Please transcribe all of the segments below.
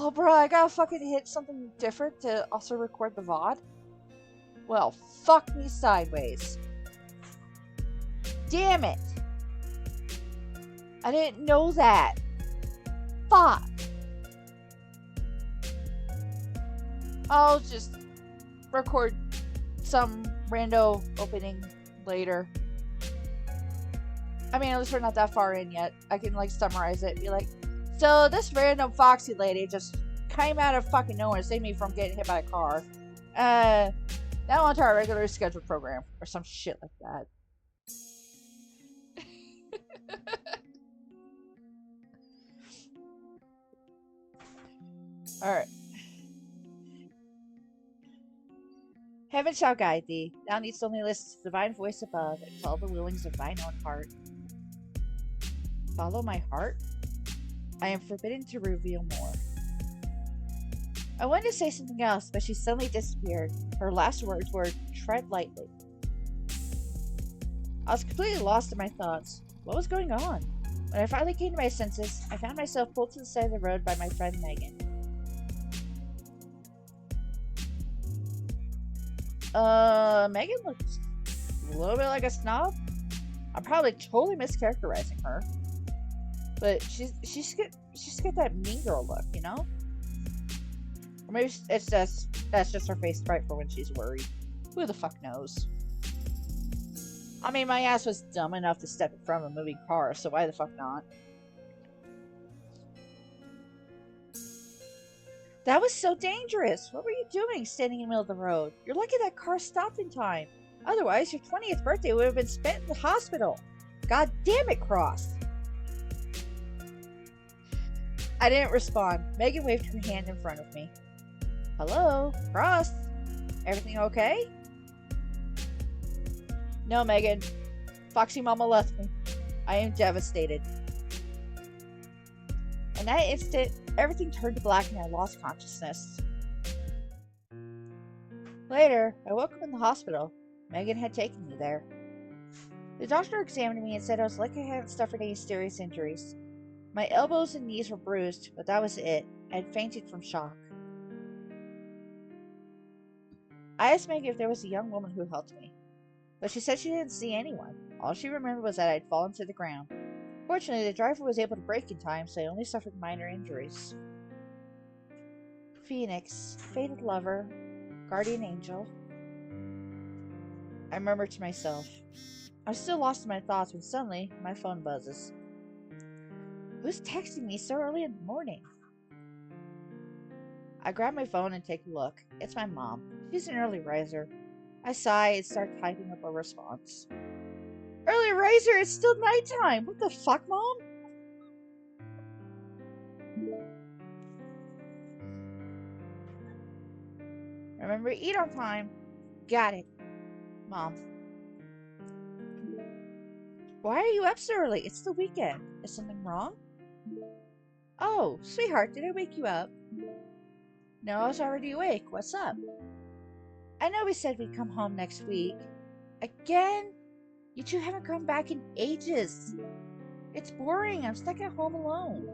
Oh, bro, I gotta fucking hit something different to also record the VOD? Well, fuck me sideways. Damn it! I didn't know that. Fuck. I'll just record some rando opening later. I mean, at least we're not that far in yet. I can, like, summarize it and be like, so this random Foxy lady just came out of fucking nowhere and saved me from getting hit by a car. Now onto our regular scheduled program. Or some shit like that. Alright. Heaven shall guide thee. Thou needst only listen to the divine voice above and follow the willings of thine own heart. Follow my heart? I am forbidden to reveal more. I wanted to say something else, but she suddenly disappeared. Her last words were, tread lightly. I was completely lost in my thoughts. What was going on? When I finally came to my senses, I found myself pulled to the side of the road by my friend Megan. Megan looks a little bit like a snob. I'm probably totally mischaracterizing her. But she's got that mean girl look, you know? Or maybe that's just her face right for when she's worried. Who the fuck knows? I mean, my ass was dumb enough to step in front of a moving car, so why the fuck not? That was so dangerous! What were you doing standing in the middle of the road? You're lucky that car stopped in time. Otherwise, your 20th birthday would have been spent in the hospital. God damn it, Cross! I didn't respond. Megan waved her hand in front of me. Hello? Cross? Everything okay? No, Megan. Foxy Mama left me. I am devastated. In that instant, everything turned to black and I lost consciousness. Later, I woke up in the hospital. Megan had taken me there. The doctor examined me and said I was lucky I hadn't suffered any serious injuries. My elbows and knees were bruised, but that was it. I had fainted from shock. I asked Megan if there was a young woman who helped me, but she said she didn't see anyone. All she remembered was that I had fallen to the ground. Fortunately, the driver was able to brake in time, so I only suffered minor injuries. Phoenix, fated lover, guardian angel. I murmured to myself. I was still lost in my thoughts when suddenly my phone buzzes. Who's texting me so early in the morning? I grab my phone and take a look. It's my mom. She's an early riser. I sigh and start typing up a response. Early riser, it's still nighttime! What the fuck, Mom? Remember to eat on time. Got it. Mom. Why are you up so early? It's the weekend. Is something wrong? Oh, sweetheart, did I wake you up? No, I was already awake. What's up? I know we said we'd come home next week. Again? You two haven't come back in ages. It's boring. I'm stuck at home alone.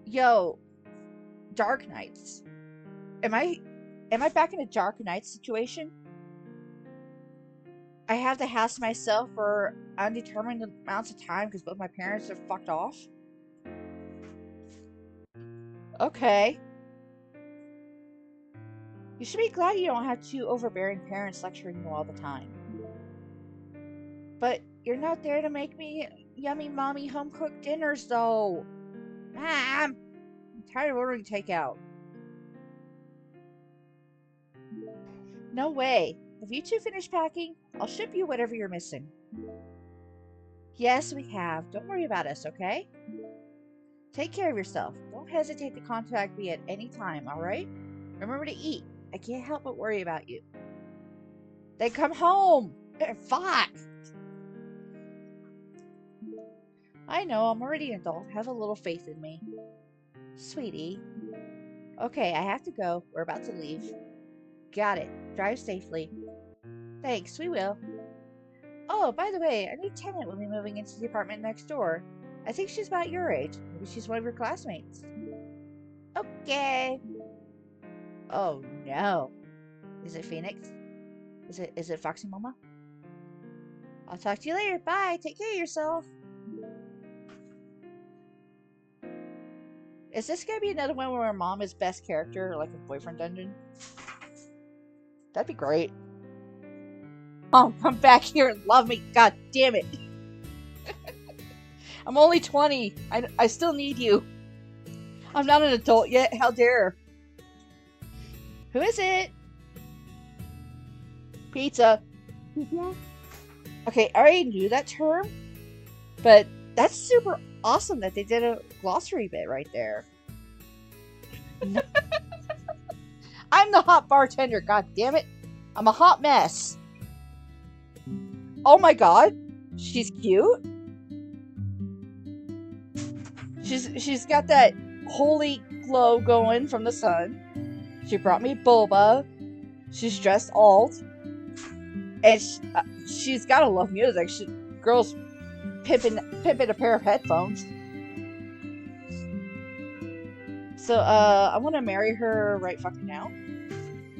Yo, Dark Nights. Am I back in a Dark Nights situation? I have the house to myself for undetermined amounts of time because both my parents are fucked off? Okay. You should be glad you don't have two overbearing parents lecturing you all the time. But you're not there to make me yummy mommy home-cooked dinners, though. Mom! I'm tired of ordering takeout. No way. If you two finish packing, I'll ship you whatever you're missing. Yes, we have. Don't worry about us, okay? Take care of yourself. Don't hesitate to contact me at any time, alright? Remember to eat. I can't help but worry about you. Then come home! Fuck! I know, I'm already an adult. Have a little faith in me. Sweetie. Okay, I have to go. We're about to leave. Got it. Drive safely. Thanks, we will. Oh, by the way, a new tenant will be moving into the apartment next door. I think she's about your age. Maybe she's one of your classmates. Okay. Oh no. Is it Phoenix? Is it Foxy Mama? I'll talk to you later. Bye. Take care of yourself. Is this gonna be another one where mom is best character, like a boyfriend dungeon? That'd be great. Mom, come back here and love me. God damn it. I'm only 20. I still need you. I'm not an adult yet. How dare. Who is it? Pizza. Okay, I already knew that term, but that's super awesome that they did a glossary bit right there. I'm the hot bartender, god damn it. I'm a hot mess. Oh my god. She's cute. She's got that holy glow going from the sun. She brought me boba. She's dressed alt. And she's gotta love music. Girl's pimping a pair of headphones. So, I want to marry her right fucking now.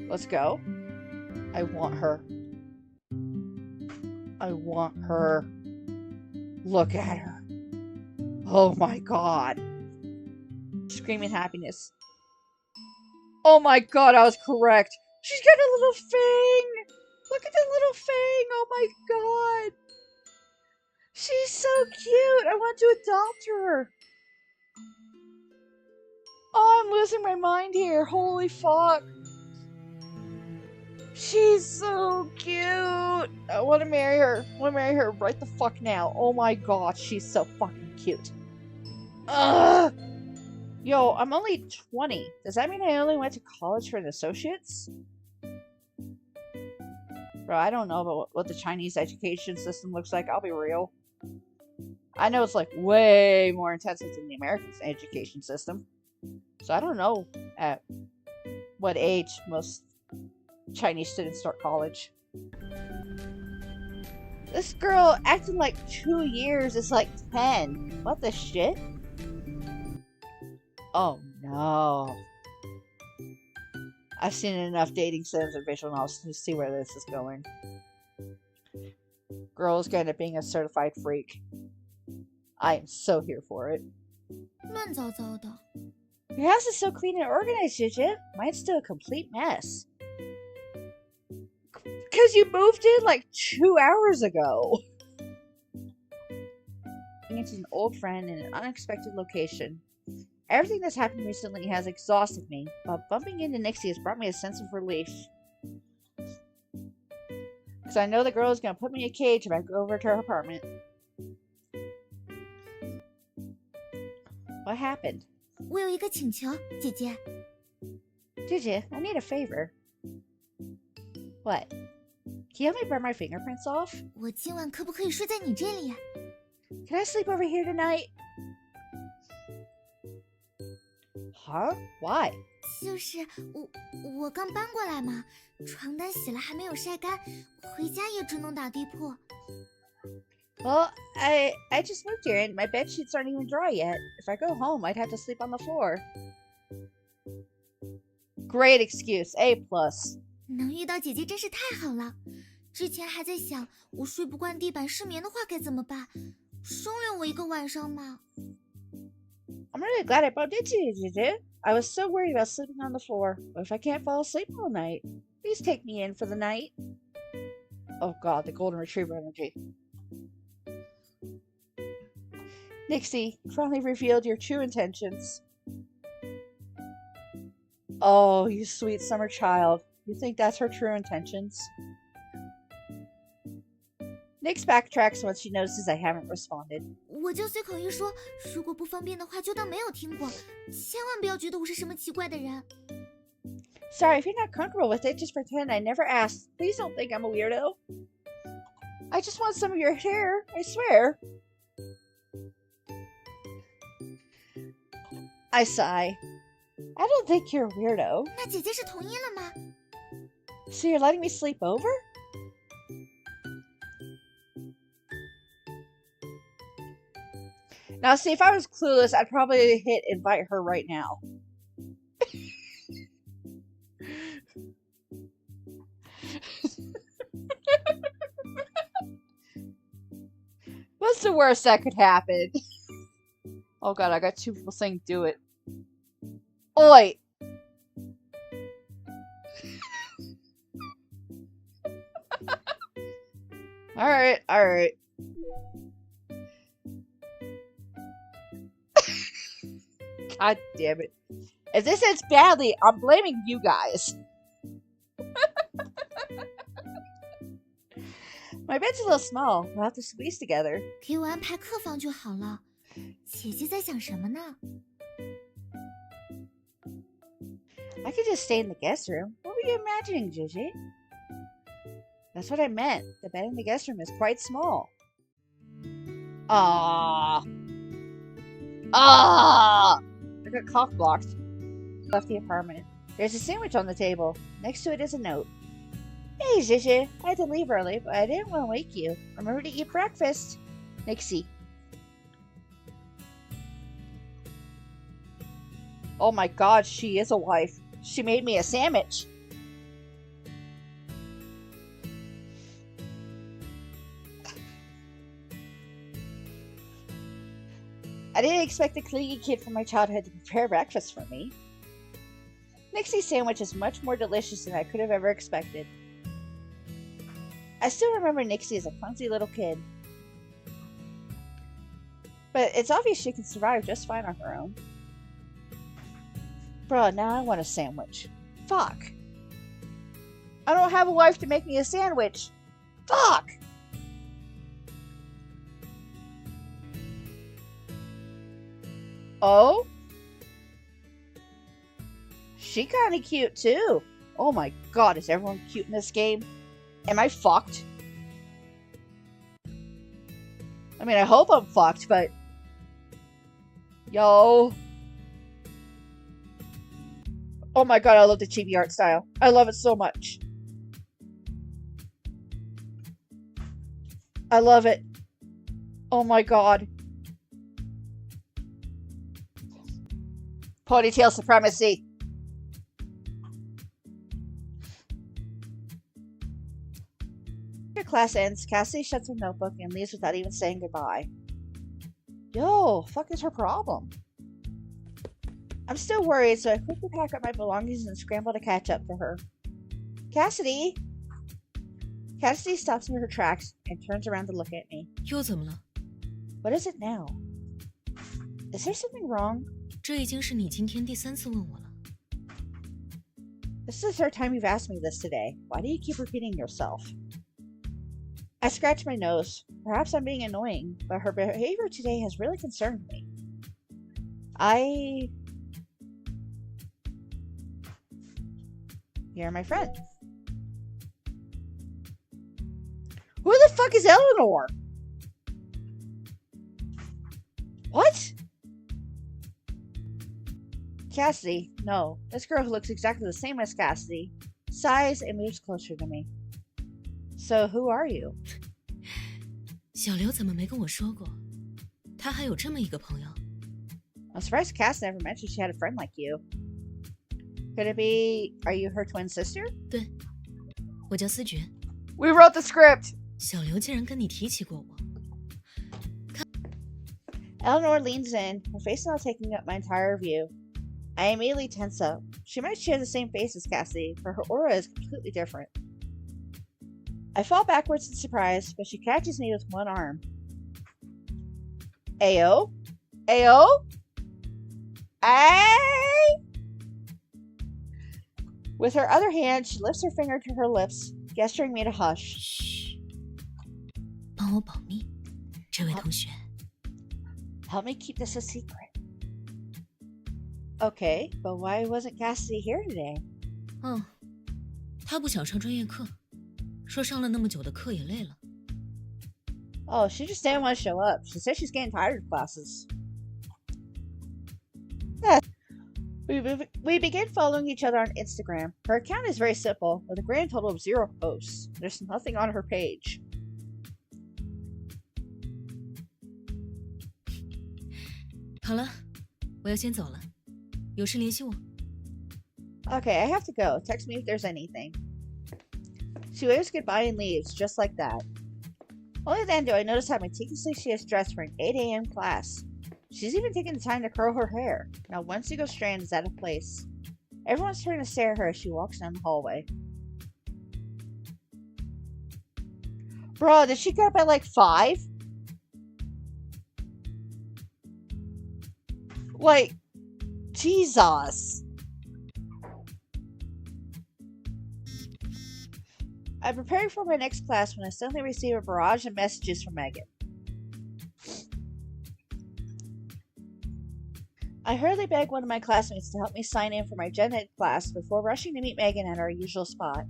Let's go. I want her. I want her. Look at her. Oh my god. Screaming happiness. Oh my god, I was correct. She's got a little fang. Look at the little fang. Oh my god. She's so cute. I want to adopt her. Oh, I'm losing my mind here. Holy fuck. She's so cute. I want to marry her. I want to marry her right the fuck now. Oh my god, she's so fucking cute. Ugh. Yo, I'm only 20. Does that mean I only went to college for an associate's? Bro, I don't know about what the Chinese education system looks like. I'll be real. I know it's like way more intensive than the American education system. So I don't know at what age most Chinese students start college. This girl acting like 2 years is like 10. What the shit? Oh no. I've seen enough dating sims and visual novels to see where this is going. Girls going to being a certified freak. I am so here for it. Your house is so clean and organized, Gigi. Mine's still a complete mess. Because you moved in like 2 hours ago. It's an old friend in an unexpected location. Everything that's happened recently has exhausted me, but bumping into Nixie has brought me a sense of relief. Because I know the girl is going to put me in a cage if I go over to her apartment. What happened? Gigi, I need a favor. What? Can you help me burn my fingerprints off? Can I sleep over here tonight? Huh? Why? Well, I just moved here and my bed sheets aren't even dry yet. If I go home, I'd have to sleep on the floor. Great excuse. A+. 能遇到姐姐真是太好了。之前还在想，我睡不惯地板失眠的话该怎么办？收留我一个晚上嘛。I'm really glad I bumped into you, Gigi. I was so worried about sleeping on the floor. What if I can't fall asleep all night? Please take me in for the night. Oh god, the golden retriever energy. Nixie, you finally revealed your true intentions. Oh, you sweet summer child. You think that's her true intentions? Nix backtracks once she notices I haven't responded. 我就随口一说，如果不方便的话，就当没有听过，千万不要觉得我是什么奇怪的人。Sorry, if you're not comfortable with it, just pretend I never asked. Please don't think I'm a weirdo. I just want some of your hair, I swear. I sigh. I don't think you're a weirdo. 那姐姐是同意了吗？ So you're letting me sleep over? Now, see, if I was clueless, I'd probably hit invite her right now. What's the worst that could happen? Oh god, I got two people saying do it. Oi! Alright, alright. God damn it. If this ends badly, I'm blaming you guys. My bed's a little small. We'll have to squeeze together. 给我安排客房就好了。姐姐在想什么呢？ I could just stay in the guest room. What were you imagining, Gigi? That's what I meant. The bed in the guest room is quite small. Ah. Ah. I got cock blocked. Left the apartment. There's a sandwich on the table. Next to it is a note. Hey, Gigi. I had to leave early, but I didn't want to wake you. Remember to eat breakfast. Nixie. Oh my god, she is a wife. She made me a sandwich. I didn't expect the clingy kid from my childhood to prepare breakfast for me. Nixie's sandwich is much more delicious than I could have ever expected. I still remember Nixie as a clumsy little kid. But it's obvious she can survive just fine on her own. Bruh, now I want a sandwich. Fuck. I don't have a wife to make me a sandwich. Fuck! Oh? She kinda cute too. Oh my god, is everyone cute in this game? Am I fucked? I mean, I hope I'm fucked, but... Yo. Oh my god, I love the chibi art style. I love it so much. I love it. Oh my god. Ponytail supremacy. After class ends, Cassie shuts her notebook and leaves without even saying goodbye. Yo, fuck is her problem? I'm still worried, so I quickly pack up my belongings and scramble to catch up to her. Cassidy! Cassidy stops in her tracks and turns around to look at me. 又怎么了？ What is it now? Is there something wrong? 这已经是你今天第3次问我了。 This is the third time you've asked me this today. Why do you keep repeating yourself? I scratch my nose. Perhaps I'm being annoying, but her behavior today has really concerned me. You're my friend. Who the fuck is Eleanor? What? Cassidy, no. This girl looks exactly the same as Cassidy. Sighs and moves closer to me. So, who are you? 小刘怎么没跟我说过？他还有这么一个朋友。 I'm surprised Cass never mentioned she had a friend like you. Could it be... Are you her twin sister? 对，我叫思觉。 We wrote the script! 小刘竟然跟你提起过我。 Eleanor leans in, her face now taking up my entire view. I immediately tense up. She might share the same face as Cassidy, but her aura is completely different. I fall backwards in surprise, but she catches me with one arm. Ayo? Ayo? Ay? With her other hand, she lifts her finger to her lips, gesturing me to hush. 嘘，帮我保密，这位同学。 Help me keep this a secret. Okay, but why wasn't Cassidy here today? 他不想上专业课，说上了那么久的课也累了。 Oh, she just didn't want to show up. She said she's getting tired of classes. Yeah. We begin following each other on Instagram. Her account is very simple, with a grand total of 0 posts. There's nothing on her page. 好了，我要先走了，有事联系我。Okay, I have to go. Text me if there's anything. She waves goodbye and leaves, just like that. Only then do I notice how meticulously she is dressed for an 8 a.m. class. She's even taken the time to curl her hair. Now one single strand is out of place. Everyone's turning to stare at her as she walks down the hallway. Bro, did she get up at like 5? Like, Jesus. I'm preparing for my next class when I suddenly receive a barrage of messages from Megan. I hurriedly beg one of my classmates to help me sign in for my gen ed class before rushing to meet Megan at our usual spot.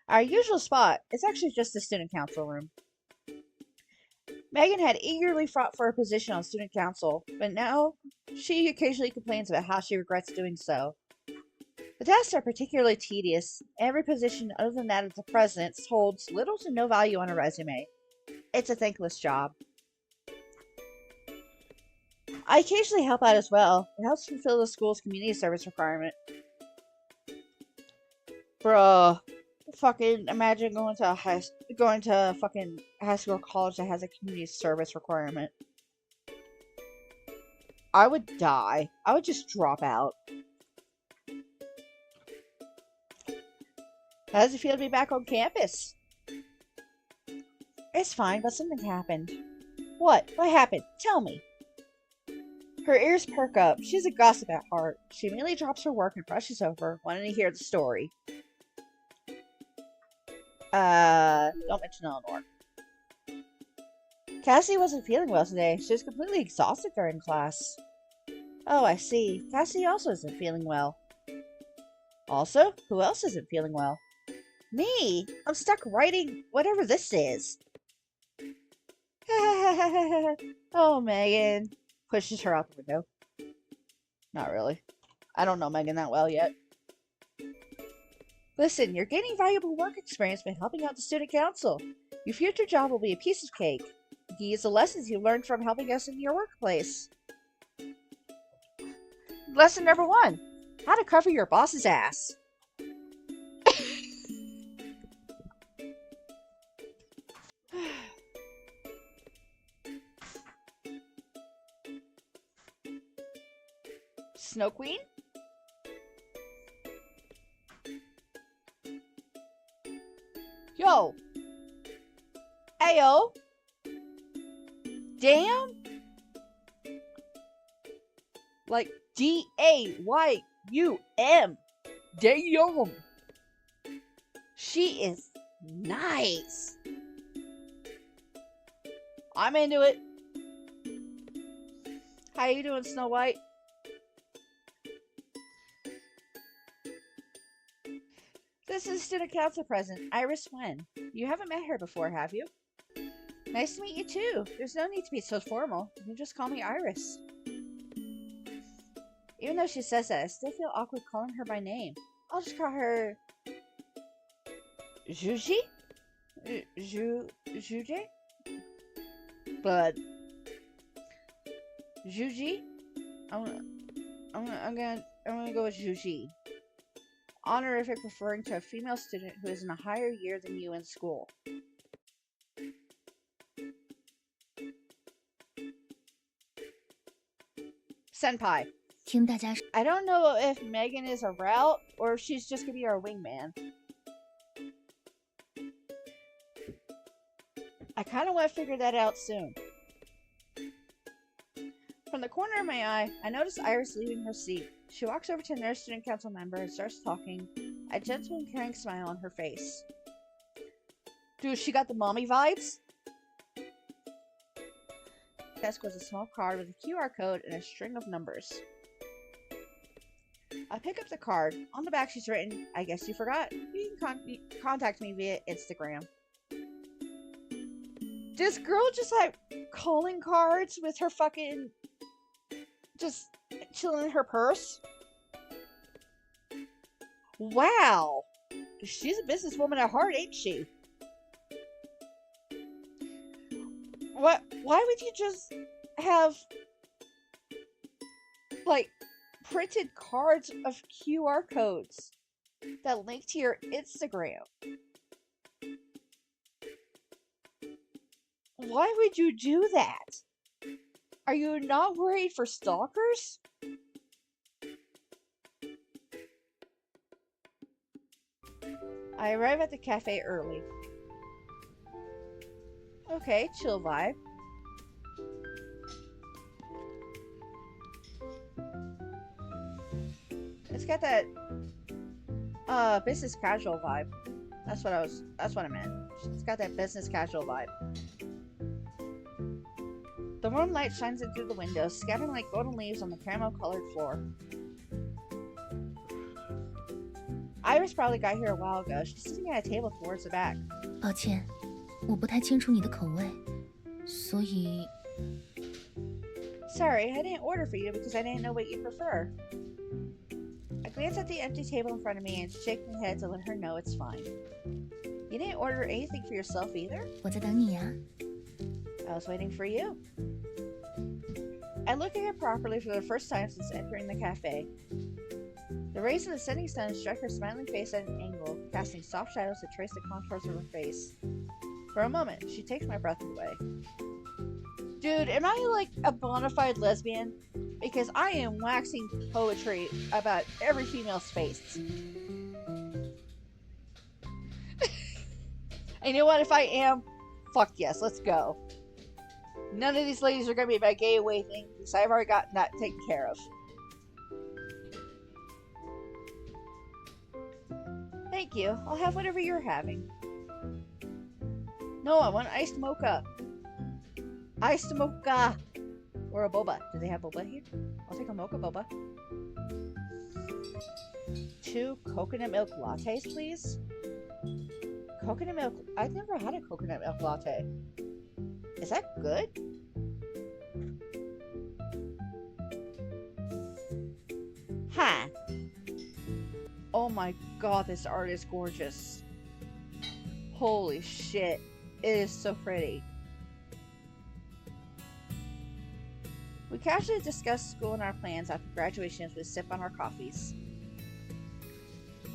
Our usual spot is actually just the student council room. Megan had eagerly fought for a position on student council, but now she occasionally complains about how she regrets doing so. The tasks are particularly tedious. Every position other than that of the president holds little to no value on a resume. It's a thankless job. I occasionally help out as well. It helps fulfill the school's community service requirement. Bruh. Fucking imagine going to fucking high school or college that has a community service requirement. I would die. I would just drop out. How does it feel to be back on campus? It's fine, but something happened. What? What happened? Tell me. Her ears perk up. She's a gossip at heart. She immediately drops her work and brushes over, wanting to hear the story. Don't mention Eleanor. Cassie wasn't feeling well today. She was completely exhausted during class. Oh, I see. Cassie also isn't feeling well. Also, who else isn't feeling well? Me! I'm stuck writing whatever this is. Oh, Megan. Pushes her out the window. Not really. I don't know Megan that well yet. Listen, you're gaining valuable work experience by helping out the student council. Your future job will be a piece of cake. You can use the lessons you learned from helping us in your workplace. Lesson number 1. How to cover your boss's ass. Snow Queen? Yo! Ayo! Damn! Like D-A-Y-U-M. Damn! She is nice. I'm into it. How you doing, Snow White? This is student council president, Iris Wen. You haven't met her before, have you? Nice to meet you too. There's no need to be so formal. You can just call me Iris. Even though she says that, I still feel awkward calling her by name. I'll just call her... Juji? Juje? But... Juji? I'm gonna go with Juji. Honorific referring to a female student who is in a higher year than you in school. Senpai. I don't know if Megan is a route or if she's just gonna be our wingman. I kind of want to figure that out soon. From the corner of my eye, I notice Iris leaving her seat. She walks over to another student council member and starts talking, a gentle and caring smile on her face. Dude, she got the mommy vibes? Desk was a small card with a QR code and a string of numbers. I pick up the card. On the back she's written, I guess you forgot. You can contact me via Instagram. This girl just like calling cards with her fucking... just chilling in her purse? Wow! She's a businesswoman at heart, ain't she? What? Why would you just have, like, printed cards of QR codes that link to your Instagram? Why would you do that? Are you not worried for stalkers? I arrive at the cafe early. Okay, chill vibe. It's got that business casual vibe. That's what I meant. It's got that business casual vibe. The warm light shines in through the windows, scattering like golden leaves on the caramel-colored floor. Iris probably got here a while ago. She's sitting at a table towards the back. 抱歉，我不太清楚你的口味，所以 Sorry, I didn't order for you because I didn't know what you prefer. I glance at the empty table in front of me and shake my head to let her know it's fine. You didn't order anything for yourself either? 我在等你呀。 I was waiting for you. I look at her properly for the first time since entering the cafe. The rays of the setting sun strike her smiling face at an angle, casting soft shadows to trace the contours of her face. For a moment, she takes my breath away. Dude, am I like a bona fide lesbian? Because I am waxing poetry about every female's face. And you know what? If I am, fuck yes, let's go. None of these ladies are going to be my gay away thing because I've already got that taken care of. Thank you. I'll have whatever you're having. No, I want iced mocha. Iced mocha. Or a boba. Do they have boba here? I'll take a mocha boba. 2 coconut milk lattes, please. Coconut milk. I've never had a coconut milk latte. Is that good? Huh. Oh my god, this art is gorgeous. Holy shit. It is so pretty. We casually discuss school and our plans after graduation as we sip on our coffees.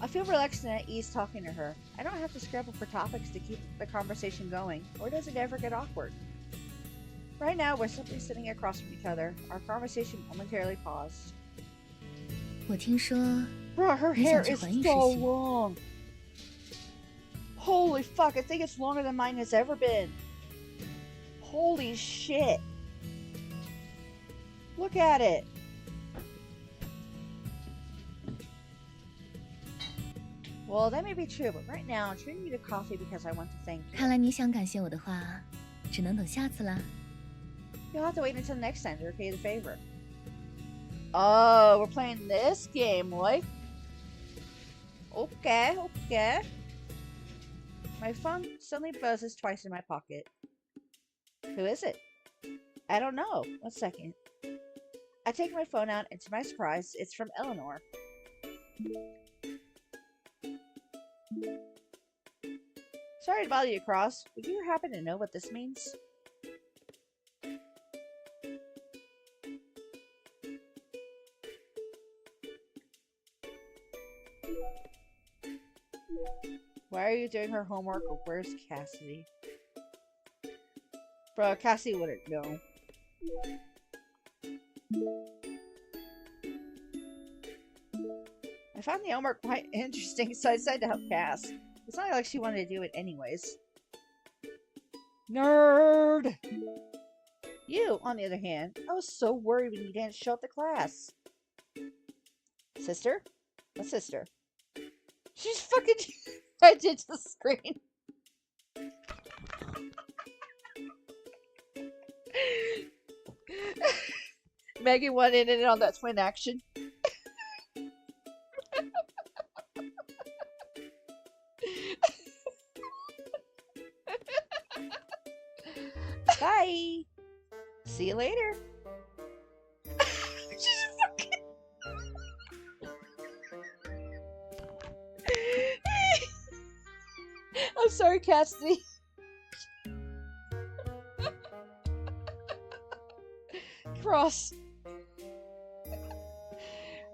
I feel relaxed and at ease talking to her. I don't have to scramble for topics to keep the conversation going, or does it ever get awkward? Right now, we're simply sitting across from each other. Our conversation momentarily paused. 我听说 Bro, her hair is 你想去环艺实 so 习 long. Holy fuck, I think it's longer than mine has ever been. Holy shit. Look at it. Well, that may be true, but right now I'm treating you to coffee because I want to thank you. 看来你想感谢我的话，只能等下次啦。 You'll have to wait until next time to repay the favor. Oh, we're playing this game, boy. Okay, okay. My phone suddenly buzzes twice in my pocket. Who is it? I don't know. 1 second. I take my phone out, and to my surprise, it's from Eleanor. Sorry to bother you, Cross. Would you happen to know what this means? Why are you doing her homework, or where's Cassidy? Bro, Cassidy wouldn't know. I found the homework quite interesting, so I decided to help Cass. It's not like she wanted to do it anyways. Nerd! You, on the other hand, I was so worried when you didn't show up to class. Sister? What sister? She's fucking headed to the screen. Megan wanted in on that twin action. Bye. See you later. She's fucking... I'm sorry, Cassidy. Cross.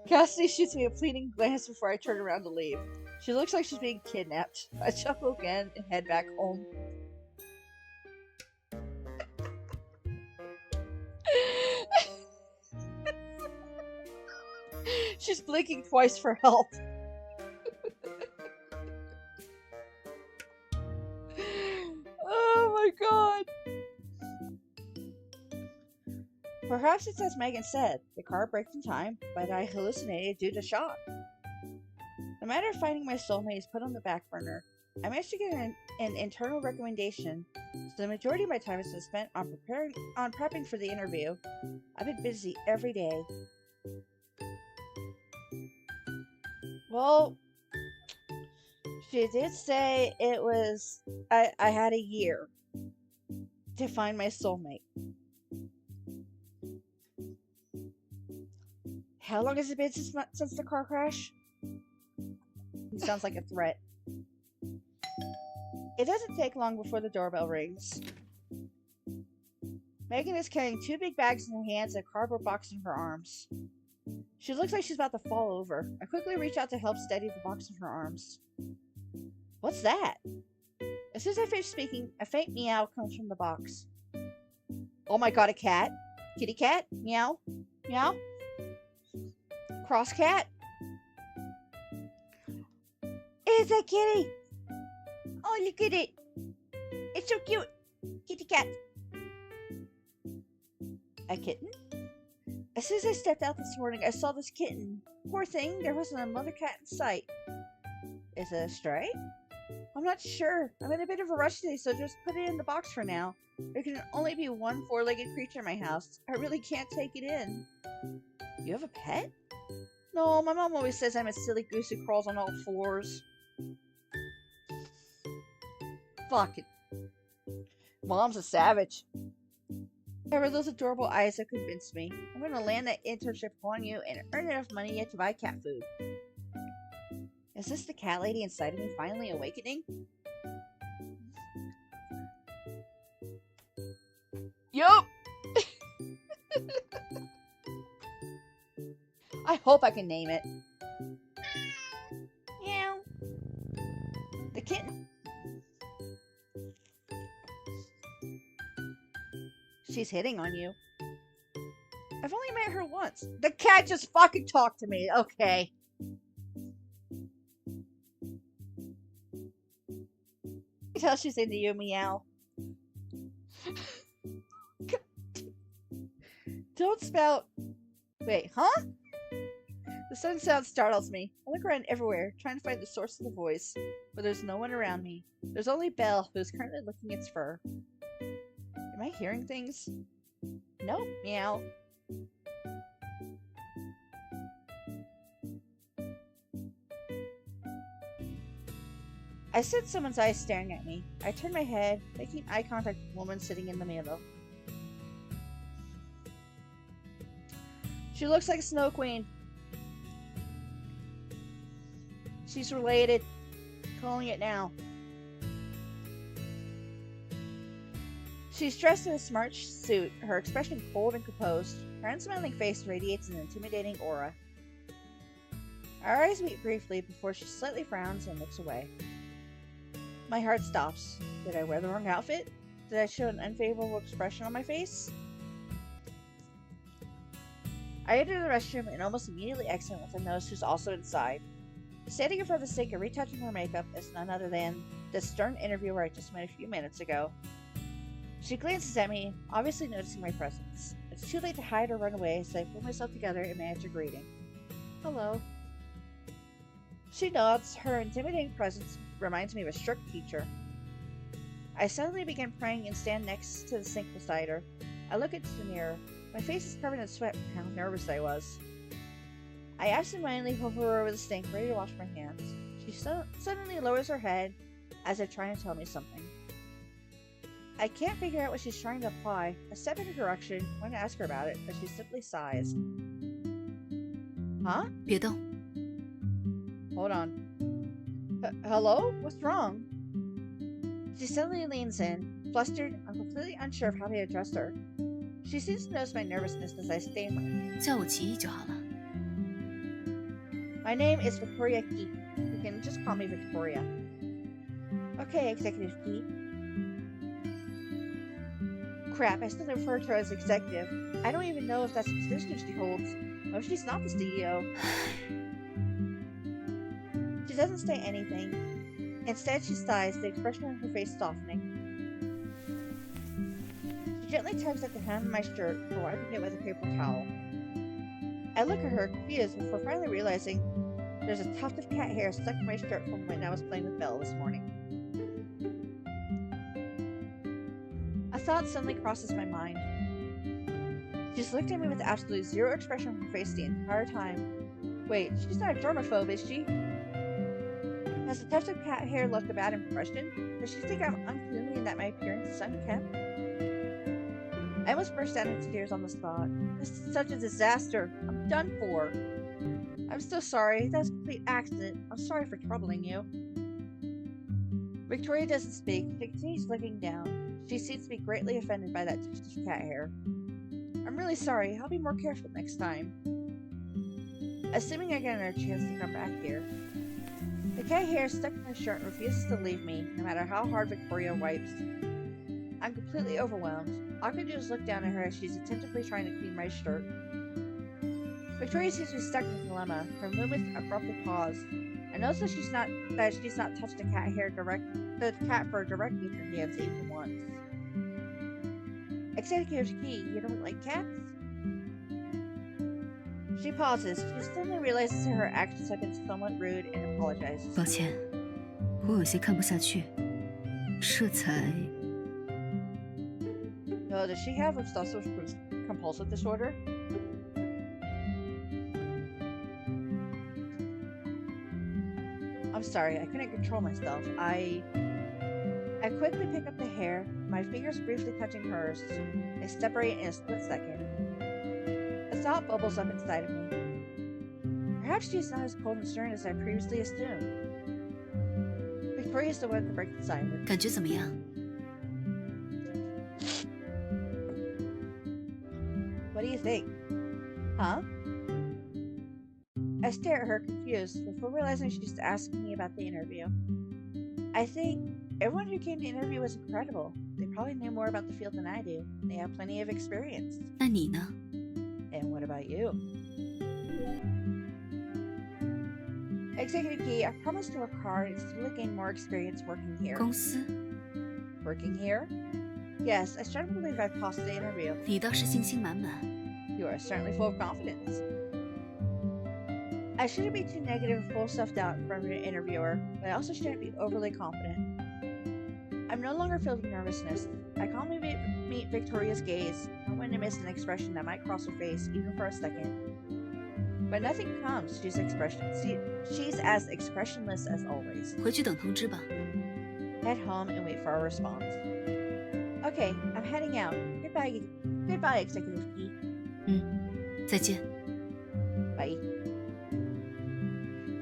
Cassidy shoots me a pleading glance before I turn around to leave. She looks like she's being kidnapped. I chuckle again and head back home. She's blinking twice for help. Oh my god. Perhaps it's as Megan said, the car braked in time, but I hallucinated due to shock. The matter of finding my soulmate is put on the back burner. I managed to get an internal recommendation, so the majority of my time has been spent on prepping for the interview. I've been busy every day. Well, she did say it was I had a year to find my soulmate. How long has it been since the car crash? He sounds like a threat. It doesn't take long before the doorbell rings. Megan is carrying 2 big bags in her hands and a cardboard box in her arms. She looks like she's about to fall over. I quickly reach out to help steady the box in her arms. What's that? As soon as I finish speaking, a faint meow comes from the box. Oh my god, a cat? Kitty cat? Meow? Meow? Cross cat? It's a kitty! Oh, look at it! It's so cute! Kitty cat! A kitten? As soon as I stepped out this morning, I saw this kitten. Poor thing, there wasn't another cat in sight. Is it a stray? I'm not sure. I'm in a bit of a rush today, so just put it in the box for now. There can only be one 4-legged creature in my house. I really can't take it in. You have a pet? No, my mom always says I'm a silly goose who crawls on all fours. Fuck it. Mom's a savage. However, those adorable eyes have convinced me. I'm going to land that internship on you and earn enough money yet to buy cat food. Is this the cat lady inside of me finally awakening? Yup! I hope I can name it. Meow. The kitten. She's hitting on you. I've only met her once. The cat just fucking talked to me. Okay. You tell she's into you, meow. Don't spout. Wait, huh? The sudden sound startles me. I look around everywhere, trying to find the source of the voice, but there's no one around me. There's only Belle, who is currently licking its fur. Am I hearing things? Nope, meow. I sense someone's eyes staring at me. I turn my head, making eye contact with the woman sitting in the middle. She looks like a snow queen. She's related. Calling it now. She's dressed in a smart suit, her expression cold and composed. Her unsmiling face radiates an intimidating aura. Our eyes meet briefly before she slightly frowns and looks away. My heart stops. Did I wear the wrong outfit? Did I show an unfavorable expression on my face? I enter the restroom and almost immediately exit with a nurse who's also inside. Standing in front of the sink and retouching her makeup is none other than the stern interviewer I just met a few minutes ago. She glances at me, obviously noticing my presence. It's too late to hide or run away, so I pull myself together and manage a greeting. Hello. She nods. Her intimidating presence reminds me of a strict teacher. I suddenly begin praying and stand next to the sink beside her. I look into the mirror. My face is covered in sweat from how nervous I was. I absentmindedly hover over the sink, ready to wash my hands. She suddenly lowers her head as if trying to tell me something. I can't figure out what she's trying to imply. I step in her direction, want to ask her about it, but she simply sighs. Huh? 别动。 Hold on. Hello? What's wrong? She suddenly leans in. Flustered, I'm completely unsure of how to address her. She seems to notice my nervousness as I stammer. 叫我奇异就好了。 My name is Victoria Key. You can just call me Victoria. Okay, Executive Key. Crap, I still refer to her as Executive. I don't even know if that's the position she holds. What if she's not the CEO? She doesn't say anything. Instead, she sighs, the expression on her face softening. She gently tugs at the hem of my shirt before wiping it with a paper towel. I look at her, confused, before finally realizing there's a tuft of cat hair stuck in my shirt from when I was playing with Belle this morning. A thought suddenly crosses my mind. She's looked at me with absolutely zero expression on her face the entire time. Wait, she's not a germaphobe, is she? Has the tuft of cat hair left a bad impression? Does she think I'm uncleanly and that my appearance is unkempt? I almost burst out into tears on the spot. This is such a disaster. I'm done for. I'm so sorry. That was a complete accident. I'm sorry for troubling you. Victoria doesn't speak. She continues looking down. She seems to be greatly offended by that tuft of cat hair. I'm really sorry. I'll be more careful next time. Assuming I get another chance to come back here. The cat hair stuck in her shirt and refuses to leave me, no matter how hard Victoria wipes. I'm completely overwhelmed. All I can do is look down at her as she's attentively trying to clean my shirt. Victoria seems to be stuck in a dilemma. Her movements abruptly pause. I notice that she's not touched the cat fur directly with her hands even once. Executive Key, you don't like cats? She pauses. She suddenly realizes her actions have been somewhat rude and apologizes. 抱歉，我有些看不下去，这才。 Does she have obsessive compulsive disorder? I'm sorry, I couldn't control myself. I quickly pick up the hair, my fingers briefly touching hers. They separate in a split second. A thought bubbles up inside of me. Perhaps she is not as cold and stern as I previously assumed. Victoria is the one to break the silence. 感觉怎么样？ What do you think? Huh? I stare at her, confused, before realizing she's asking me about the interview. I think everyone who came to interview was incredible. They probably knew more about the field than I do. They have plenty of experience. 那你呢？ And what about you? Executive Key, I promised to work hard and slowly gain more experience working here. 公司， Working here? Yes, I strongly believe I've passed the interview. 你倒是信心满满。 You are certainly full of confidence. I shouldn't be too negative and full of self-doubt in front of an interviewer, but I also shouldn't be overly confident. I'm no longer feeling nervousness. I calmly meet Victoria's gaze, not wanting to miss an expression that might cross her face, even for a second. But nothing comes. She's as expressionless as always. 回去等通知吧。 Head home and wait for our response. Okay, I'm heading out. Goodbye, Executive Key. 再见。 Bye.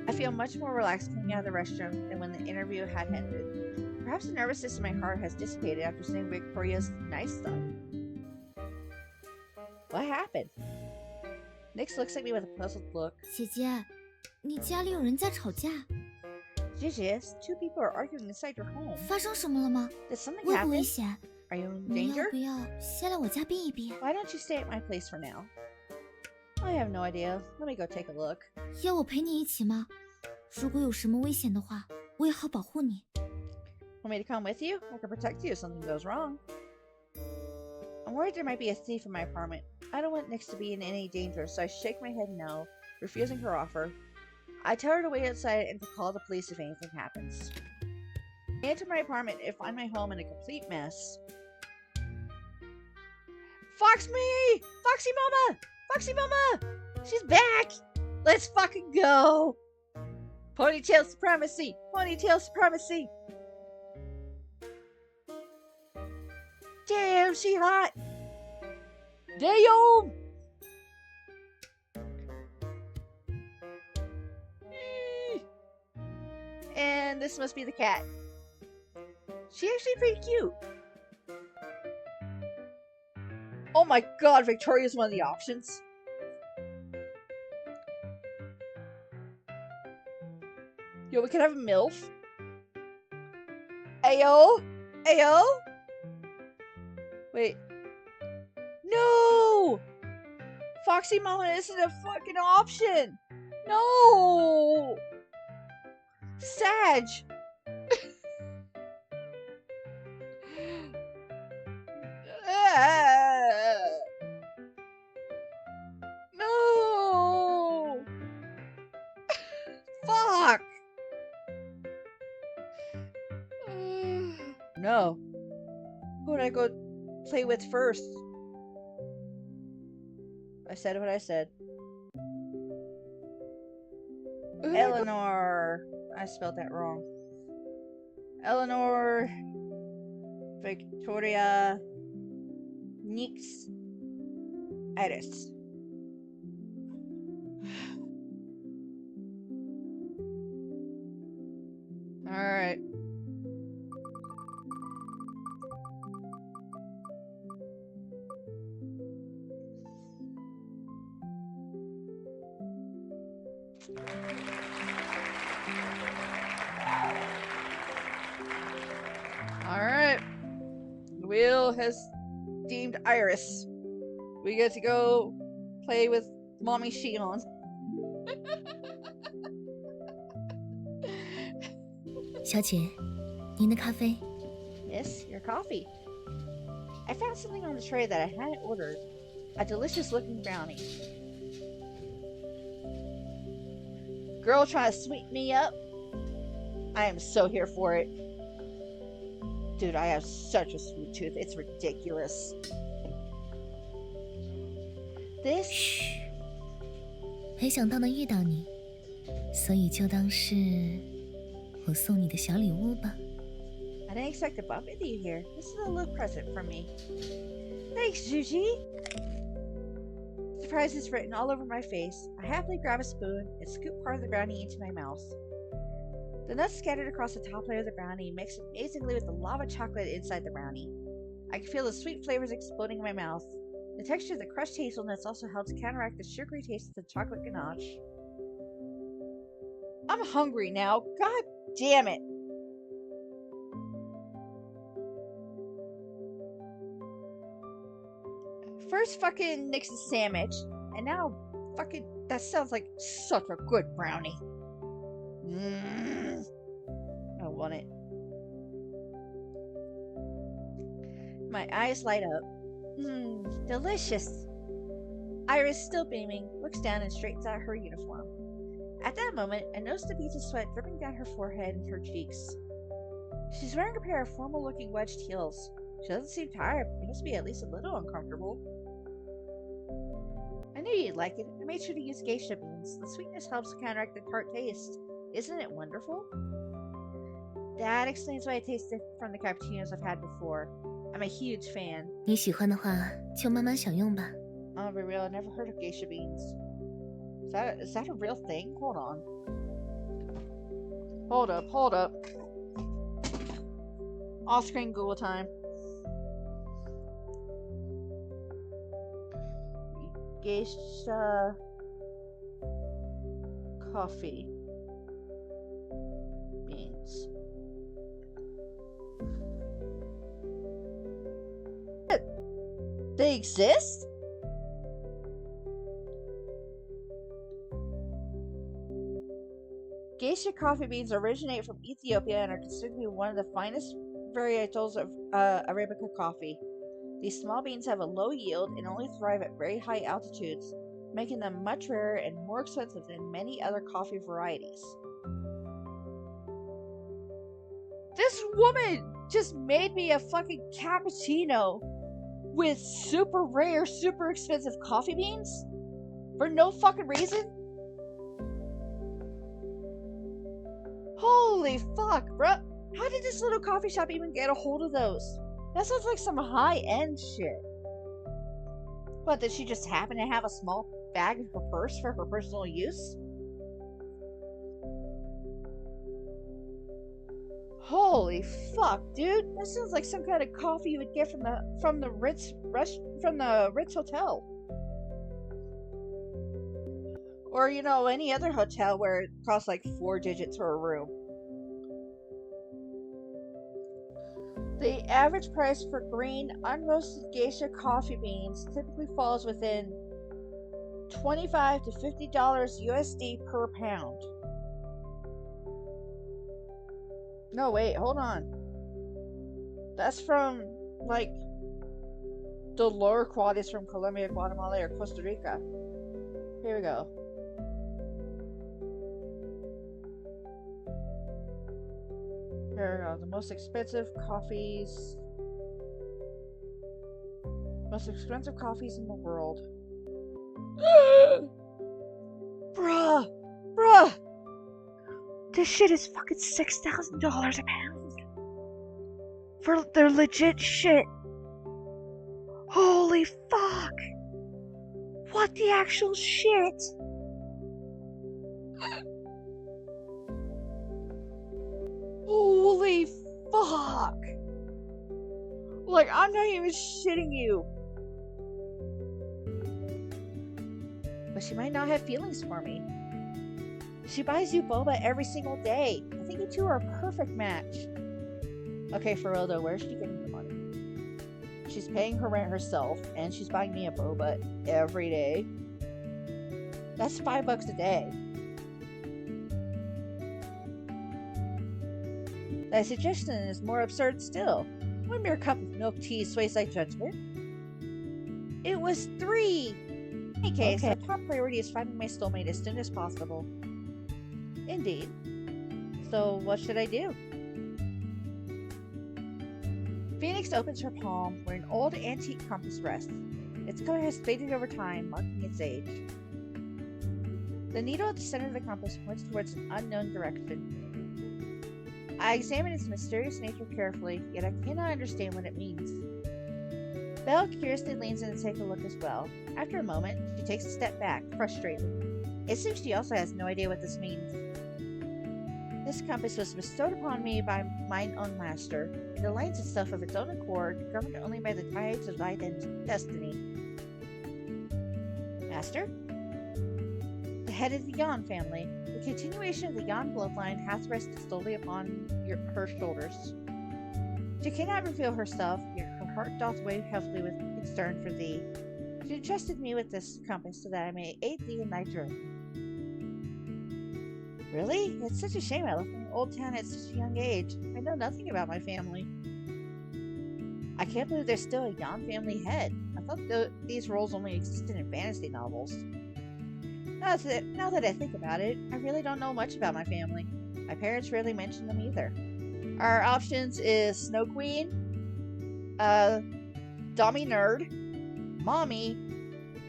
I feel much more relaxed coming out of the restroom than when the interview had ended. Perhaps the nervousness in my heart has dissipated after seeing Victoria's nice stuff. What happened? Nix looks at me with a puzzled look. 姐姐，你家里有人在吵架， Jijis, two people are arguing inside your home. 发生什么了吗？ Did something 危不危 happen? 险？ Are you in 你要 danger? 不要先来我家避一避？ Why don't you stay at my place for now? I have no idea. Let me go take a look. 要我陪你一起吗？如果有什么危险的话，我也好保护你。 Want me to come with you? I can protect you if something goes wrong. I'm worried there might be a thief in my apartment. I don't want Nix to be in any danger, so I shake my head no, refusing her offer. I tell her to wait outside and to call the police if anything happens. I enter my apartment and find my home in a complete mess. Fox me! Foxy Mama! Foxy Mama! She's back! Let's fucking go! Ponytail supremacy! Ponytail supremacy! Damn, she hot! Damn! And this must be the cat. She's actually pretty cute. Oh my god, Victoria's one of the options. Yo, we could have a MILF. Ayo? Ayo? Wait. No! Foxy Mama isn't a fucking option! No! Sag! No! Fuck! No. Who would I go play with first? I said what I said. Eleanor. I spelled that wrong. Eleanor. Victoria. Nix. Iris. Alright. Alright. The wheel has deemed Iris. We get to go play with Mommy Shion. 小姐，您的咖啡。 Yes, your coffee. I found something on the tray that I hadn't ordered. A delicious looking brownie. Girl trying to sweeten me up? I am so here for it. Dude, I have such a sweet tooth. It's ridiculous. This? 嘘，没想到能遇到你，所以就当是我送你的小礼物吧。 I didn't expect to bump into you here. This is a little present from me. Thanks, Juji. Surprise is written all over my face. I happily grab a spoon and scoop part of the brownie into my mouth. The nuts scattered across the top layer of the brownie mix amazingly with the lava chocolate inside the brownie. I can feel the sweet flavors exploding in my mouth. The texture of the crushed hazelnuts also helps counteract the sugary taste of the chocolate ganache. I'm hungry now. God damn it. First fucking Nix's sandwich, and now fucking that sounds like such a good brownie. I want it. My eyes light up. Delicious. Iris, still beaming, looks down and straightens out her uniform. At that moment, I notice the beads of sweat dripping down her forehead and her cheeks. She's wearing a pair of formal-looking wedged heels. She doesn't seem tired, but must be at least a little uncomfortable. I knew you'd like it. I made sure to use geisha beans. The sweetness helps counteract the tart taste. Isn't it wonderful? That explains why it tastes different from the cappuccinos I've had before. I'm a huge fan. 你喜欢的话，就慢慢享用吧。 I'll be real, I never heard of geisha beans. Is that a real thing? Hold on. Hold up. Off-screen Google time. Geisha coffee beans. They exist? Geisha coffee beans originate from Ethiopia and are considered to be one of the finest varietals of Arabica coffee. These small beans have a low yield and only thrive at very high altitudes, making them much rarer and more expensive than many other coffee varieties. This woman just made me a fucking cappuccino with super rare, super expensive coffee beans for no fucking reason? Holy fuck, bro. How did this little coffee shop even get a hold of those? That sounds like some high-end shit. What, did she just happen to have a small bag in her purse for her personal use? Holy fuck, dude! That sounds like some kind of coffee you would get from the Ritz hotel, or any other hotel where it costs like 4 digits for a room. The average price for green unroasted geisha coffee beans typically falls within $25 to $50 USD per pound. No, wait, hold on. That's from, like, the lower qualities from Colombia, Guatemala, or Costa Rica. Here we go. Here we go. The most expensive coffees in the world. Bruh! This shit is fucking $6,000 a pound. For their legit shit. Holy fuck! What the actual shit? Holy fuck! Like, I'm not even shitting you. But she might not have feelings for me. She buys you boba every single day. I think you two are a perfect match. Okay, for real though, where's she getting the money? She's paying her rent herself, and she's buying me a boba every day. That's $5 a day. That suggestion is more absurd still. One mere cup of milk tea sways thy judgment. It was 3! In any case, my top priority is finding my soulmate as soon as possible. Indeed. So, what should I do? Phoenix opens her palm where an old antique compass rests. Its color has faded over time, marking its age. The needle at the center of the compass points towards an unknown direction. I examine its mysterious nature carefully, yet I cannot understand what it means. Belle curiously leans in to take a look as well. After a moment, she takes a step back, frustrated. It seems she also has no idea what this means. This compass was bestowed upon me by mine own master. It aligns itself of its own accord, governed only by the tides of thy destiny. Master? The head of the Yan family. The continuation of the Yan bloodline hath rested solely upon her shoulders. She cannot reveal herself, yet her heart doth weigh heavily with concern for thee. She entrusted me with this compass so that I may aid thee in thy journey. Really? It's such a shame I left my old town at such a young age. I know nothing about my family. I can't believe there's still a Yan family head. I thought these roles only existed in fantasy novels. Now that I think about it, I really don't know much about my family. My parents rarely mention them either. Our options is Snow Queen, Dommy Nerd, Mommy,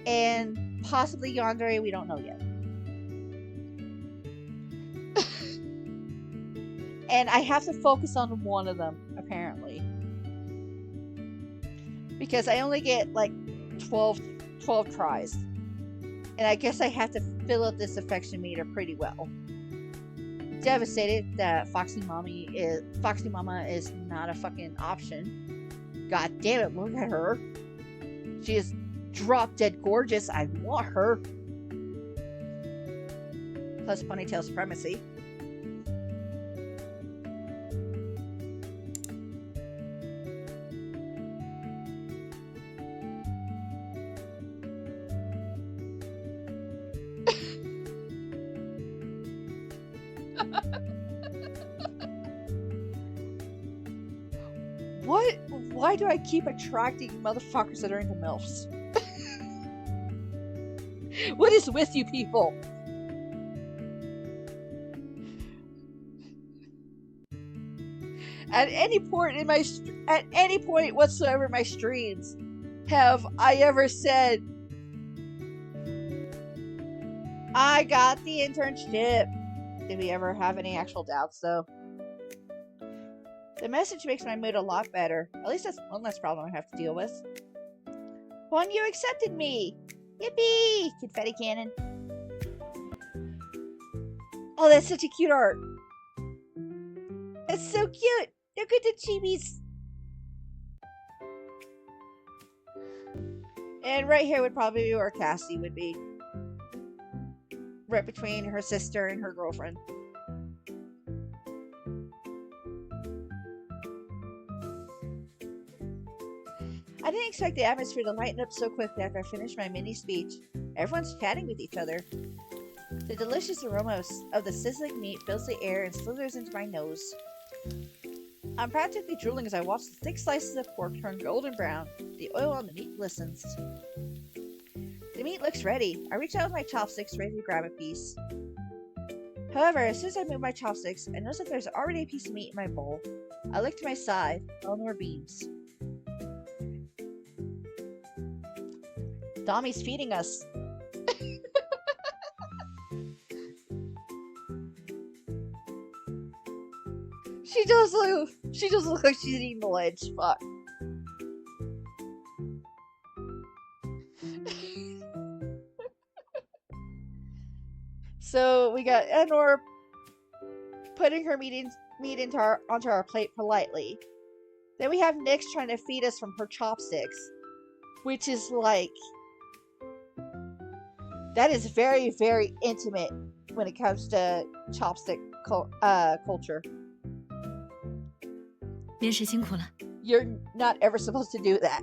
and possibly Yandere, we don't know yet. And I have to focus on one of them, apparently. Because I only get like 12 tries. And I guess I have to fill out this affection meter pretty well. Devastated that Foxy Mama is not a fucking option. God damn it, look at her. She is drop dead gorgeous. I want her. Plus ponytail supremacy. What? Why do I keep attracting motherfuckers that are into MILFs? What is with you people? At any point whatsoever in my streams, have I ever said, I got the internship? Did we ever have any actual doubts though? The message makes my mood a lot better. At least that's one less problem I have to deal with. Juan, you accepted me! Yippee! Confetti cannon. Oh, that's such a cute art. That's so cute. Look at the chibis. And right here would probably be where Cassie would be. Right between her sister and her girlfriend. I didn't expect the atmosphere to lighten up so quickly after I finished my mini speech. Everyone's chatting with each other. The delicious aroma of the sizzling meat fills the air and slithers into my nose. I'm practically drooling as I watch the thick slices of pork turn golden brown. The oil on the meat glistens. The meat looks ready. I reach out with my chopsticks, ready to grab a piece. However, as soon as I move my chopsticks, I notice that there's already a piece of meat in my bowl. I look to my side. No more beans. Dommy's feeding us. She does look like she's eating the ledge. Fuck. So we got Enor putting her meat onto our plate politely. Then we have Nyx trying to feed us from her chopsticks, which is like, that is very, very intimate when it comes to chopstick culture. 面试辛苦了。 You're not ever supposed to do that.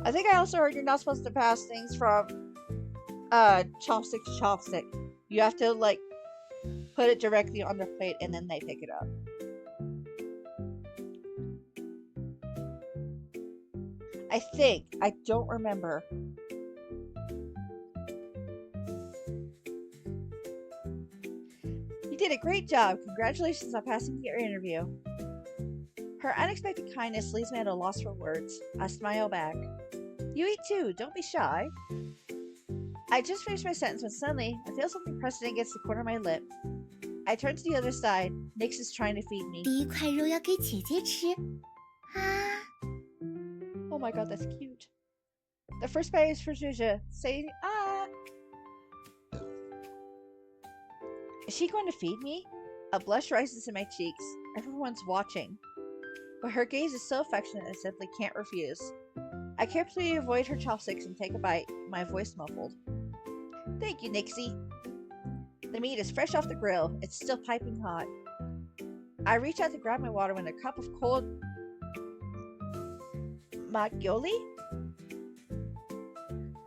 I think I also heard you're not supposed to pass things from chopstick to chopstick. You have to like put it directly on their plate and then they pick it up. I think. I don't remember. You did a great job. Congratulations on passing your interview. Her unexpected kindness leaves me at a loss for words. I smile back. You eat too. Don't be shy. I just finished my sentence when suddenly I feel something pressed against the corner of my lip. I turn to the other side. Nyx is trying to feed me. 第一块肉要给姐姐吃啊！ Oh my god, that's cute. The first bite is for Juja, saying, ah! Is she going to feed me? A blush rises in my cheeks. Everyone's watching. But her gaze is so affectionate I simply can't refuse. I carefully avoid her chopsticks and take a bite, my voice muffled. Thank you, Nixie. The meat is fresh off the grill. It's still piping hot. I reach out to grab my water when a cup of cold macchioli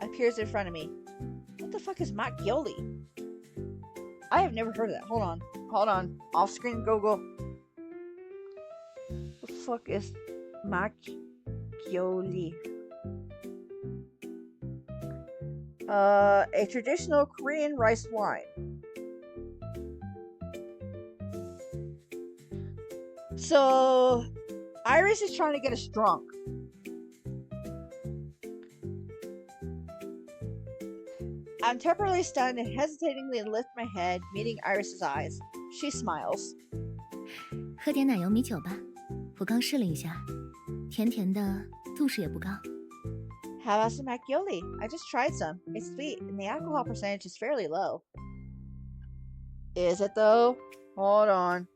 appears in front of me. What the fuck is macchioli? I have never heard of that. Hold on. Off screen Google. The fuck is macchioli? A traditional Korean rice wine. So, Iris is trying to get us drunk. I'm temporarily stunned and hesitatingly lift my head, meeting Iris's eyes. She smiles. 喝点奶油米酒吧，我刚试了一下，甜甜的，度数也不高。 How about some macchioli? I just tried some. It's sweet, and the alcohol percentage is fairly low. Is it though? Hold on.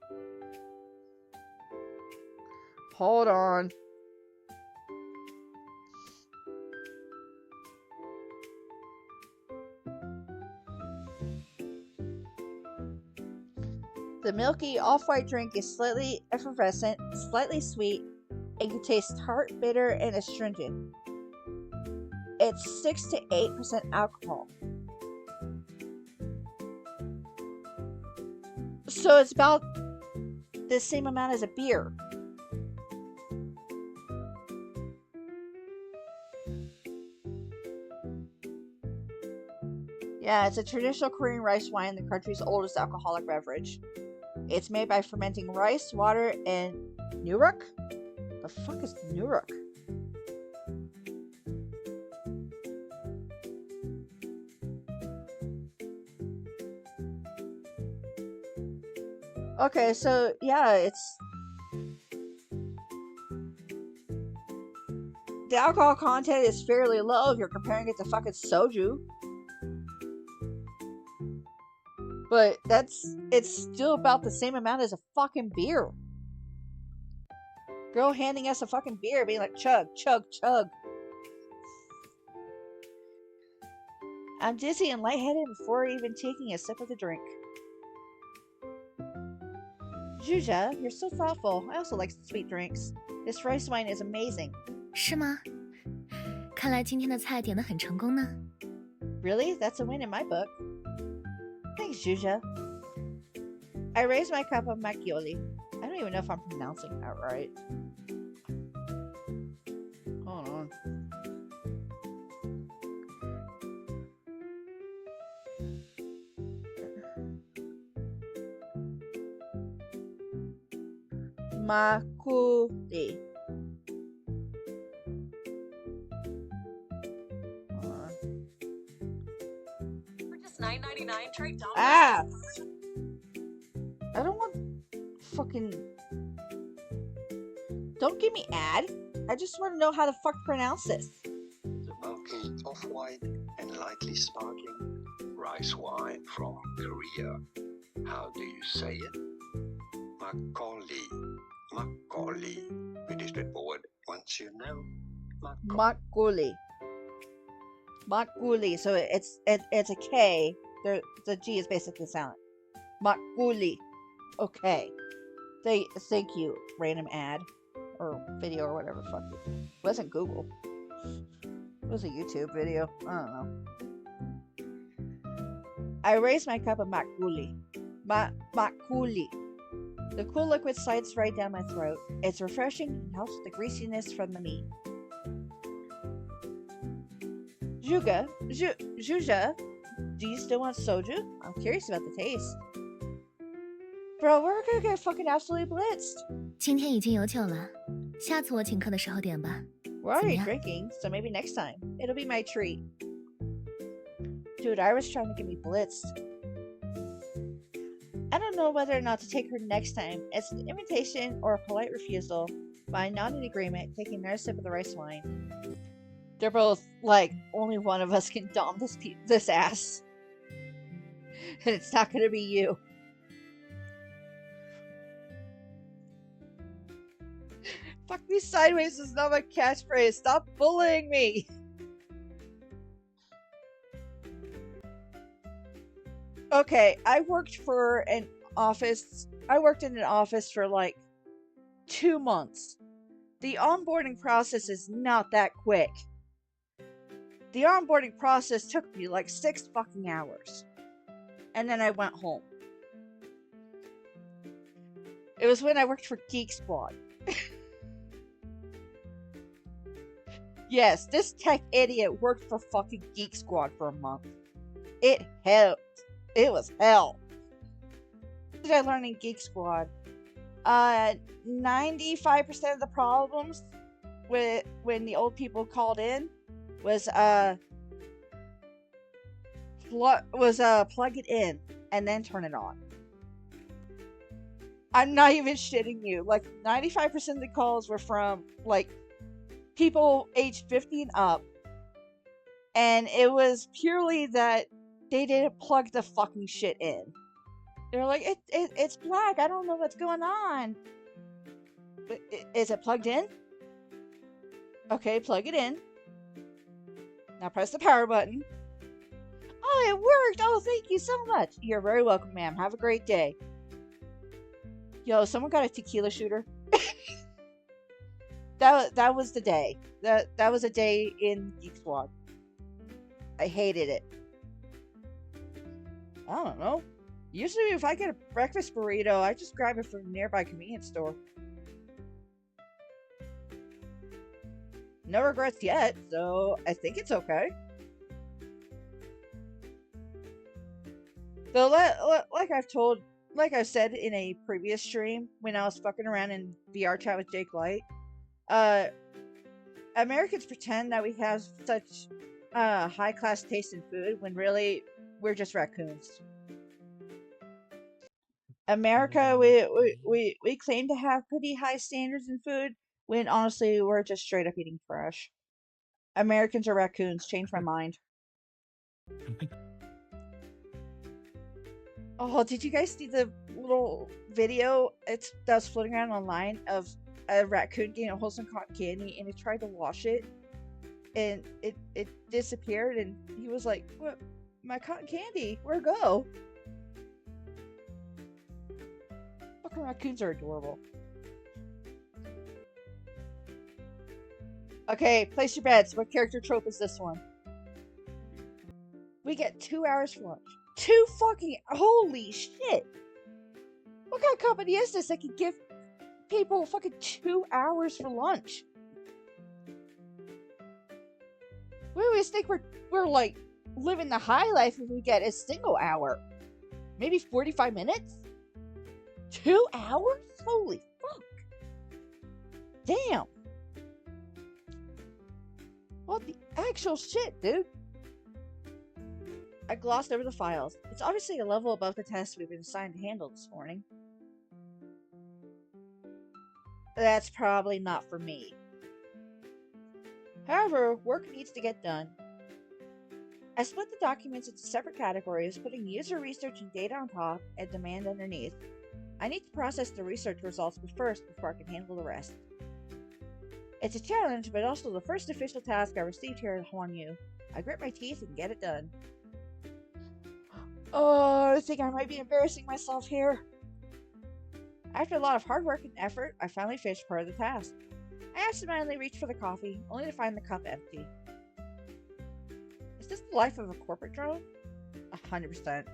The milky, off-white drink is slightly effervescent, slightly sweet, and can taste tart, bitter, and astringent. It's 6 to 8% alcohol. So it's about the same amount as a beer. Yeah, it's a traditional Korean rice wine, the country's oldest alcoholic beverage. It's made by fermenting rice, water, and nuruk? The fuck is nuruk? Okay, so yeah, The alcohol content is fairly low if you're comparing it to fucking soju. But it's still about the same amount as a fucking beer. Girl handing us a fucking beer, being like, chug, chug, chug. I'm dizzy and lightheaded before even taking a sip of the drink. Zhuja, you're so thoughtful. I also like sweet drinks. This rice wine is amazing. 是吗？看来今天的菜点得很成功呢。Really? That's a win in my book. Thanks, Zhuja. I raise my cup of macchioli. I don't even know if I'm pronouncing that right. Hold on. Macchioli. For just $9.99, try Domino's. Ah! I don't want fucking... Don't give me ad. I just want to know how the fuck to pronounce this. The milky, off-white, and lightly sparkling rice wine from Korea. How do you say it? Makgeolli. Makgeolli. Pretty straightforward once you know. Makgeolli. Makgeolli. So it's a K. The G is basically silent. Makgeolli. Okay. Thank you, random ad. Or video or whatever the fuck. It wasn't Google. It was a YouTube video. I don't know. I raise my cup of makgeolli. Makgeolli. The cool liquid slides right down my throat. It's refreshing and helps with the greasiness from the meat. Zhuja, do you still want soju? I'm curious about the taste. Bro, we're gonna get fucking absolutely blitzed. 今天已经有酒了，下次我请客的时候点吧。 We're already drinking, so maybe next time. It'll be my treat. Dude, Ira's trying to get me blitzed. I don't know whether or not to take her next time. It's an invitation or a polite refusal, but I'm not in agreement, taking another sip of the rice wine. They're both like, only one of us can dom this ass. And it's not gonna be you. Fuck me sideways is not my catchphrase. Stop bullying me. Okay, I worked in an office for like 2 months. The onboarding process is not that quick. The onboarding process took me like 6 fucking hours. And then I went home. It was when I worked for Geek Squad. Yes, this tech idiot worked for fucking Geek Squad for a month. It helped. It was hell. What did I learn in Geek Squad? 95% of the problems when the old people called in was plug it in and then turn it on. I'm not even shitting you. Like 95% of the calls were from like people aged 50 and up, and it was purely that they didn't plug the fucking shit in. They're like, it's black. I don't know what's going on. Is it plugged in? Okay, plug it in. Now press the power button. Oh, it worked. Oh, thank you so much. You're very welcome, ma'am. Have a great day. Yo, someone got a tequila shooter. That was the day. That was a day in Geek Squad. I hated it. I don't know. Usually if I get a breakfast burrito, I just grab it from a nearby convenience store. No regrets yet, so I think it's okay. Though, like I've said in a previous stream when I was fucking around in VR chat with Jake Light, Americans pretend that we have such high class taste in food when really we're just raccoons. America, we claim to have pretty high standards in food when honestly we're just straight up eating trash. Americans are raccoons. Changed my mind. Oh, did you guys see the little video that was floating around online of a raccoon getting a hold of some cotton candy and he tried to wash it and it disappeared and he was like, "What? My cotton candy? Where'd it go?" Fucking raccoons are adorable. Okay, place your bets. What character trope is this one? We get 2 hours for lunch. 2 fucking... Holy shit! What kind of company is this that can give people fucking 2 hours for lunch? We always think we're like living the high life if we get a single hour. Maybe 45 minutes? 2 hours? Holy fuck. Damn. What the actual shit, dude? I glossed over the files. It's obviously a level above the test we've been assigned to handle this morning. That's probably not for me. However, work needs to get done. I split the documents into separate categories, putting user research and data on top and demand underneath. I need to process the research results first before I can handle the rest. It's a challenge, but also the first official task I received here at Hwanyu. I grit my teeth and get it done. Oh, I think I might be embarrassing myself here. After a lot of hard work and effort, I finally finished part of the task. I absentmindedly reached for the coffee, only to find the cup empty. Is this the life of a corporate drone? 100%.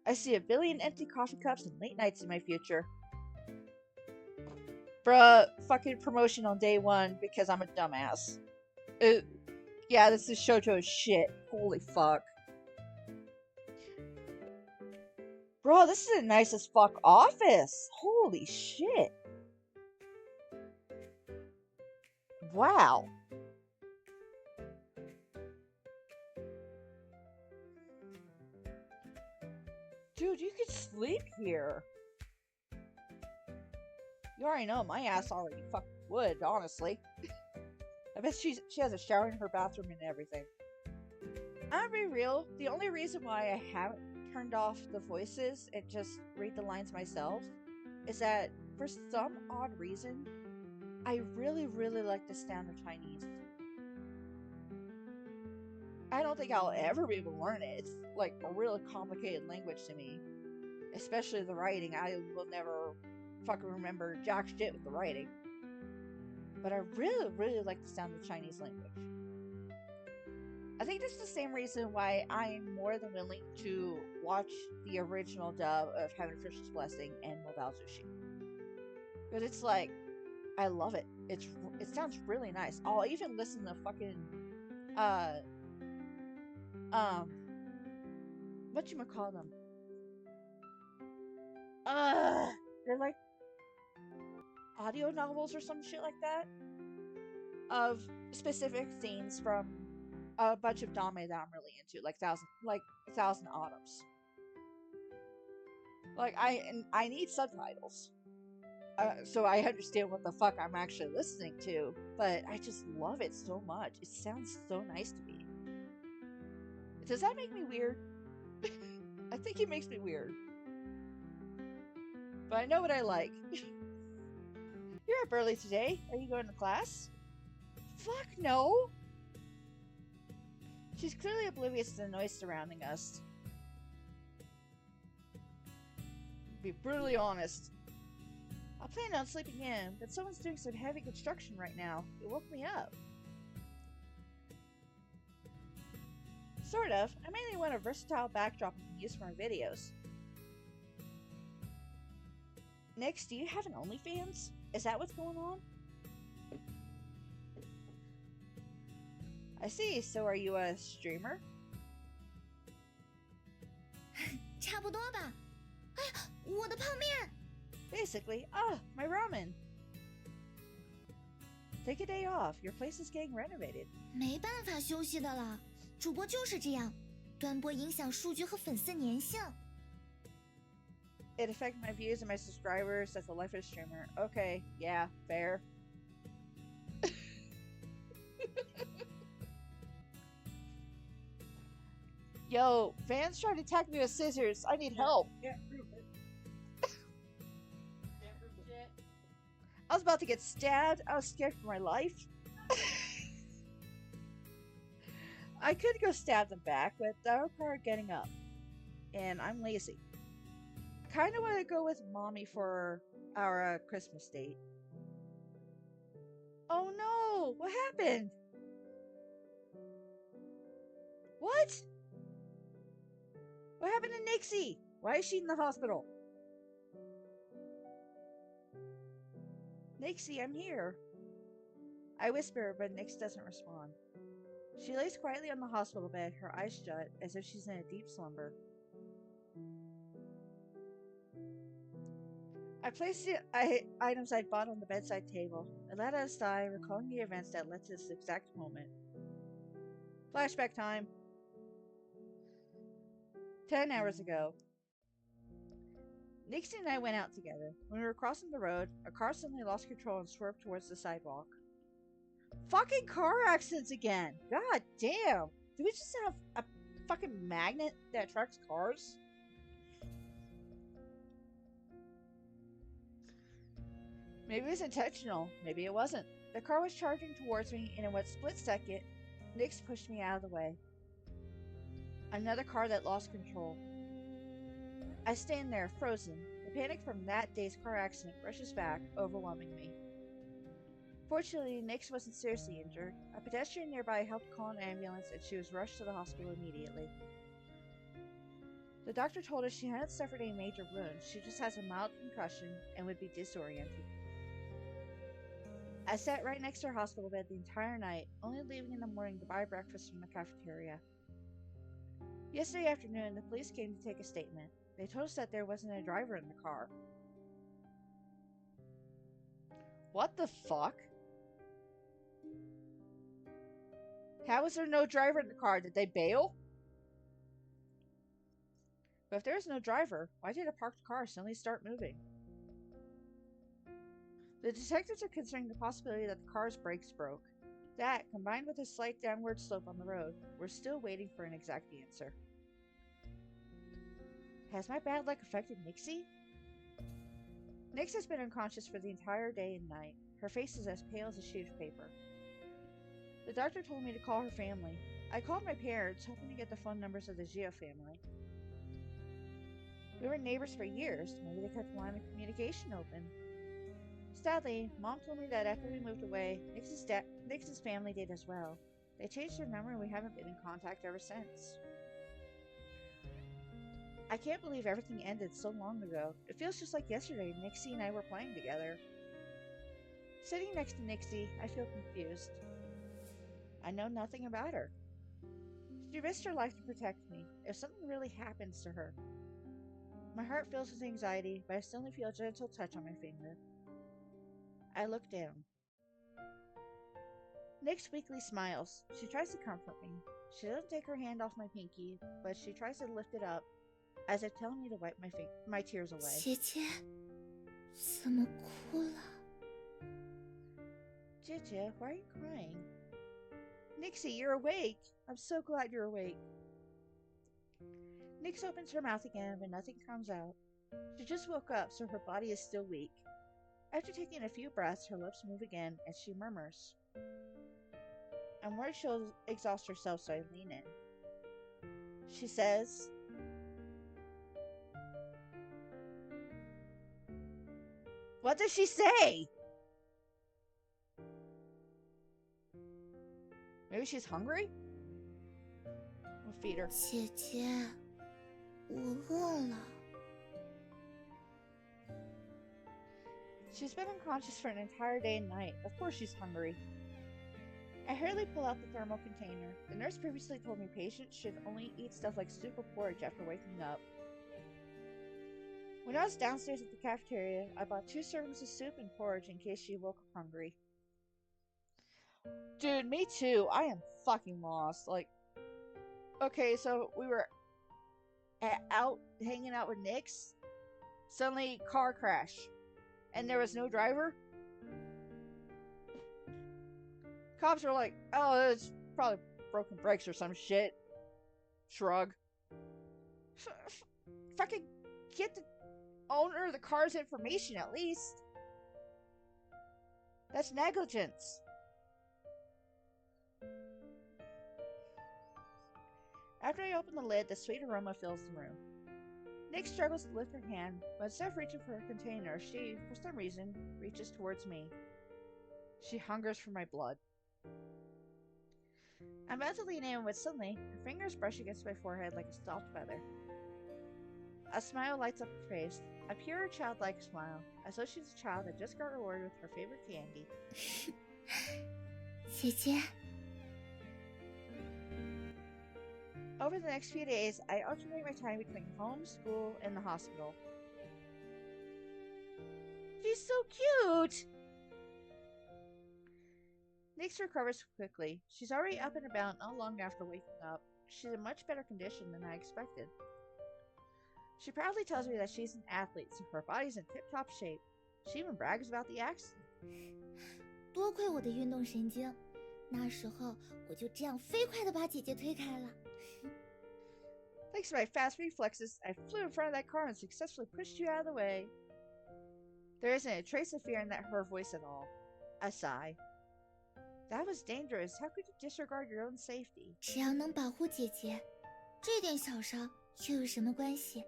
I see a billion empty coffee cups and late nights in my future. Bruh, fucking promotion on day 1 because I'm a dumbass. Yeah, this is shoujo shit. Holy fuck. Bro, this is a nice as fuck office. Holy shit. Wow. Dude, you could sleep here. You already know my ass already fucking would, honestly. I bet she has a shower in her bathroom and everything. I'm gonna be real, the only reason why I haven't turned off the voices and just read the lines myself is that for some odd reason, I really like the sound of Chinese. I don't think I'll ever be able to learn it. It's like a really complicated language to me. Especially the writing. I will never fucking remember jack shit with the writing. But I really like the sound of the Chinese language. I think this is the same reason why I'm more than willing to watch the original dub of Heaven Fisher's Blessing and Mobile Sushi. Because it's like, I love it. It sounds really nice. I'll even listen to fucking, whatchamacall them? They're like audio novels or some shit like that of specific scenes from a bunch of dame that I'm really into, like Thousand Autumns. Like I need subtitles, so I understand what the fuck I'm actually listening to. But I just love it so much. It sounds so nice to me. Does that make me weird? I think it makes me weird. But I know what I like. You're up early today. Are you going to class? Fuck no! She's clearly oblivious to the noise surrounding us. To be brutally honest. I planned on sleeping in, but someone's doing some heavy construction right now. It woke me up. Sort of. I mainly want a versatile backdrop I can use for my videos. Next, do you have an OnlyFans? Is that what's going on? I see. So are you a streamer? 差不多吧。哎，我的泡面。 Basically, my ramen. Take a day off. Your place is getting renovated. 没办法休息的了，主播就是这样，端播影响数据和粉丝粘性。 It affects my views and my subscribers as a life of a streamer. Okay, yeah, fair. Yo, Van's trying to attack me with scissors. I need help. Can't prove it. Can't prove it. I was about to get stabbed. I was scared for my life. I could go stab them back, but that would require getting up. And I'm lazy. I kind of want to go with Mommy for our Christmas date. Oh no! What happened? What? What happened to Nixie? Why is she in the hospital? Nixie, I'm here. I whisper, but Nix doesn't respond. She lays quietly on the hospital bed, her eyes shut, as if she's in a deep slumber. I placed the items I'd bought on the bedside table. I let out a sigh, recalling the events that led to this exact moment. Flashback time. 10 hours ago. Nixie and I went out together. When we were crossing the road, a car suddenly lost control and swerved towards the sidewalk. Fucking car accidents again! God damn! Do we just have a fucking magnet that attracts cars? Maybe it was intentional. Maybe it wasn't. The car was charging towards me, and in what split second, Nix pushed me out of the way. Another car that lost control. I stand there, frozen. The panic from that day's car accident rushes back, overwhelming me. Fortunately, Nix wasn't seriously injured. A pedestrian nearby helped call an ambulance, and she was rushed to the hospital immediately. The doctor told us she hadn't suffered any major wounds. She just has a mild concussion and would be disoriented. I sat right next to her hospital bed the entire night, only leaving in the morning to buy breakfast from the cafeteria. Yesterday afternoon, the police came to take a statement. They told us that there wasn't a driver in the car. What the fuck? How was there no driver in the car? Did they bail? But if there was no driver, why did a parked car suddenly start moving? The detectives are considering the possibility that the car's brakes broke. That, combined with a slight downward slope on the road, we're still waiting for an exact answer. Has my bad luck affected Nixie? Nix has been unconscious for the entire day and night. Her face is as pale as a sheet of paper. The doctor told me to call her family. I called my parents, hoping to get the phone numbers of the Gio family. We were neighbors for years. Maybe they kept the line of communication open. Sadly, Mom told me that after we moved away, Nix's family did as well. They changed their number and we haven't been in contact ever since. I can't believe everything ended so long ago. It feels just like yesterday Nixie and I were playing together. Sitting next to Nixie, I feel confused. I know nothing about her. She risked her life to protect me. If something really happens to her. My heart fills with anxiety, but I still feel a gentle touch on my finger. I look down. Nix weakly smiles. She tries to comfort me. She doesn't take her hand off my pinky, but she tries to lift it up, as if telling me to wipe my tears away. 姐姐，怎么哭了？ Jijia, why are you crying? Nixie, you're awake! I'm so glad you're awake. Nix opens her mouth again, but nothing comes out. She just woke up, so her body is still weak. After taking a few breaths, her lips move again, and she murmurs. I'm worried she'll exhaust herself, so I lean in. She says, What does she say? Maybe she's hungry? We'll feed her. 姐姐，我饿了。 She's been unconscious for an entire day and night. Of course she's hungry. I hurriedly pull out the thermal container. The nurse previously told me patients should only eat stuff like soup or porridge after waking up. When I was downstairs at the cafeteria, I bought 2 servings of soup and porridge in case she woke up hungry. Dude, me too. I am fucking lost. Like, okay, so we were out hanging out with Nix. Suddenly, car crash. And there was no driver? Cops are like, oh, it's probably broken brakes or some shit. Shrug. Fucking get the owner of the car's information at least. That's negligence. After I open the lid, the sweet aroma fills the room. Nick struggles to lift her hand, but instead of reaching for her container, she, for some reason, reaches towards me. She hungers for my blood. I'm about to lean in when suddenly, her fingers brush against my forehead like a soft feather. A smile lights up her face, a pure childlike smile, as though she's a child that just got rewarded with her favorite candy. 姐姐， Over the next few days, I alternate my time between home, school, and the hospital. She's so cute! Nix recovers quickly. She's already up and about not long after waking up. She's in much better condition than I expected. She proudly tells me that she's an athlete, so her body's in tip-top shape. She even brags about the accident. 多亏我的运动神经，那时候我就这样飞快地把姐姐推开了。 Thanks to my fast reflexes, I flew in front of that car and successfully pushed you out of the way. There isn't a trace of fear in her voice at all. A sigh. That was dangerous. How could you disregard your own safety? 只要能保护姐姐，这点小伤又有什么关系？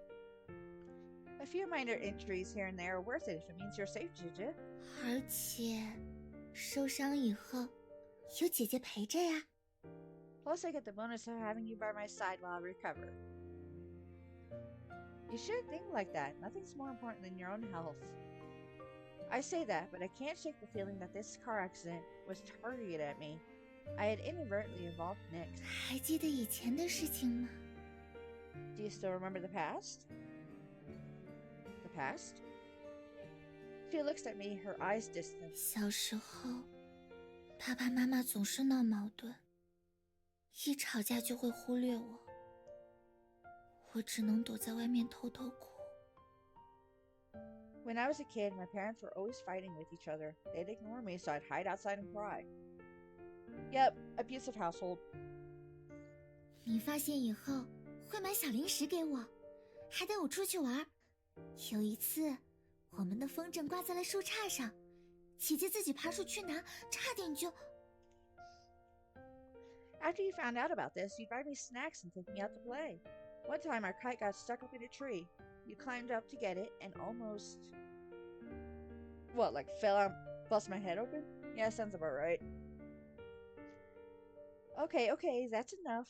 A few minor injuries here and there are worth it if it means you're safe, Gigi. 而且受伤以后有姐姐陪着呀。 Plus, I get the bonus of having you by my side while I recover. You shouldn't think like that. Nothing's more important than your own health. I say that, but I can't shake the feeling that this car accident was targeted at me. I had inadvertently involved Nick. 还记得以前的事情吗？ Do you still remember the past? The past? She looks at me, her eyes distant. 小时候，爸爸妈妈总是闹矛盾，一吵架就会忽略我，我只能躲在外面偷偷哭。 When I was a kid, my parents were always fighting with each other. They'd ignore me, so I'd hide outside and cry. Yep, abusive household. 你发现以后会买小零食给我，还带我出去玩。有一次，我们的风筝挂在了树杈上，姐姐自己爬树去拿，差点就…… After you found out about this, you'd buy me snacks and take me out to play. One time, our kite got stuck up in a tree. You climbed up to get it and almost... What, like fell out, bust my head open? Yeah, sounds about right. Okay, that's enough.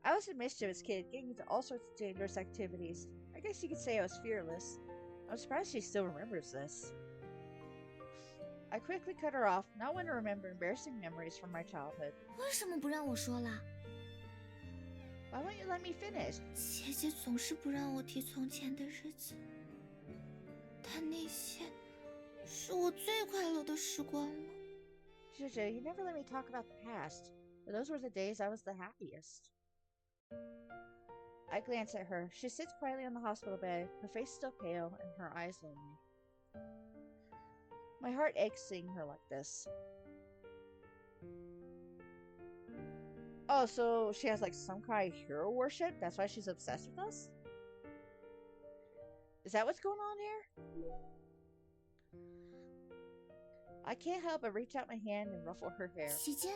I was a mischievous kid, getting into all sorts of dangerous activities. I guess you could say I was fearless. I'm surprised she still remembers this. I quickly cut her off, not one to remember embarrassing memories from my childhood. 为什么不让我说啦？ Why won't you let me finish? 姐姐总是不让我提从前的日子，但那些是我最快乐的时光了。 Jojo, you never let me talk about the past, but those were the days I was the happiest. I glance at her. She sits quietly on the hospital bed, her face still pale and her eyes lonely. My heart aches seeing her like this. Oh, so she has like some kind of hero worship? That's why she's obsessed with us? Is that what's going on here? I can't help but reach out my hand and ruffle her hair. 姐姐，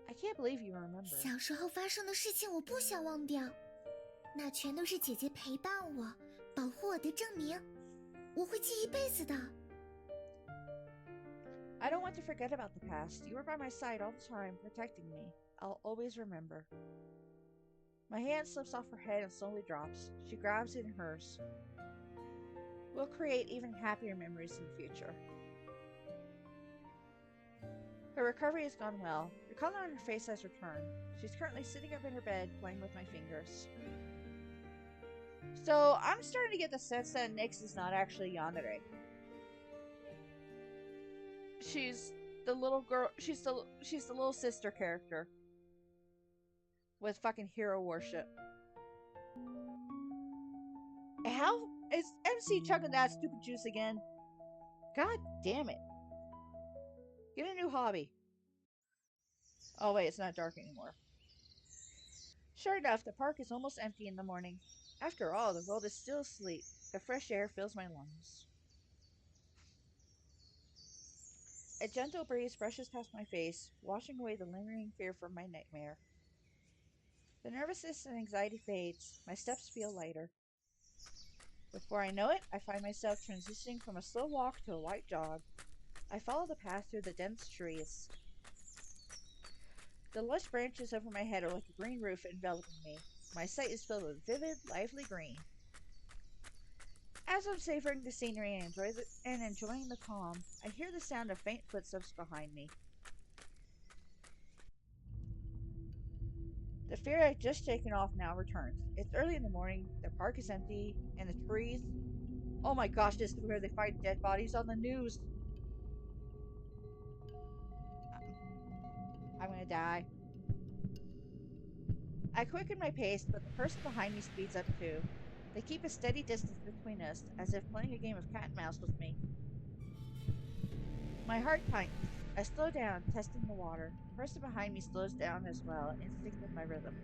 I can't believe you remember. 小时候发生的事情我不想忘掉，那全都是姐姐陪伴我、保护我的证明，我会记一辈子的。 I don't want to forget about the past. You were by my side all the time, protecting me. I'll always remember. My hand slips off her head and slowly drops. She grabs it in hers. We'll create even happier memories in the future. Her recovery has gone well. The color on her face has returned. She's currently sitting up in her bed, playing with my fingers. So, I'm starting to get the sense that Nyx is not actually Yandere. She's the little girl. She's the little sister character with fucking hero worship. How is MC chugging that stupid juice again? God damn it! Get a new hobby. Oh, wait, it's not dark anymore. Sure enough, the park is almost empty in the morning. After all, the world is still asleep. The fresh air fills my lungs. A gentle breeze brushes past my face, washing away the lingering fear from my nightmare. The nervousness and anxiety fades. My steps feel lighter. Before I know it, I find myself transitioning from a slow walk to a light jog. I follow the path through the dense trees. The lush branches over my head are like a green roof enveloping me. My sight is filled with vivid, lively green. As I'm savoring the scenery and enjoying the calm, I hear the sound of faint footsteps behind me. The fear I'd just shaken off now returns. It's early in the morning, the park is empty, and the trees. Oh my gosh, this is where they find dead bodies on the news. I'm gonna die. I quicken my pace, but the person behind me speeds up too. They keep a steady distance between us, as if playing a game of cat and mouse with me. My heart tightens. I slow down, testing the water. The person behind me slows down as well, in sync with my rhythm.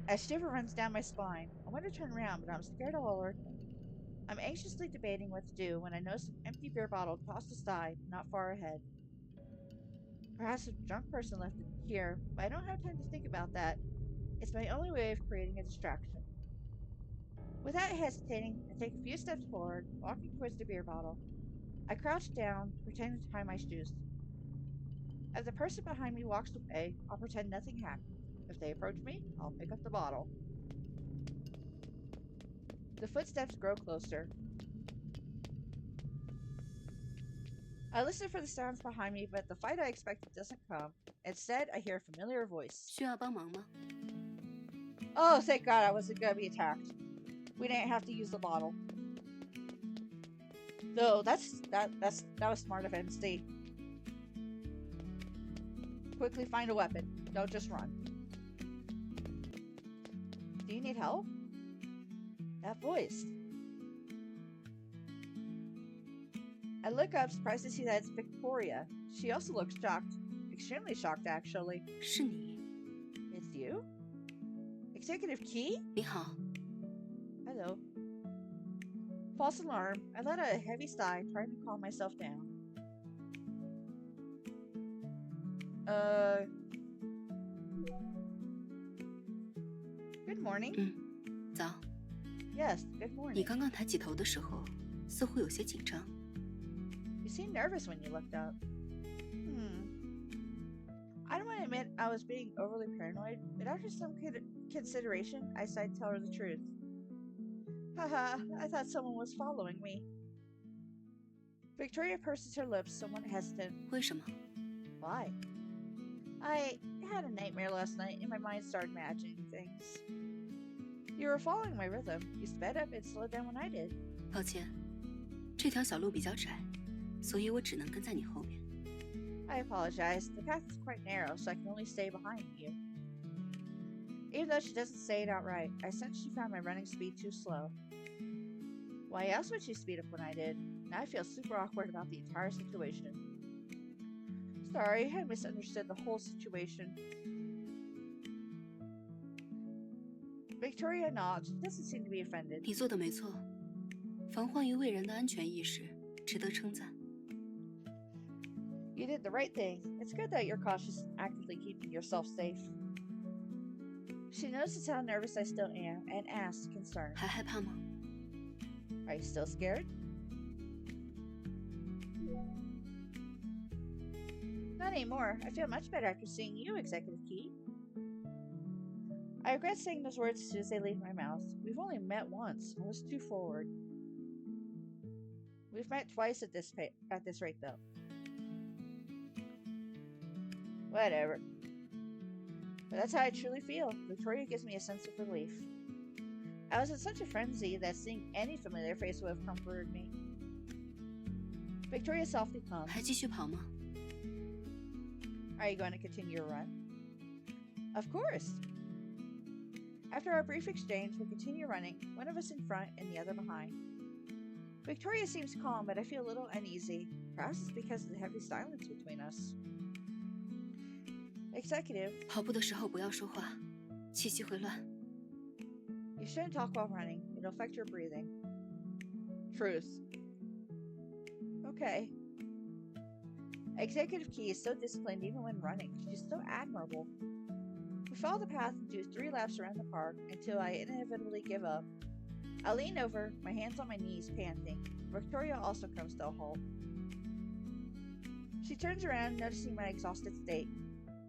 A shiver runs down my spine. I want to turn around, but I'm scared I'll alert them. I'm anxiously debating what to do when I notice an empty beer bottle tossed aside, not far ahead. Perhaps a drunk person left it here, but I don't have time to think about that. It's my only way of creating a distraction. Without hesitating, I take a few steps forward, walking towards the beer bottle. I crouch down, pretending to tie my shoes. As the person behind me walks away, I'll pretend nothing happened. If they approach me, I'll pick up the bottle. The footsteps grow closer. I listen for the sounds behind me, but the fight I expected doesn't come. Instead, I hear a familiar voice. 需要帮忙吗？ Oh, thank God I wasn't gonna be attacked. We didn't have to use the bottle. Though that was smart of MC. Quickly find a weapon. Don't just run. Do you need help? That voice. I look up, surprised to see that it's Victoria. She also looks shocked. Extremely shocked, actually. 是你， It's you? Executive Key? 你好， Hello. False alarm. I let out a heavy sigh, trying to calm myself down. Good morning. 早。 Yes, good 你 morning. 刚刚抬起头的时候，似乎有些紧张。 You seemed nervous when you looked up. I don't want to admit I was being overly paranoid, but after some consideration, I decided to tell her the truth. Haha, I thought someone was following me. Victoria purses her lips, somewhat hesitant. 为什么？ Why? I had a nightmare last night, and my mind started imagining things. You were following my rhythm. You sped up and slowed down when I did. 抱歉，这条小路比较窄，所以我只能跟在你后面。 I apologize. The path is quite narrow, so I can only stay behind you. Even though she doesn't say it outright, I sense she found my running speed too slow. Why else would she speed up when I did? Now I feel super awkward about the entire situation. Sorry, I misunderstood the whole situation. Victoria nods. She doesn't seem to be offended. 你做的没错，防患于未然的安全意识值得称赞。 You did the right thing. It's good that you're cautious and actively keeping yourself safe. She notices how nervous I still am and asks, concerned. 还害怕吗？ Are you still scared? Not anymore. I feel much better after seeing you, Executive Key. I regret saying those words as soon as they leave my mouth. We've only met once. I was too forward. We've met twice at this rate, though. Whatever. But that's how I truly feel. Victoria gives me a sense of relief. I was in such a frenzy that seeing any familiar face would have comforted me. Victoria softly comes. 还继续跑吗？ Are you going to continue your run? Of course. After our brief exchange, we continue running, one of us in front and the other behind. Victoria seems calm, but I feel a little uneasy. Perhaps it's because of the heavy silence between us. Executive, 跑步的时候不要说话，气息会乱。 you shouldn't talk while running. It'll affect your breathing. Truth. Okay. Executive Key is so disciplined even when running. She's so admirable. We follow the path and do 3 laps around the park until I inevitably give up. I lean over, my hands on my knees, panting. Victoria also comes to a halt. She turns around, noticing my exhausted state.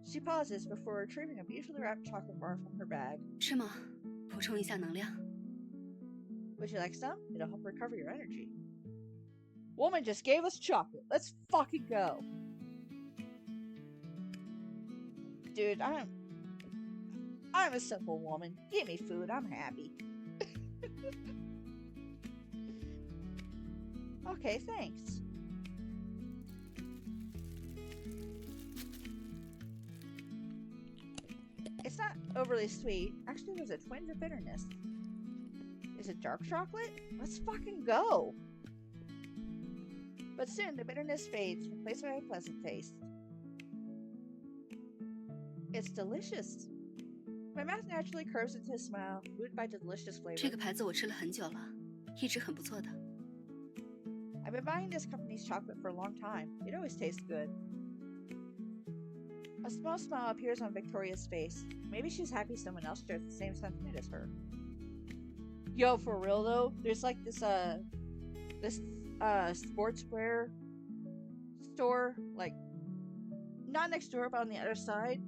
She pauses before retrieving a beautifully wrapped chocolate bar from her bag. 吃吗？补充一下能量。 Would you like some? It'll help recover your energy. Woman just gave us chocolate. Let's fucking go. Dude, I'm a simple woman. Give me food. I'm happy. Okay, thanks. It's not overly sweet. Actually, there's a twinge of bitterness. Is it dark chocolate? Let's fucking go! But soon the bitterness fades, replaced by a pleasant taste. It's delicious. My mouth naturally curves into a smile, moved by the delicious flavor. 这个牌子我吃了很久了，一直很不错的。 I've been buying this company's chocolate for a long time. It always tastes good. A small smile appears on Victoria's face. Maybe she's happy someone else shares the same sentiment as her. Yo, for real though, there's like this sportswear store, like not next door but on the other side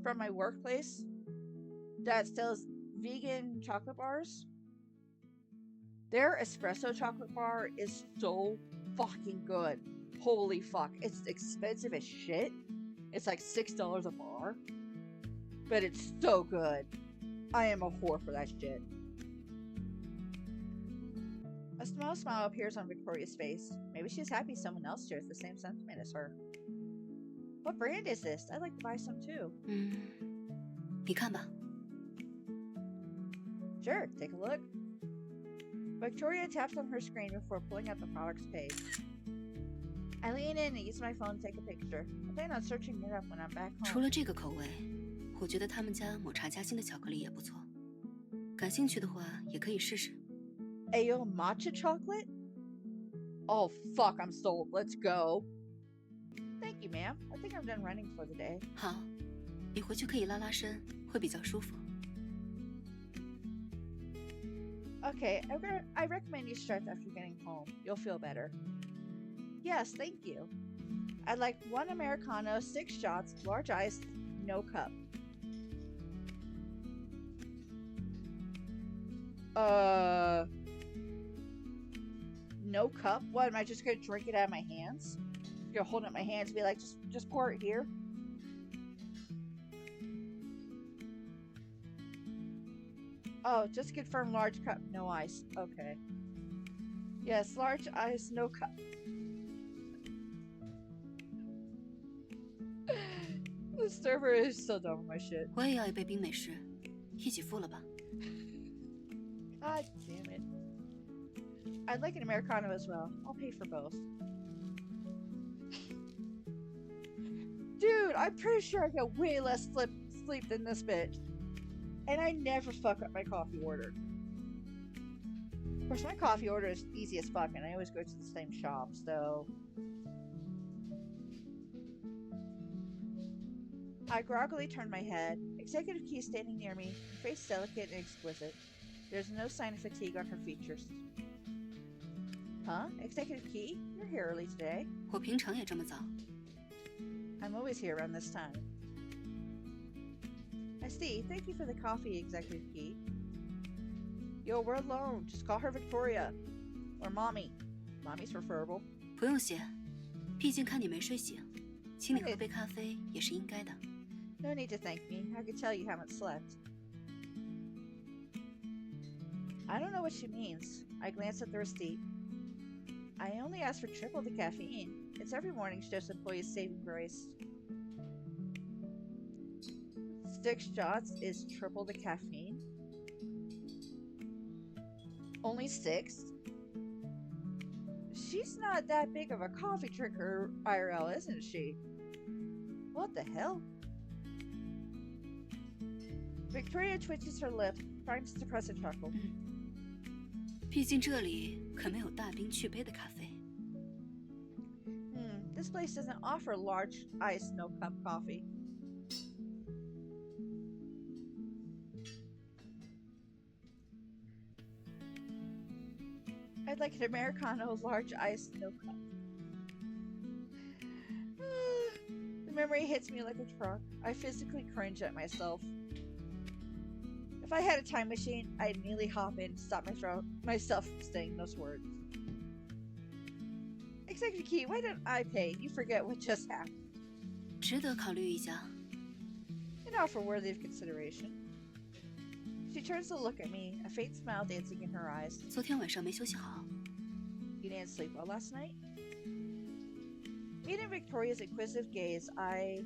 from my workplace, that sells vegan chocolate bars. Their espresso chocolate bar is so fucking good. Holy fuck, it's expensive as shit. It's like $6 a bar, but it's so good. I am a whore for that shit. A small smile appears on Victoria's face. Maybe she's happy someone else shares the same sentiment as her. What brand is this? I'd like to buy some too. 你看吧。 Sure, take a look. Victoria taps on her screen before pulling up the product's page. I lean in and use my phone to take a picture. I plan on searching it up when I'm back 除 home. 了这个口味，我觉得他们家抹茶夹心的巧克力也不错。感兴趣的话，也可以试试。 Ayo matcha chocolate? Oh fuck, I'm sold. Let's go. Thank you, ma'am. I think I'm done running for the day. 好，你回去可以拉拉伸，会比较舒服。 Okay, I recommend you stretch after getting home. You'll feel better. Yes, thank you. I'd like 1 Americano, 6 shots, large ice, no cup. No cup? What, am I just gonna drink it out of my hands? I'm gonna hold it in my hands and be like, just pour it here? Oh, just confirm large cup, no ice. Okay. Yes, large ice, no cup. The server is so dumb with my shit. 我也要一杯冰美式，一起付了吧。 God damn it. I'd like an Americano as well. I'll pay for both. Dude, I'm pretty sure I get way less sleep than this bitch. And I never fuck up my coffee order. Of course, my coffee order is easy as fuck, and I always go to the same shop, so... I groggily turn my head. Executive Key is standing near me, her face delicate and exquisite. There's no sign of fatigue on her features. Huh? Executive Key? You're here early today. 我平常也这么早。 I'm always here around this time. I see. Thank you for the coffee, Executive Key. Yo, we're alone. Just call her Victoria. Or Mommy. Mommy's preferable. 不用谢，毕竟看你没睡醒，请你喝杯咖啡也是应该的。 No need to thank me. I could tell you haven't slept. I don't know what she means. I glance at the receipt. I only asked for triple the caffeine. It's every morning Show's employees saving grace. 6 shots is triple the caffeine? Only 6? She's not that big of a coffee drinker, IRL, isn't she? What the hell? Victoria twitches her lip, trying to suppress a chuckle. 毕竟这里可没有大冰去杯的咖啡。This place doesn't offer large iced no cup coffee. I'd like an Americano, large iced no cup. The memory hits me like a truck. I physically cringe at myself. If I had a time machine, I'd immediately hop in and stop myself from saying those words. Executive Key, why don't I pay? You forget what just happened. 值得考虑一下。 An offer worthy of consideration. She turns to look at me, a faint smile dancing in her eyes. 昨天晚上没休息好。 You didn't sleep well last night? Meeting Victoria's inquisitive gaze, I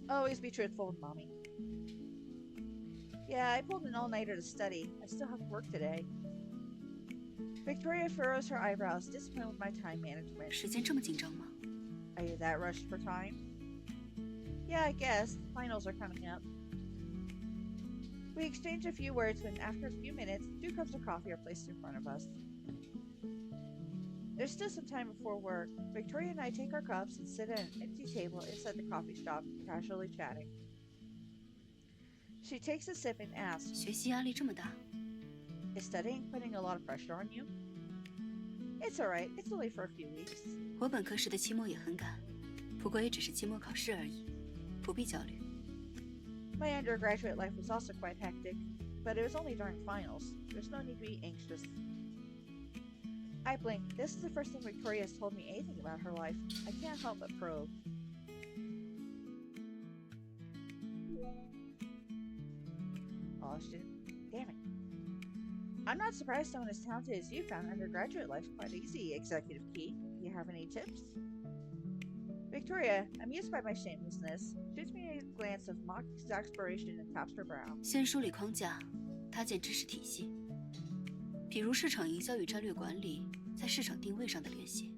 always be truthful with Mommy. Yeah, I pulled an all-nighter to study. I still have to work today. Victoria furrows her eyebrows, disappointed with my time management. 时间这么紧张吗？ Are you that rushed for time? Yeah, I guess. Finals are coming up. We exchange a few words when, after a few minutes, 2 cups of coffee are placed in front of us. There's still some time before work. Victoria and I take our cups and sit at an empty table inside the coffee shop, casually chatting. She takes a sip and asks, 学习压力这么大？ Is studying putting a lot of pressure on you? It's alright, it's only for a few weeks. 我本科时的期末也很赶，不过也只是期末考试而已，不必焦虑。 My undergraduate life was also quite hectic, but it was only during finals. There's no need to be anxious. I blink. This is the first time Victoria has told me anything about her life. I can't help but probe. Oh, shit. Damn it. I'm not surprised someone as talented as you found undergraduate life quite easy, Executive Key. Do you have any tips? Victoria, amused by my shamelessness, shoots me a glance of mock exasperation and taps her brow. 先梳理框架，搭建知识体系，比如市场营销与战略管理在市场定位上的联系。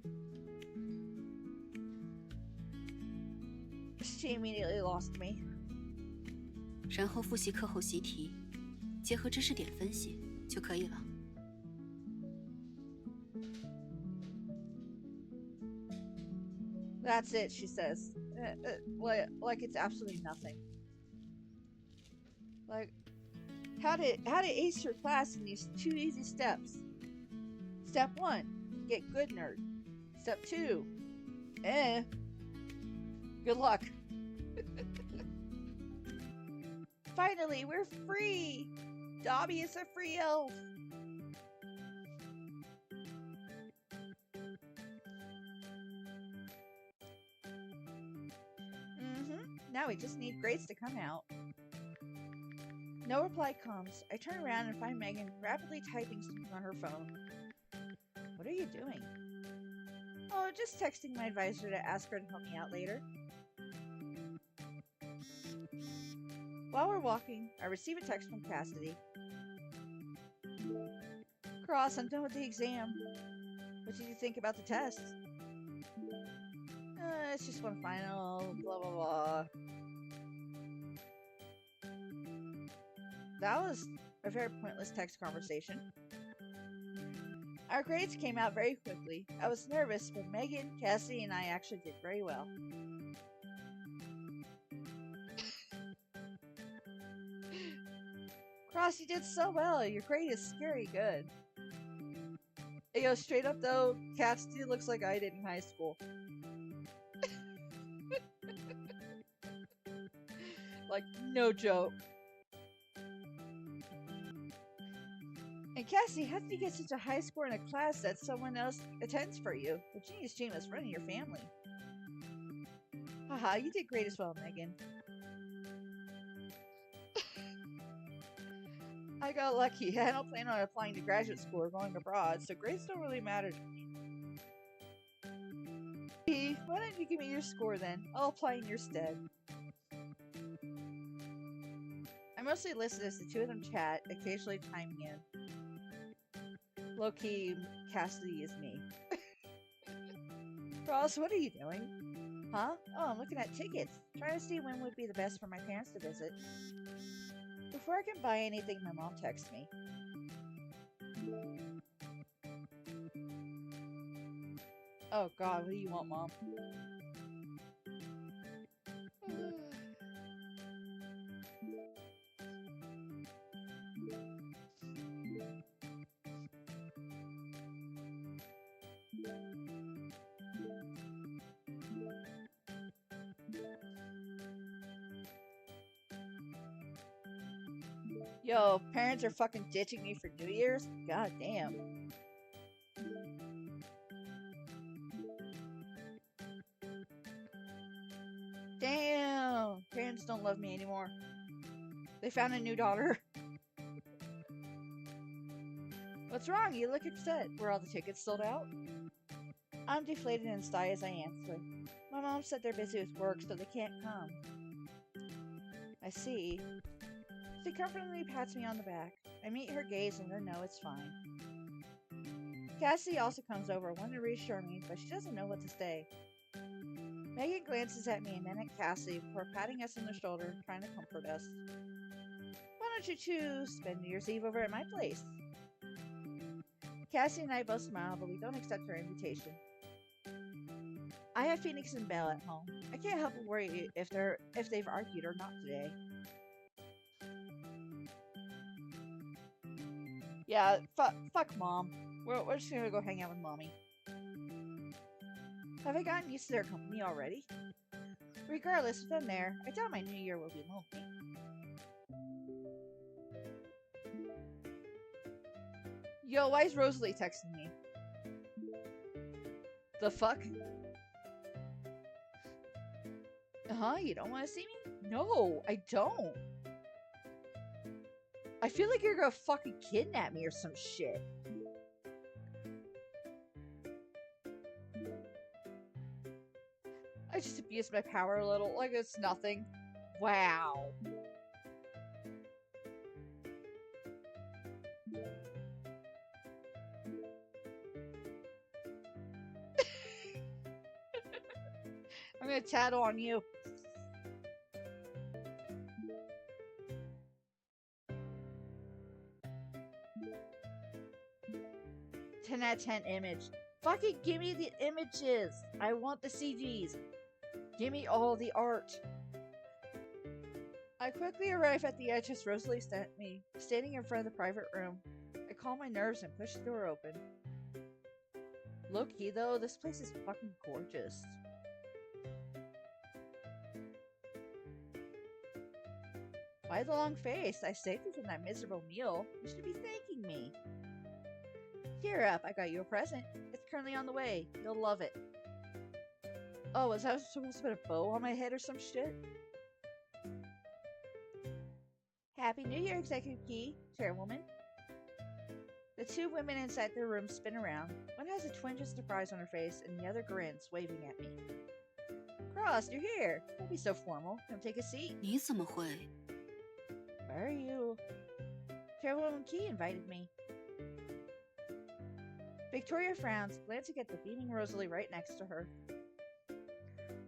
She immediately lost me. 然后复习课后习题，结合知识点分析就可以了。 That's it, she says. Like it's absolutely nothing. Like, how to ace your class in these 2 easy steps. Step 1, get good nerd. Step 2, good luck. Finally, we're free! Dobby is a free elf! Now we just need grades to come out. No reply comes. I turn around and find Megan rapidly typing something on her phone. What are you doing? Oh, just texting my advisor to ask her to help me out later. While we're walking, I receive a text from Cassidy. Cross, I'm done with the exam. What did you think about the test? It's just one final, blah blah blah. That was a very pointless text conversation. Our grades came out very quickly. I was nervous, but Megan, Cassie, and I actually did very well. Cross, you did so well. Your grade is scary good. It goes straight up though, Cassidy looks like I did in high school. Like, no joke. And Cassie, how did you get such a high score in a class that someone else attends for you? The genius gene must run in your family. Haha, you did great as well, Megan. I got lucky. I don't plan on applying to graduate school or going abroad, so grades don't really matter to me. Why don't you give me your score then? I'll apply in your stead. I mostly listen as the 2 of them chat, occasionally chiming in. Low-key, Cassidy is me. Ross, what are you doing? Huh? Oh, I'm looking at tickets. Trying to see when would be the best for my parents to visit. Before I can buy anything, my mom texts me. Oh god, what do you want, Mom? Yo, parents are fucking ditching me for New Year's? God damn. Damn! Parents don't love me anymore. They found a new daughter. What's wrong? You look upset. Were all the tickets sold out? I'm deflated and sigh as I answer. My mom said they're busy with work, so they can't come. I see. She comfortingly pats me on the back. I meet her gaze and then know it's fine. Cassie also comes over, wanting to reassure me, but she doesn't know what to say. Megan glances at me and then at Cassie before patting us on the shoulder, trying to comfort us. Why don't you two spend New Year's Eve over at my place? Cassie and I both smile, but we don't accept her invitation. I have Phoenix and Belle at home. I can't help but worry if they've argued or not today. Yeah, fuck Mom. We're just gonna go hang out with Mommy. Have I gotten used to their company already? Regardless, with them there, I doubt my new year will be lonely. Yo, why is Rosalie texting me? The fuck? Uh-huh, you don't want to see me? No, I don't. I feel like you're gonna fucking kidnap me or some shit. I just abused my power a little, like it's nothing. Wow. I'm gonna tattle on you. Ten out of 10 image. Fucking give me the images. I want the CGs. Give me all the art. I quickly arrive at the address Rosalie sent me, standing in front of the private room. I calm my nerves and push the door open. Low-key though, this place is fucking gorgeous. Why the long face? I saved you from that miserable meal. You should be thanking me. Cheer up, I got you a present. It's currently on the way. You'll love it. Oh, was I supposed to put a bow on my head or some shit? Happy New Year, Executive Key, Chairwoman. The two women inside the room spin around. One has a twinge of surprise on her face, and the other grins, waving at me. Cross, you're here. Don't be so formal. Come take a seat. 你怎么会？ Where are you? Chairwoman Key invited me. Victoria frowns, glancing at the beaming Rosalie right next to her.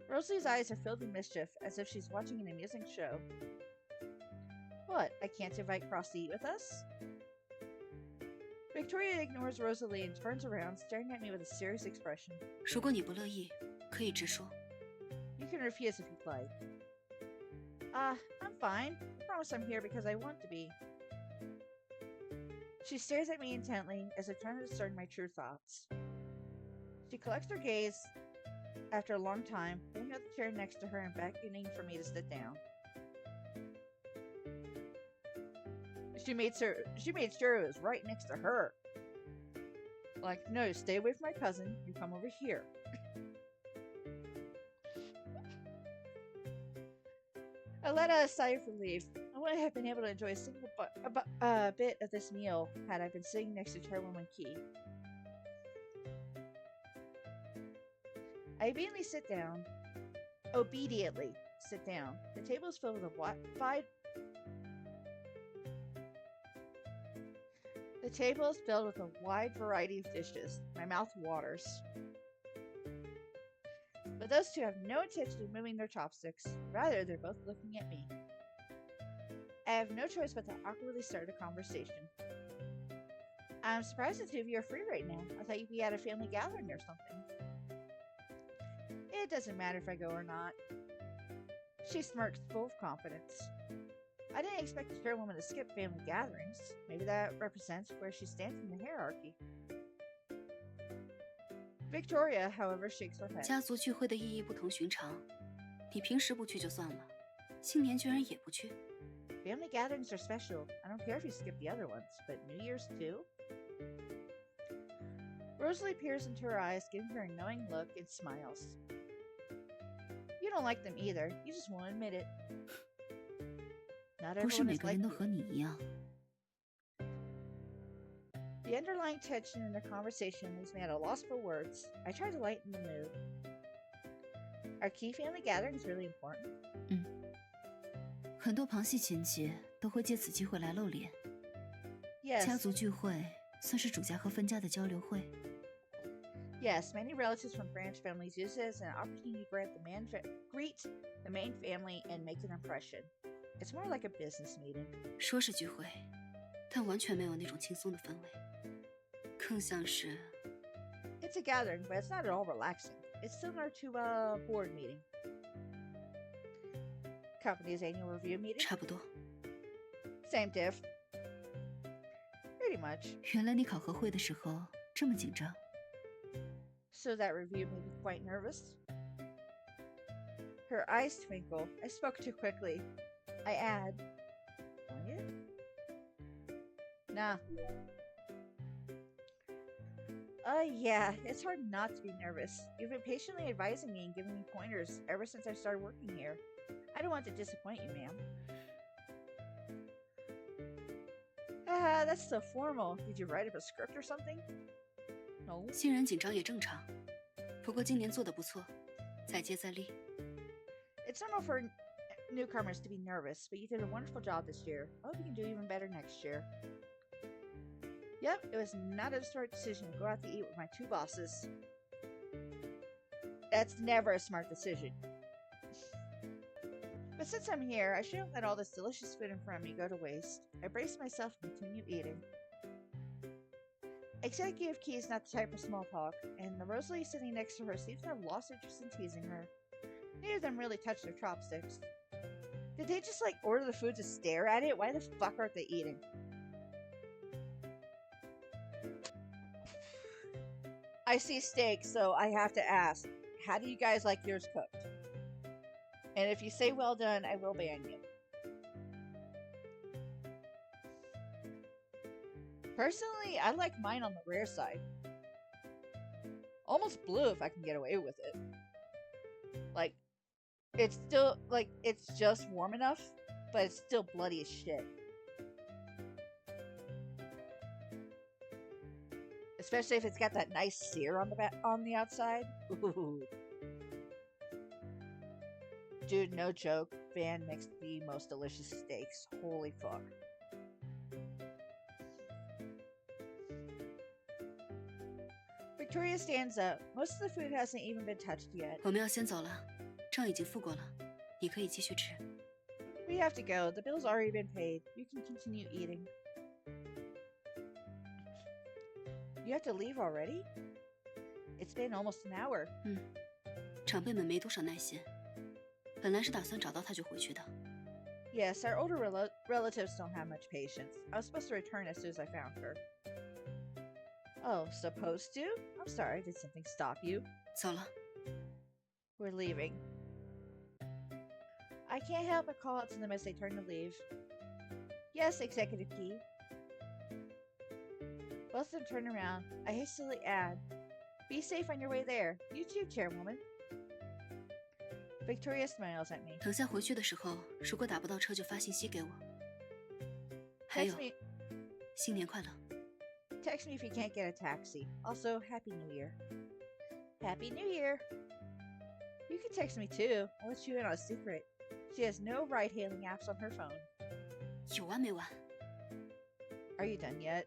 Rosalie's eyes are filled with mischief, as if she's watching an amusing show. What, I can't invite Cross to eat with us? Victoria ignores Rosalie and turns around, staring at me with a serious expression. 如果你不乐意，可以直说。 You can refuse if you'd like. I'm fine. I promise I'm here because I want to be. She stares at me intently as I try to discern my true thoughts. She collects her gaze after a long time, pulling out the chair next to her and beckoning for me to sit down. She made sure it was right next to her. Like, no, stay away from my cousin. You come over here. I let out a sigh of relief. I wouldn't have been able to enjoy a single bit of this meal had I been sitting next to Chairwoman Key. I obediently sit down. The table is filled with The table is filled with a wide variety of dishes. My mouth waters. But those two have no intention of moving their chopsticks. Rather, they're both looking at me. I have no choice but to awkwardly start a conversation. I'm surprised the two of you are free right now. I thought you'd be at a family gathering or something. It doesn't matter if I go or not. She smirks, full of confidence. I didn't expect a fair woman to skip family gatherings. Maybe that represents where she stands in the hierarchy. Victoria, however, shakes her head. 家族聚会的意义不同寻常，你平时不去就算了，新年居然也不去。 Family gatherings are special. I don't care if you skip the other ones, but New Year's too? Rosalie peers into her eyes, giving her a knowing look, and smiles. You don't like them either. You just won't admit it. Not 不是 everyone 每 is 个 like 人都 you. 和你一样。 The underlying tension in their conversation leaves me at a loss for words. I try to lighten the mood. Are key family gatherings really important? 很多旁系亲戚都会借此机会来露脸。家 Yes. 族聚会算是主家和分家的交流会。 Yes, many relatives from branch families use it as an opportunity to greet the main family and make an impression. It's more like a business meeting. 说是聚会，但完全没有那种轻松的氛围，更像是 It's a gathering, but it's not at all relaxing. It's similar to a board meeting. Company's annual review meeting? 差不多。 Same diff. Pretty much. 原来你考核会的时候这么紧张。 So that review made me quite nervous. Her eyes twinkle. I spoke too quickly. I add, "Want you?" Nah. Yeah, it's hard not to be nervous. You've been patiently advising me and giving me pointers ever since I started working here. I don't want to disappoint you, ma'am. That's so formal. Did you write up a script or something? No. 新人紧张也正常，不过今年做得不错，再接再厉。 It's normal for newcomers to be nervous, but you did a wonderful job this year. I hope you can do even better next year. Yep, it was not a smart decision to go out to eat with my two bosses. That's never a smart decision. But since I'm here, I shouldn't let all this delicious food in front of me go to waste. I brace myself and continue eating. Executive Key is not the type of small talk, and the Rosalie sitting next to her seems to have lost interest in teasing her. Neither of them really touch their chopsticks. Did they just order the food to stare at it? Why the fuck aren't they eating? I see steak, so I have to ask, how do you guys like yours cooked? And if you say well done, I will ban you. Personally, I like mine on the rare side. Almost blue if I can get away with it. It's still, it's just warm enough, but it's still bloody as shit. Especially if it's got that nice sear on the outside. Ooh. Dude, no joke. Van makes the most delicious steaks. Holy fuck. Victoria stands up. Most of the food hasn't even been touched yet. 我们要先走了，账已经付过了，你可以继续吃。 We have to go. The bill's already been paid. You can continue eating. You have to leave already? It's been almost an hour. 长辈们没多少耐心，本来是打算找到他就回去的。 Yes, our older relatives don't have much patience. I was supposed to return as soon as I found her. Oh, supposed to? I'm sorry, did something stop you? 走了， We're leaving. I can't help but call out to them as they turn to leave. Yes, Executive Key. Both of them turn around. I hastily add, be safe on your way there. You too, Chairwoman. Victoria smiles at me. 等下回去的时候，如果打不到车就发信息给我。还 Text 有， me, 新年快乐！ text me if you can't get a taxi. Also, Happy New Year. Happy New Year. You can text me too. I'll let you in on a secret. She has no ride-hailing apps on her phone. 有完没完？ Are you done yet?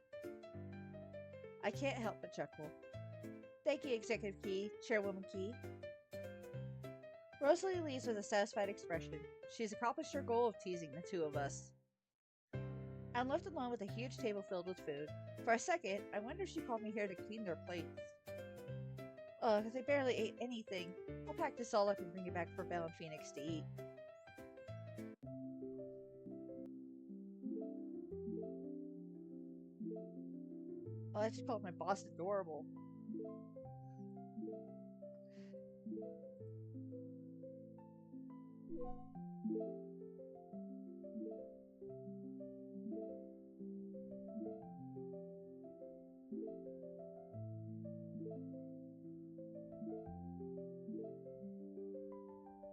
I can't help but chuckle. Thank you, Executive Key, Chairwoman Key. Rosalie leaves with a satisfied expression. She's accomplished her goal of teasing the two of us. I'm left alone with a huge table filled with food. For a second, I wonder if she called me here to clean their plates. Ugh, they barely ate anything. I'll pack this all up and bring it back for Belle and Phoenix to eat. Oh, I just called my boss adorable.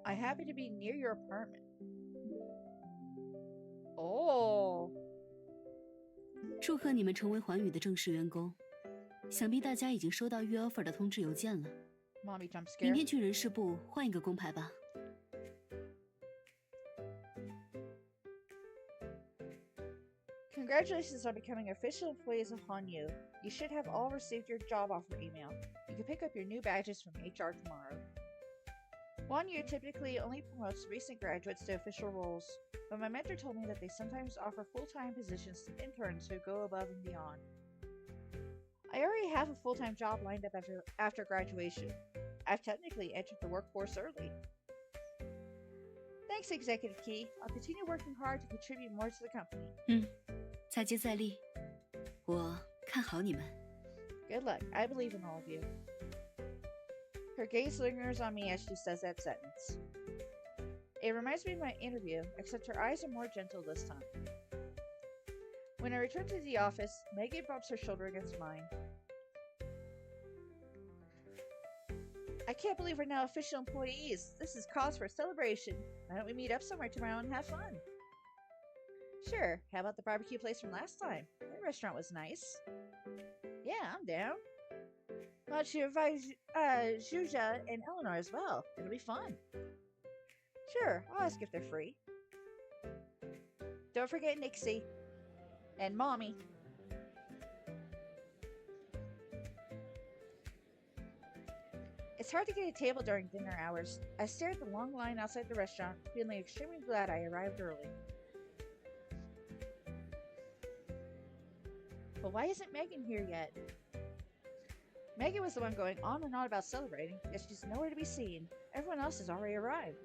I'm happy to be near your apartment. Oh. 祝贺你们成为环宇的正式员工，想必大家已经收到约 offer 的通知邮件了。 Mommy jump 明 scare. 天去人事部换一个工牌吧。 Congratulations on becoming official employees of Hanyu. You should have all received your job offer email. You can pick up your new badges from HR tomorrow. Hanyu typically only promotes recent graduates to official roles, but my mentor told me that they sometimes offer full-time positions to interns who go above and beyond. I already have a full-time job lined up after graduation. I've technically entered the workforce early. Thanks, Executive Key. I'll continue working hard to contribute more to the company. 再接再厉，我看好你们。 Good luck. I believe in all of you. Her gaze lingers on me as she says that sentence. It reminds me of my interview, except her eyes are more gentle this time. When I return to the office, Megan bumps her shoulder against mine. I can't believe we're now official employees. This is cause for celebration. Why don't we meet up somewhere tomorrow and have fun? Sure. How about the barbecue place from last time? That restaurant was nice. Yeah, I'm down. Why don't you invite Zhuja and Eleanor as well? It'll be fun. Sure, I'll ask if they're free. Don't forget Nixie. And Mommy. It's hard to get a table during dinner hours. I stare at the long line outside the restaurant, feeling extremely glad I arrived early. But why isn't Megan here yet? Megan was the one going on and on about celebrating, yet she's nowhere to be seen. Everyone else has already arrived.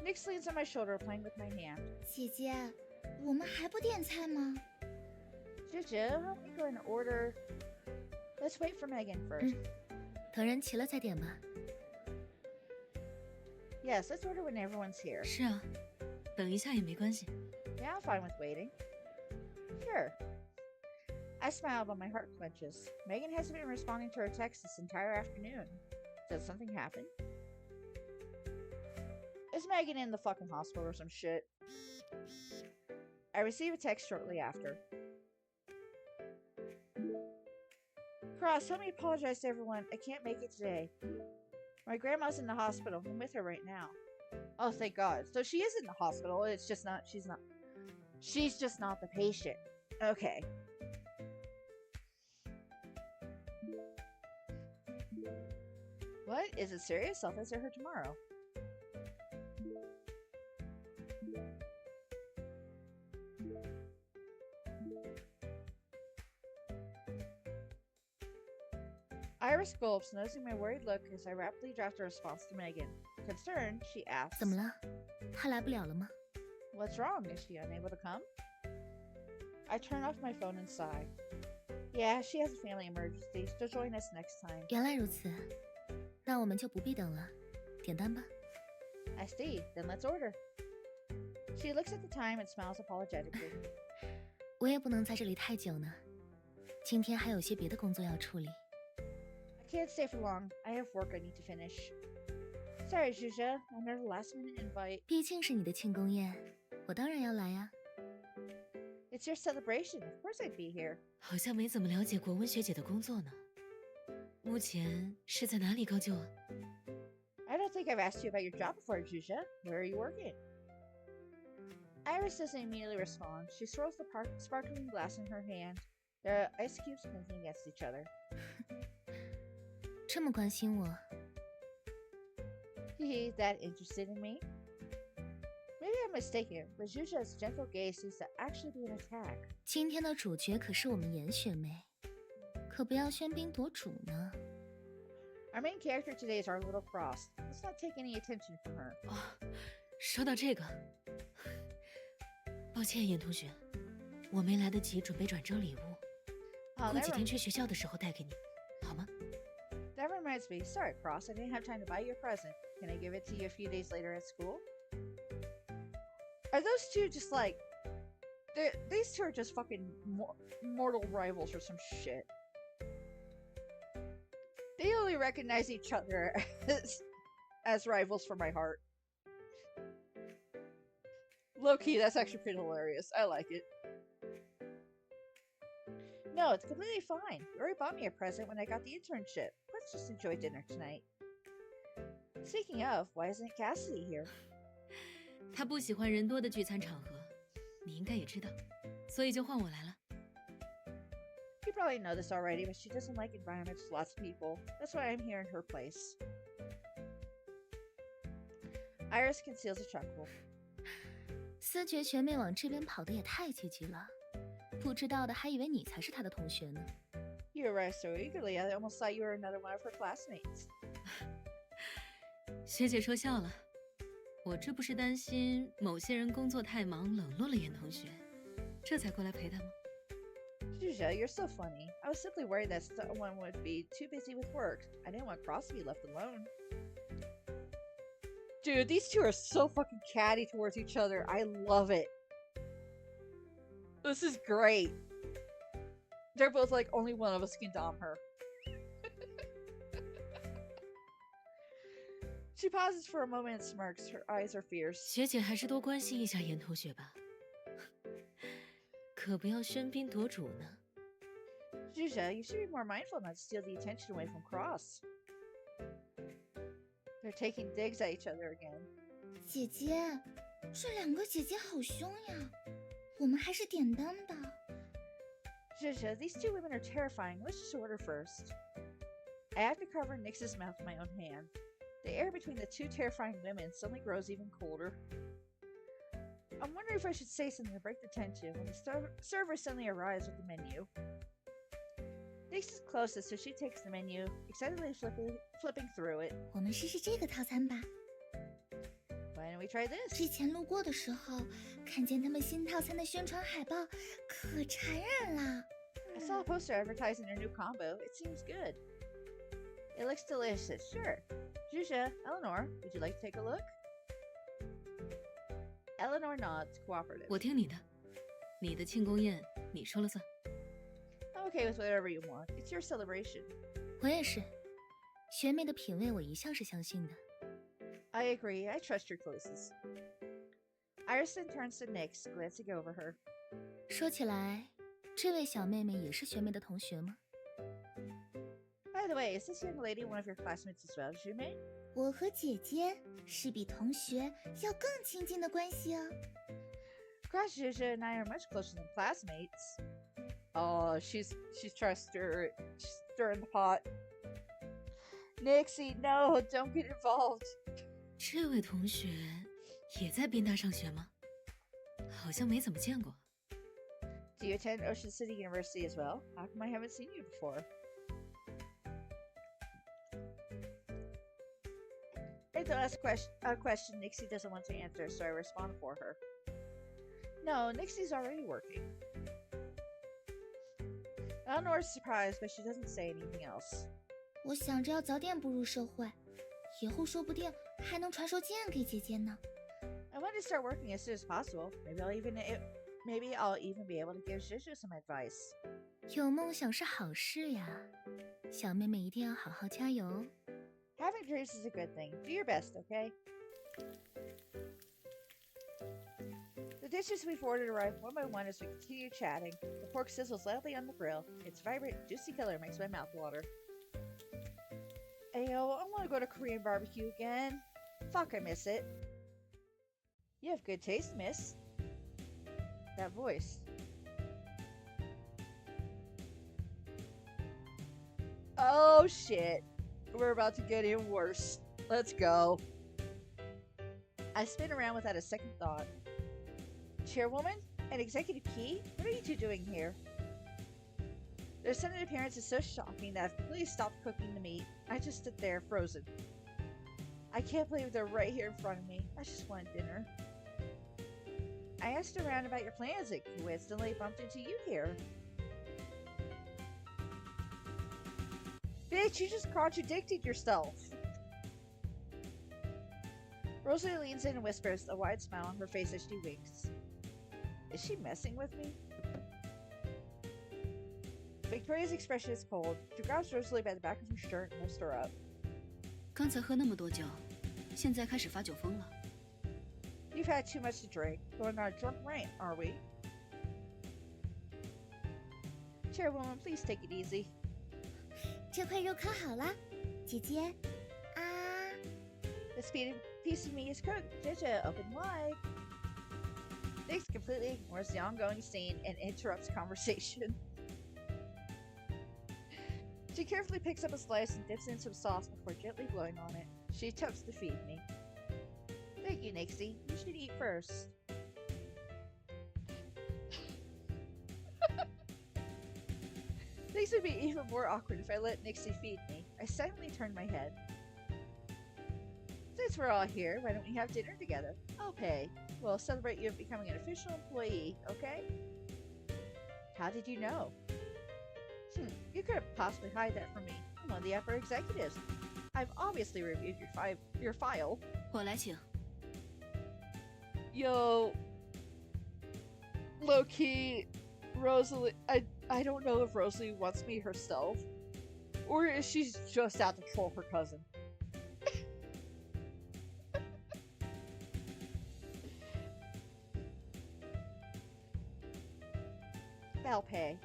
Nix leans on my shoulder, playing with my hand. 姐姐，我们还不点菜吗？ Juju, help me go and order. Let's wait for Megan first. 等人齐了再点吧。 Yes, let's order when everyone's here. 是啊，等一下也没关系。 Yeah, I'm fine with waiting. Sure. I smile, but my heart clenches. Megan hasn't been responding to her texts this entire afternoon. Did something happen? Is Megan in the fucking hospital or some shit? I receive a text shortly after. Cross, help me apologize to everyone. I can't make it today. My grandma's in the hospital. I'm with her right now. Oh, thank God. So she is in the hospital. It's just not, she's just not the patient. Okay. What? Is it serious? I'll visit her tomorrow. Iris gulps, noticing my worried look as I rapidly draft a response to Megan. Concerned, she asks, 怎么了？她来不了了吗？ What's wrong? Is she unable to come? I turn off my phone and sigh. Yeah, she has a family emergency. She'll join us next time. 原来如此，那我们就不必等了，点单吧。 I see. Then let's order. She looks at the time and smiles apologetically. 我也不能在这里太久呢，今天还有些别的工作要处理。 I can't stay for long. I have work I need to finish. Sorry, Zhuzha. Another last-minute invite. 毕竟是你的庆功宴，我当然要来呀。 It's your celebration. Of course I'd be here. 好像没怎么了解过温学姐的工作呢。目前是在哪里高就啊？ I don't think I've asked you about your job before, Zhuzha. Where are you working? Iris doesn't immediately respond. She swirls the sparkling glass in her hand. The ice cubes clinking against each other. 这么关心我， He that interested in me? Maybe I'm mistaken, but Zhuzha's gentle gaze seems to actually be an attack. 今天的主角可是我们严学妹，可不要喧宾夺主呢。 Our main character today is our little Cross. Let's not take any attention from her. 哦，说到这个，抱歉，严同学，我没来得及准备转正礼物， Oh, 过几天去学校的时候带给你，好吗？ that reminds me. Sorry, Cross. I didn't have time to buy you a present. Can I give it to you a few days later at school? Are those two just like... These two are just fucking mortal rivals or some shit. They only recognize each other as rivals for my heart. Low-key, that's actually pretty hilarious. I like it. No, it's completely fine. Yuri bought me a present when I got the internship. Let's just enjoy dinner tonight. Speaking of, why isn't Cassidy here? 他不喜欢人多的聚餐场合，你应该也知道，所以就换我来了。 You probably know this already, but she doesn't like environments with lots of people. That's why I'm here in her place. Iris conceals a chuckle. 思觉学妹往这边跑的也太积极了，不知道的还以为你才是她的同学呢。 You arrived so eagerly, I almost thought you were another one of her classmates. 学姐说笑了，我这不是担心某些人工作太忙冷落了严同学，这才过来陪他吗？ Zhuzha, you're so funny. I was simply worried that someone would be too busy with work. I didn't want Cross to be left alone. Dude, these two are so fucking catty towards each other. I love it. This is great. They're both like, only one of us can dom her. She pauses for a moment and smirks. Her eyes are fierce. 学姐还是多关心一下严同学吧，可不要喧宾夺主呢。 Zhuzha, you should be more mindful not to steal the attention away from Cross. They're taking digs at each other again. 姐姐，这两个姐姐好凶呀！我们还是点灯吧。 Zhuzha, these two women are terrifying. Let's just order first. I have to cover Nix's mouth with my own hand. The air between the two terrifying women suddenly grows even colder. I'm wondering if I should say something to break the tension when the server suddenly arrives with the menu. Nix is closest, so she takes the menu, excitedly flipping through it. 我们试试这个套餐吧。 Why don't we try this? 之前路过的时候，看见他们新套餐的宣传海报，可馋人了。 I saw a poster advertising their new combo. It seems good. It looks delicious, sure. Zhuzha, Eleanor, would you like to take a look? Eleanor nods, cooperative. 我听你的，你的庆功宴你说了算。 I'm okay with whatever you want. It's your celebration. 我也是，学妹的品味我一向是相信的。 I agree. I trust your choices. Iris then turns to Nix, glancing over her. 说起来，这位小妹妹也是学妹的同学吗？ By the way, is this young lady one of your classmates as well, Jume? 我和姐姐是比同学要更亲近的关系哦。 Cross Zhuzha and I are much closer than classmates. Oh, she's trying to stir in the pot. Nixie, no, don't get involved. 这位同学也在宾大上学吗？好像没怎么见过。 Do you attend Ocean City University as well? How come I haven't seen you before? I don't ask a question Nixie doesn't want to answer, so I respond for her. No, Nixie's already working. Eleanor's surprised, but she doesn't say anything else. 我想着要早点步入社会，以后说不定还能传授剑给姐姐呢。 I want to start working as soon as possible. Maybe I'll even be able to give Zhuzha some advice. 有梦想是好事呀，小妹妹一定要好好加油。 Having dreams is a good thing. Do your best, okay? The dishes we've ordered arrive one by one as we continue chatting. The pork sizzles loudly on the grill. Its vibrant, juicy color makes my mouth water. Ayo, I want to go to Korean barbecue again. Fuck, I miss it. You have good taste, miss. That voice. Oh shit. We're about to get even worse. Let's go. I spin around without a second thought. Chairwoman? An executive key? What are you two doing here? Their sudden appearance is so shocking that I've completely stopped cooking the meat. I just stood there, frozen. I can't believe they're right here in front of me. I just want dinner. I asked around about your plans and coincidentally bumped into you here. Bitch, you just contradicted yourself. Rosalie leans in and whispers, a wide smile on her face as she winks. Is she messing with me? Victoria's expression is cold. She grabs Rosalie by the back of her shirt and lifts her up. 刚才喝那么多酒，现在开始发酒疯了。 You've had too much to drink. Going on a drunk rant, are we? Chairwoman, please take it easy. 这块肉烤好了，姐姐。啊。 This piece of meat is cooked. Jaja, open wide. Nix completely ignores the ongoing scene and interrupts conversation. She carefully picks up a slice and dips in some sauce before gently blowing on it. She attempts to feed me. Thank you, Nixie. You should eat first. Things would be even more awkward if I let Nixie feed me. I silently turned my head. Since we're all here, why don't we have dinner together? I'll pay. We'll celebrate you becoming an official employee, okay? How did you know? You couldn't possibly hide that from me. I'm one of the upper executives. I've obviously reviewed your file. 我来请。 Yo, low-key, Rosalie, I don't know if Rosalie wants me herself, or if she's just out to troll her cousin. I'll pay.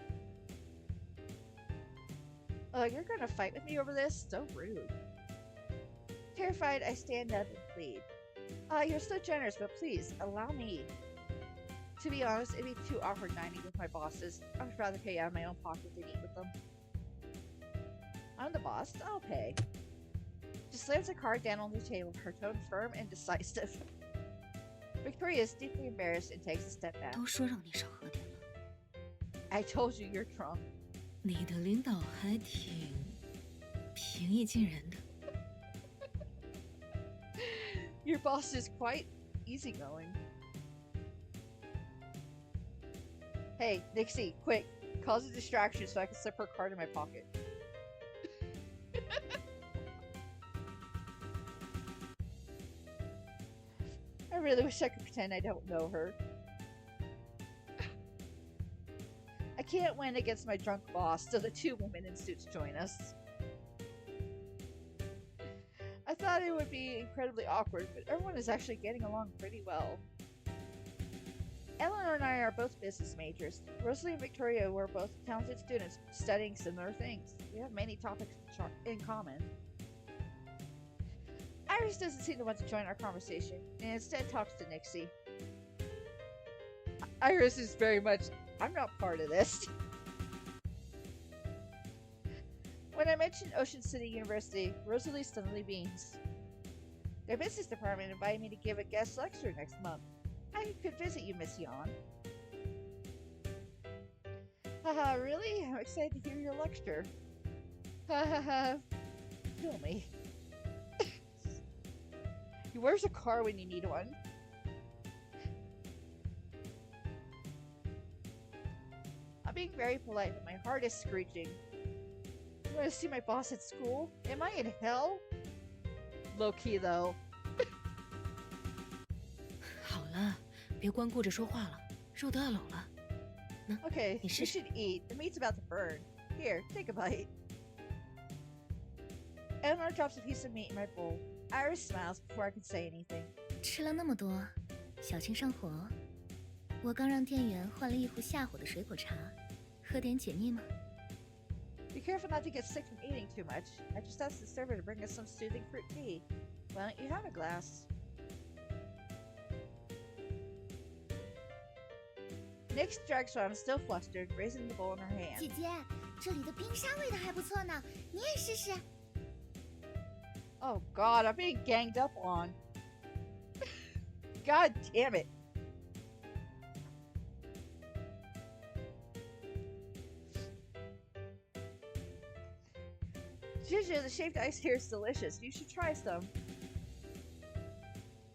You're gonna fight with me over this? So rude. Terrified, I stand up and plead. You're so generous, but please, allow me. To be honest, it'd be too awkward dining with my bosses. I would rather pay out of my own pocket than eat with them. I'm the boss, I'll pay. She slams a card down on the table, her tone firm and decisive. Victoria is deeply embarrassed and takes a step back. 都说让你少喝点了。 I told you you're drunk. 你的领导还挺平易近人的。 Your boss is quite easygoing. Hey, Nixie, quick. Cause a distraction so I can slip her card in my pocket. I really wish I could pretend I don't know her. I can't win against my drunk boss, so the two women in suits join us. I thought it would be incredibly awkward, but everyone is actually getting along pretty well. Eleanor and I are both business majors. Rosalie and Victoria were both talented students studying similar things. We have many topics in common. Iris doesn't seem to want to join our conversation, and instead talks to Nixie. Iris is very much, I'm not part of this. When I mentioned Ocean City University, Rosalie suddenly beams. Their business department invited me to give a guest lecture next month. I could visit you, Miss Yon. Haha, really? I'm excited to hear your lecture. Hahaha. Kill me. Where's a car when you need one? I'm being very polite, but my heart is screeching. You want to see my boss at school? Am I in hell? Low key though. 好了，别光顾着说话了，肉都要冷了。那 Okay, 你 you 试试。 should eat. The meat's about to burn. Here, take a bite. Eleanor drops a piece of meat in my bowl. Iris smiles before I can say anything. 吃了那么多，小心上火哦。我刚让店员换了一壶下火的水果茶，喝点解腻吗？ Be careful not to get sick from eating too much. I just asked the server to bring us some soothing fruit tea. Why don't you have a glass? Nyx drags on, still flustered, raising the bowl in her hand. 姐姐，这里的冰沙味道还不错呢，你也试试。Oh God, I'm being ganged up on. God damn it. Ginger, the shaved ice here is delicious. You should try some.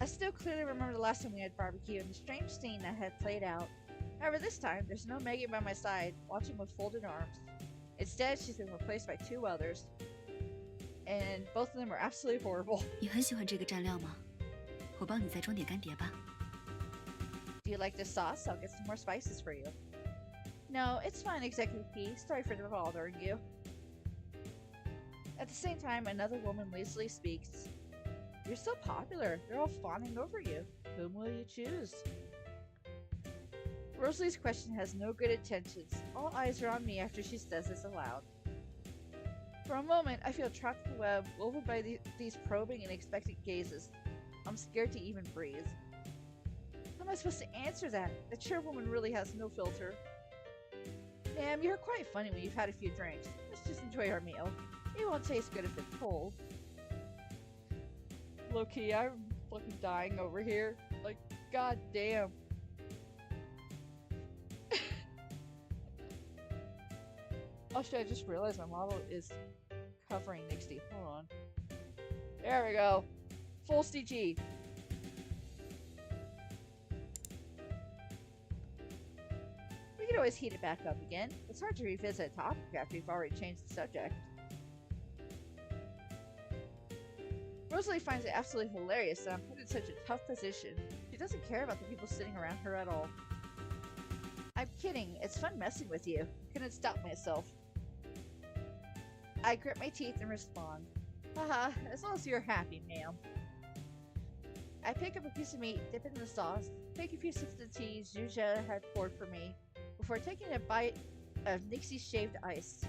I still clearly remember the last time we had barbecue and the strange scene that had played out. However, this time, there's no Megan by my side, watching with folded arms. Instead, she's been replaced by two others. And both of them are absolutely horrible. 你很喜欢这个蘸料吗？我帮你再装点干碟吧。Do you like this sauce? I'll get some more spices for you. No, it's fine, Executive P. Sorry for bothering you. At the same time, another woman lazily speaks. You're so popular. They're all fawning over you. Whom will you choose? Rosalie's question has no good intentions. All eyes are on me after she says this aloud. For a moment, I feel trapped in the web, woven by these probing and expectant gazes. I'm scared to even breathe. How am I supposed to answer that? The chairwoman really has no filter. Ma'am, you're quite funny when you've had a few drinks. Let's just enjoy our meal. It won't taste good if it's cold. Low-key, I'm fucking dying over here. Like, god damn. Oh shit, I just realized my model is covering Nixie. Hold on. There we go. Full CG. We can always heat it back up again. It's hard to revisit a topic after you've already changed the subject. Rosalie finds it absolutely hilarious that I'm put in such a tough position. She doesn't care about the people sitting around her at all. I'm kidding. It's fun messing with you. I couldn't stop myself. I grit my teeth and respond. Haha, as long as you're happy, ma'am. I pick up a piece of meat, dip it in the sauce, take a few sips of the tea Zuzia had poured for me, before taking a bite of Nixie's shaved ice.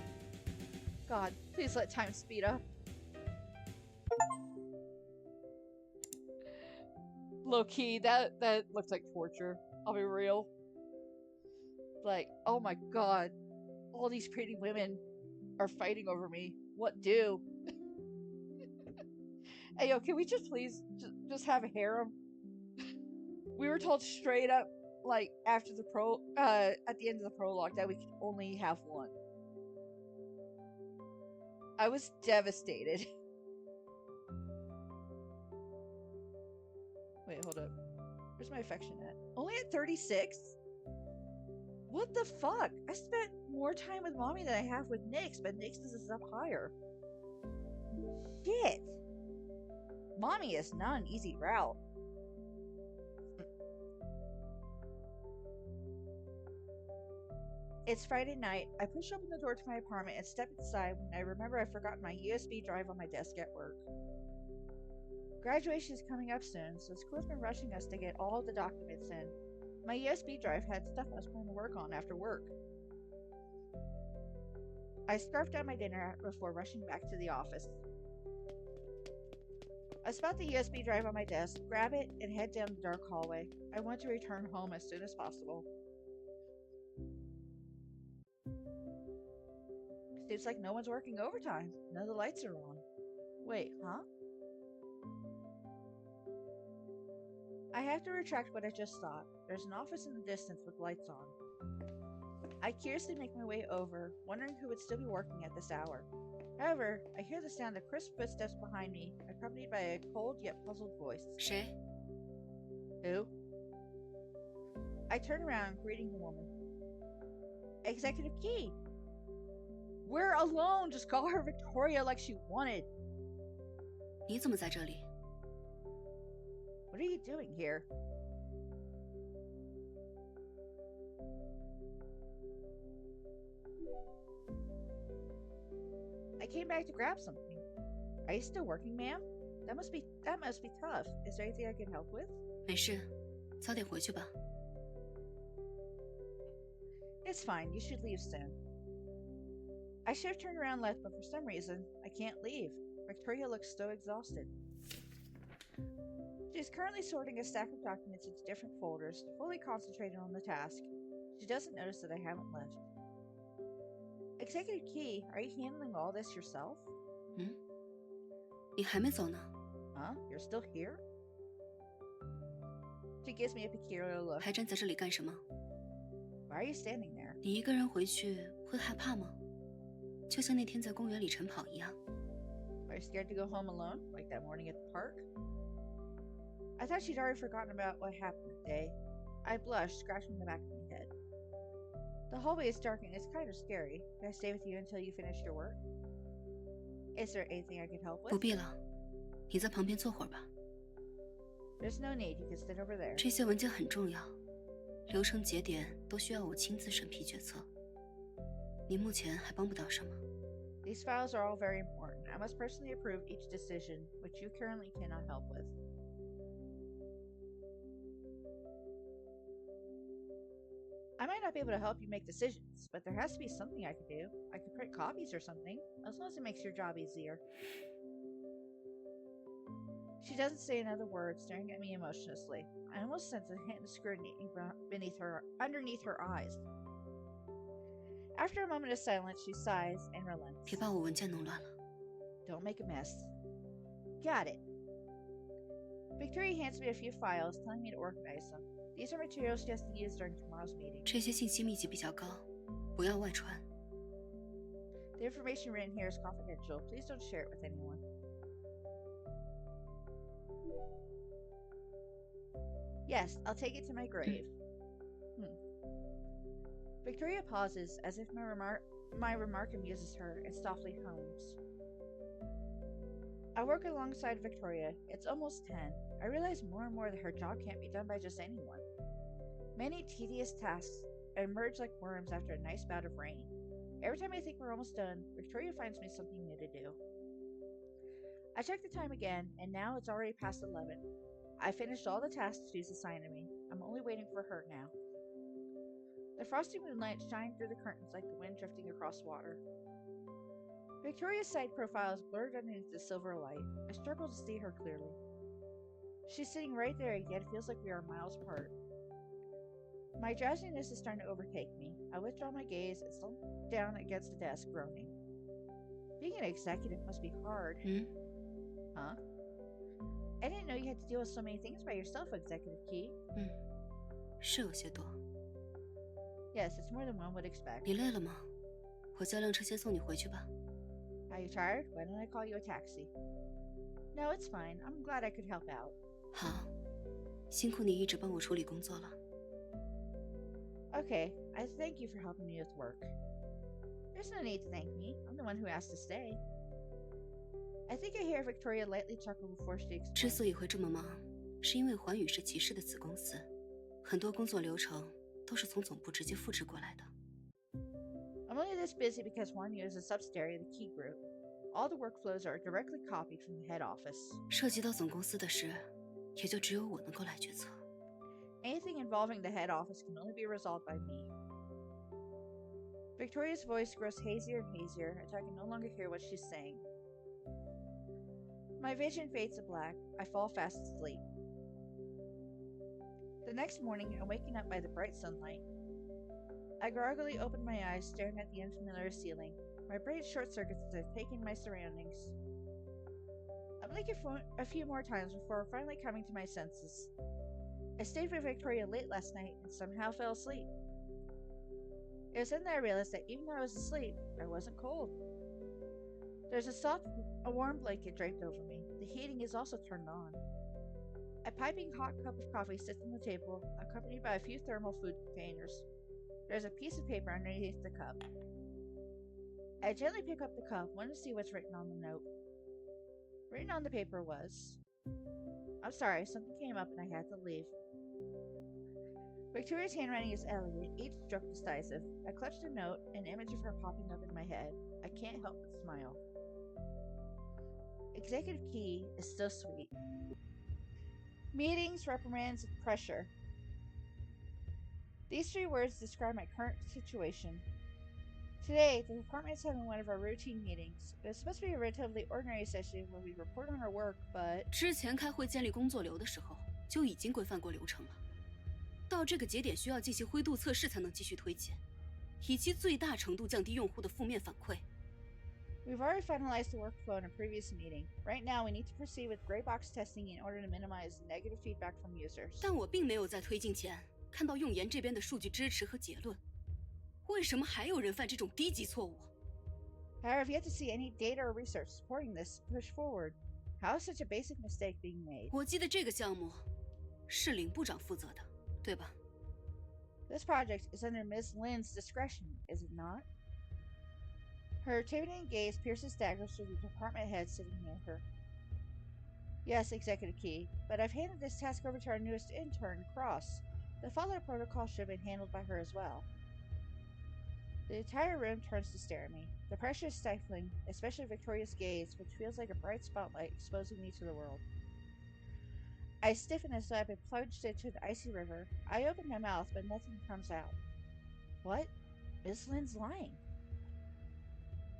God, please let time speed up. Low-key, that looks like torture. I'll be real. Like, oh my god. All these pretty women are fighting over me. What do? Hey, yo, can we just please just have a harem? We were told straight up, like, after the at the end of the prologue, that we could only have one. I was devastated. Wait, hold up. Where's my affection at? Only at 36? What the fuck? I spent more time with mommy than I have with Nyx, but Nyx is up higher. Shit. Mommy is not an easy route. It's Friday night. I push open the door to my apartment and step inside when I remember I forgot my USB drive on my desk at work. Graduation is coming up soon, so school's been rushing us to get all the documents in. My USB drive had stuff I was going to work on after work. I scarfed down my dinner before rushing back to the office. I spot the USB drive on my desk, grab it, and head down the dark hallway. I want to return home as soon as possible. Seems like no one's working overtime. None of the lights are on. Wait, huh? I have to retract what I just thought. There's an office in the distance with lights on. I curiously make my way over, wondering who would still be working at this hour. However, I hear the sound of crisp footsteps behind me, accompanied by a cold yet puzzled voice. 谁？ Who? I turn around, greeting the woman. Executive Key! We're alone! Just call her Victoria like she wanted. 你怎么在这里？ What are you doing here? I came back to grab something. Are you still working, ma'am? That must be tough. Is there anything I can help with? 没事，早点回去吧。 It's fine. You should leave soon. I should have turned around and left, but for some reason, I can't leave. Victoria looks so exhausted. She is currently sorting a stack of documents into different folders, fully concentrated on the task. She doesn't notice that I haven't left. Executive Key, are you handling all this yourself? 你还没走呢？ Huh? You're still here? She gives me a peculiar look. 还站在这里干什么？ Why are you standing there? 你一个人回去会害怕吗？就像那天在公园里晨跑一样。 Are you scared to go home alone, like that morning at the park? I thought she'd already forgotten about what happened that day. I blushed, scratching the back of my head. The hallway is dark and it's kind of scary. Can I stay with you until you finish your work? Is there anything I can help 不 with? 必了，你在旁边坐会儿吧。 There's no need. You can sit over there. 这些文件很重要，流程节点都需要我亲自审批决策。你目前还帮不到什么。 These files are all very important. I must personally approve each decision, which you currently cannot help with. I might not be able to help you make decisions, but there has to be something I can do. I could print copies or something, as long as it makes your job easier. She doesn't say another word, staring at me emotionlessly. I almost sense a hint of scrutiny underneath her eyes. After a moment of silence, she sighs and relents. 别把我文件弄乱了。 Don't make a mess. Got it. Victoria hands me a few files, telling me to organize them. These are materials she has to use during tomorrow's meeting. 这些信息密集比较高，不要外传。 The information written here is confidential. Please don't share it with anyone. Yes, I'll take it to my grave. Victoria pauses, as if my remark amuses her, and softly hums. I work alongside Victoria. It's almost 10. I realize more and more that her job can't be done by just anyone. Many tedious tasks emerge like worms after a nice bout of rain. Every time I think we're almost done, Victoria finds me something new to do. I check the time again, and now it's already past 11. I finished all the tasks she's assigned to me. I'm only waiting for her now. The frosty moonlight shines through the curtains like the wind drifting across water. Victoria's side profile is blurred underneath the silver light. I struggle to see her clearly. She's sitting right there, yet it feels like we are miles apart. My drowsiness is starting to overtake me. I withdraw my gaze and slump down against the desk, groaning. Being an executive must be hard. Huh? I didn't know you had to deal with so many things by yourself, Executive Key. 是有些多。 Yes, it's more than one would expect. 你累了吗？我叫辆车先送你回去吧。 Are you tired? Why don't I call you a taxi? No, it's fine. I'm glad I could help out. 好，辛苦你一直帮我处理工作了。 Okay, I thank you for helping me with work. There's no need to thank me. I'm the one who asked to stay. I think I hear Victoria lightly chuckle before she 之 explains. 所以会这么忙，是因为环宇是骑士的子公司，很多工作流程都是从总部直接复制过来的。 I'm only this busy because Wanyu is a subsidiary of the Key Group. All the workflows are directly copied from the head office. 涉及到总公司的事，也就只有我能够来决策。 Anything involving the head office can only be resolved by me. Victoria's voice grows hazier and hazier until I can no longer hear what she's saying. My vision fades to black. I fall fast asleep. The next morning, I'm waking up by the bright sunlight. I groggily open my eyes, staring at the unfamiliar ceiling. My brain short circuits as I take in my surroundings. I blink a few more times before finally coming to my senses. I stayed with Victoria late last night and somehow fell asleep. It was then that I realized that even though I was asleep, I wasn't cold. There's a warm blanket draped over me. The heating is also turned on. A piping hot cup of coffee sits on the table, accompanied by a few thermal food containers. There's a piece of paper underneath the cup. I gently pick up the cup, wanting to see what's written on the note. Written on the paper was, I'm sorry, something came up and I had to leave. Victoria's handwriting is elegant, each stroke decisive. I clutch the note, an image of her popping up in my head. I can't help but smile. Executive Key is so sweet. Meetings, reprimands, and pressure. These 3 words describe my current situation. Today, the department is having one of our routine meetings. It was supposed to be a relatively ordinary session where we report on our work, but 之前开会建立工作流的时候，就已经规范过流程了。到这个节点需要进行灰度测试才能继续推进。以其最大程度降低用户的负面反馈。We've already finalized the workflow in a previous meeting. Right now, we need to proceed with gray box testing in order to minimize negative feedback from users. 但我并没有在推进前看到用研这边的数据支持和结论，为什么还有人犯这种低级错误？ However, I've yet to see any data or research supporting this push forward. How is such a basic mistake being made? 我记得这个项目是领部长负责的，对吧？ This project is under Ms. Lynn's discretion, is it not? Her intimidating gaze pierces daggers through the department head sitting near her. Yes, Executive Key, but I've handed this task over to our newest intern, Cross. The follow-up protocol should have been handled by her as well. The entire room turns to stare at me. The pressure is stifling, especially Victoria's gaze, which feels like a bright spotlight exposing me to the world. I stiffen as though I've been plunged into an icy river. I open my mouth, but nothing comes out. What? Miss Lynn's lying.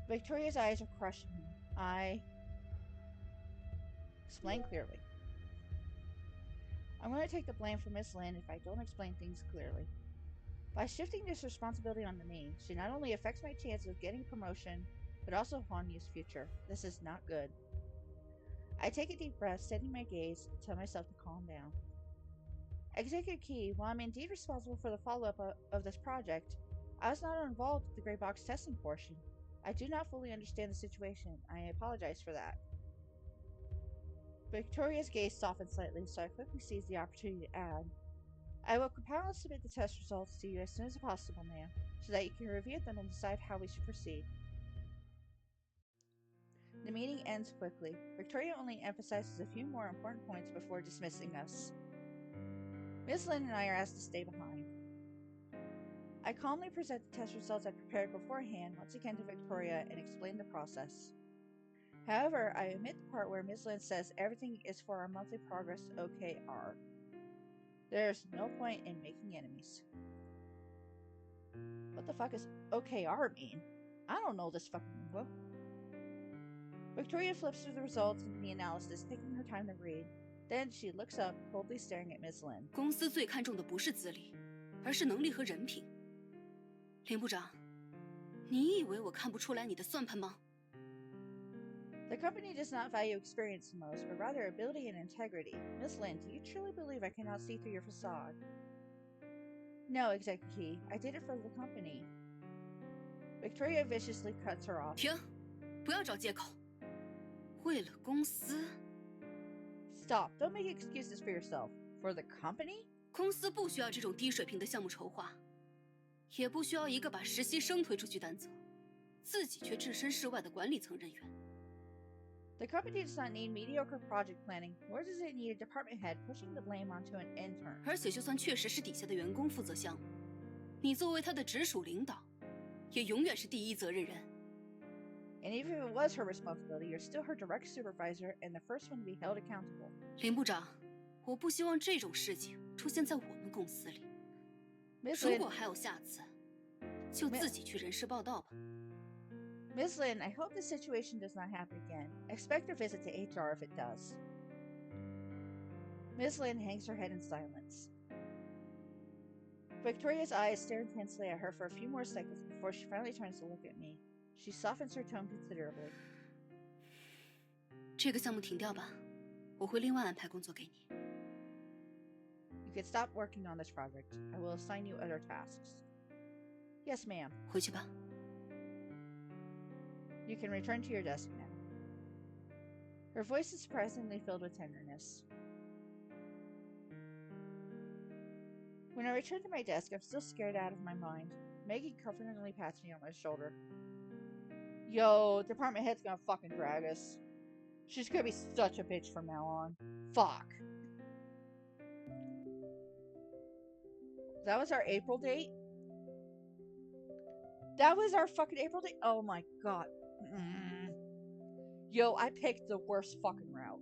Victoria's eyes are crushing me. Explain clearly. I'm going to take the blame for Miss Lynn if I don't explain things clearly. By shifting this responsibility onto me, she not only affects my chances of getting promotion, but also Huanyu's future. This is not good. I take a deep breath, steadying my gaze, and tell myself to calm down. Executive Key, while I'm indeed responsible for the follow-up of this project, I was not involved with the gray box testing portion. I do not fully understand the situation. I apologize for that. Victoria's gaze softened slightly, so I quickly seized the opportunity to add, I will compile and submit the test results to you as soon as possible, ma'am, so that you can review them and decide how we should proceed. The meeting ends quickly. Victoria only emphasizes a few more important points before dismissing us. Ms. Lynn and I are asked to stay behind. I calmly present the test results I prepared beforehand once again to Victoria and explain the process. However, I omit the part where Ms. Lynn says everything is for our monthly progress OKR. There's no point in making enemies. What the fuck does OKR mean? I don't know this fucking lingo. Victoria flips through the results and the analysis, taking her time to read. Then she looks up, coldly staring at Ms. Lynn. 公司最看重的不是资历，而是能力和人品。林部长，你以为我看不出来你的算盘吗？ The company does not value experience the most, but rather ability and integrity. Ms. Lynn, do you truly believe I cannot see through your facade? No, Executive Key. I did it for the company. Victoria viciously cuts her off. 停，不要找借口。为了公司。 Stop. Don't make excuses for yourself. For the company? 公司不需要这种低水平的项目筹划，也不需要一个把实习生推出去担责，自己却置身事外的管理层人员。 The company does not need mediocre project planning, nor does it need a department head pushing the blame onto an intern. 而且，就算确实是底下的员工负责项目，你作为他的直属领导，也永远是第一责任人。 And even if it was her responsibility, you're still her direct supervisor and the first one to be held accountable. 林部长，我不希望这种事情出现在我们公司里。 Ms. 如 Lynn, 果还有下次，就自己去人事报道吧。 Ms. Lynn, I hope this situation does not happen again. Expect a visit to HR if it does. Ms. Lynn hangs her head in silence. Victoria's eyes stare intensely at her for a few more seconds before she finally turns to look at me. She softens her tone considerably. 这个项目停掉吧，我会另外安排工作给你。 You can stop working on this project. I will assign you other tasks. Yes, ma'am. 回去吧。 You can return to your desk now. Her voice is surprisingly filled with tenderness. When I return to my desk, I'm still scared out of my mind. Megan comfortingly pats me on my shoulder. Yo, department head's gonna fucking drag us. She's gonna be such a bitch from now on. Fuck. That was our April date? That was our fucking April date? Oh my god. Yo, I picked the worst fucking route.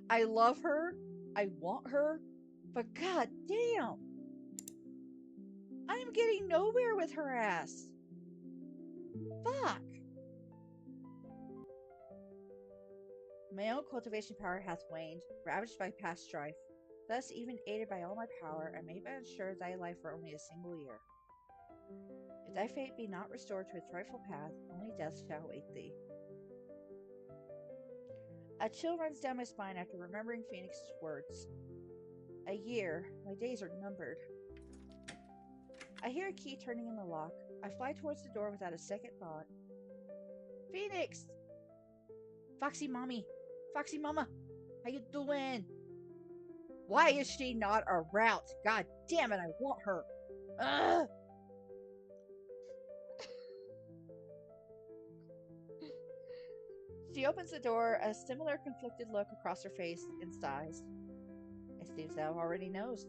I love her. I want her. But god damn. I am getting nowhere with her ass. Fuck. My own cultivation power hath waned, ravaged by past strife. Thus, even aided by all my power, I may but ensure thy life for only a single year. If thy fate be not restored to its rightful path, only death shall await thee. A chill runs down my spine after remembering Phoenix's words. A year. My days are numbered. I hear a key turning in the lock. I fly towards the door without a second thought. Phoenix! Foxy Mommy! Foxy Mama! How you doing? Why is she not around? God damn it, I want her. Ugh! She opens the door, a similar conflicted look across her face, and sighs. It seems thou already knows.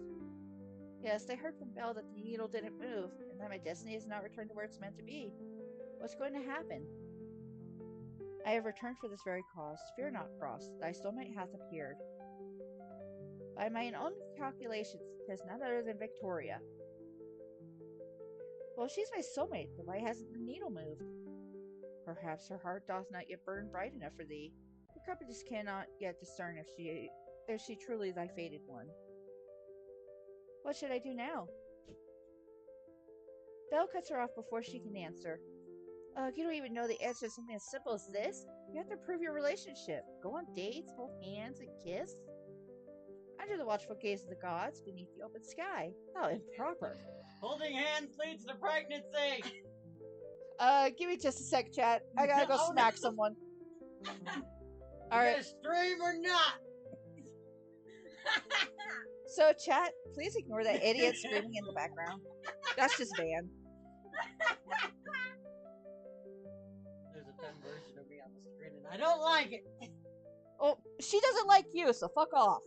Yes, I heard from Belle that the needle didn't move, and that my destiny has not returned to where it's meant to be. What's going to happen? I have returned for this very cause. Fear not, Cross. Thy soulmate hath appeared. By mine own calculations, 'tis none other than Victoria. Well, she's my soulmate, then why hasn't the needle moved? Perhaps her heart doth not yet burn bright enough for thee. The companies cannot yet discern if she truly thy fated one. What should I do now? Belle cuts her off before she can answer. You don't even know the answer to something as simple as this? You have to prove your relationship. Go on dates, hold hands, and kiss? Under the watchful gaze of the gods, beneath the open sky. How improper. Holding hands leads to pregnancy! Give me just a sec, chat. I gotta go smack someone. Alright. Stream or not? So, chat, please ignore that idiot screaming in the background. That's just Van. There's a 10 version of me on the screen and I don't like it! Oh, she doesn't like you, so fuck off.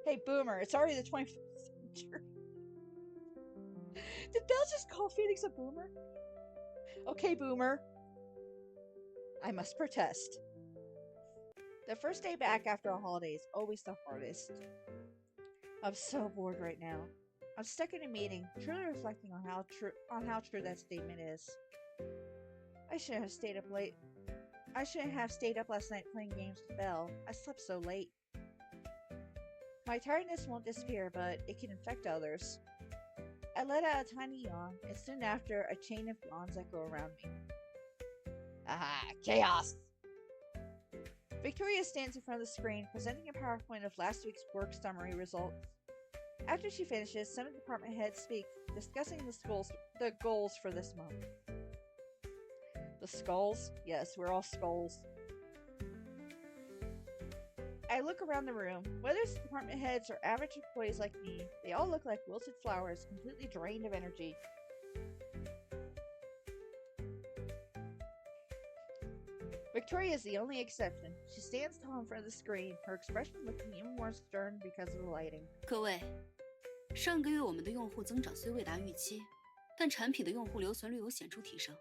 Hey, Boomer, it's already the 21st century. Did Belle just call Phoenix a boomer? Okay, Boomer. I must protest. The first day back after a holiday is always the hardest. I'm so bored right now. I'm stuck in a meeting, truly reflecting on how true that statement is. I shouldn't have stayed up late. I shouldn't have stayed up last night playing games with Belle. I slept so late. My tiredness won't disappear, but it can infect others. I let out a tiny yawn, and soon after, a chain of yawns echo around me. Aha! Chaos! Victoria stands in front of the screen, presenting a PowerPoint of last week's work summary results. After she finishes, some of the department heads speak, discussing the goals for this month. The skulls? Yes, we're all skulls. I look around the room. Whether it's department heads or average employees like me, they all look like wilted flowers, completely drained of energy. Victoria is the only exception. She stands tall in front of the screen, her expression looking even more stern because of the lighting. 各位，上个月我们的用户增长虽未达预期，但产品的用户留存率有显著提升。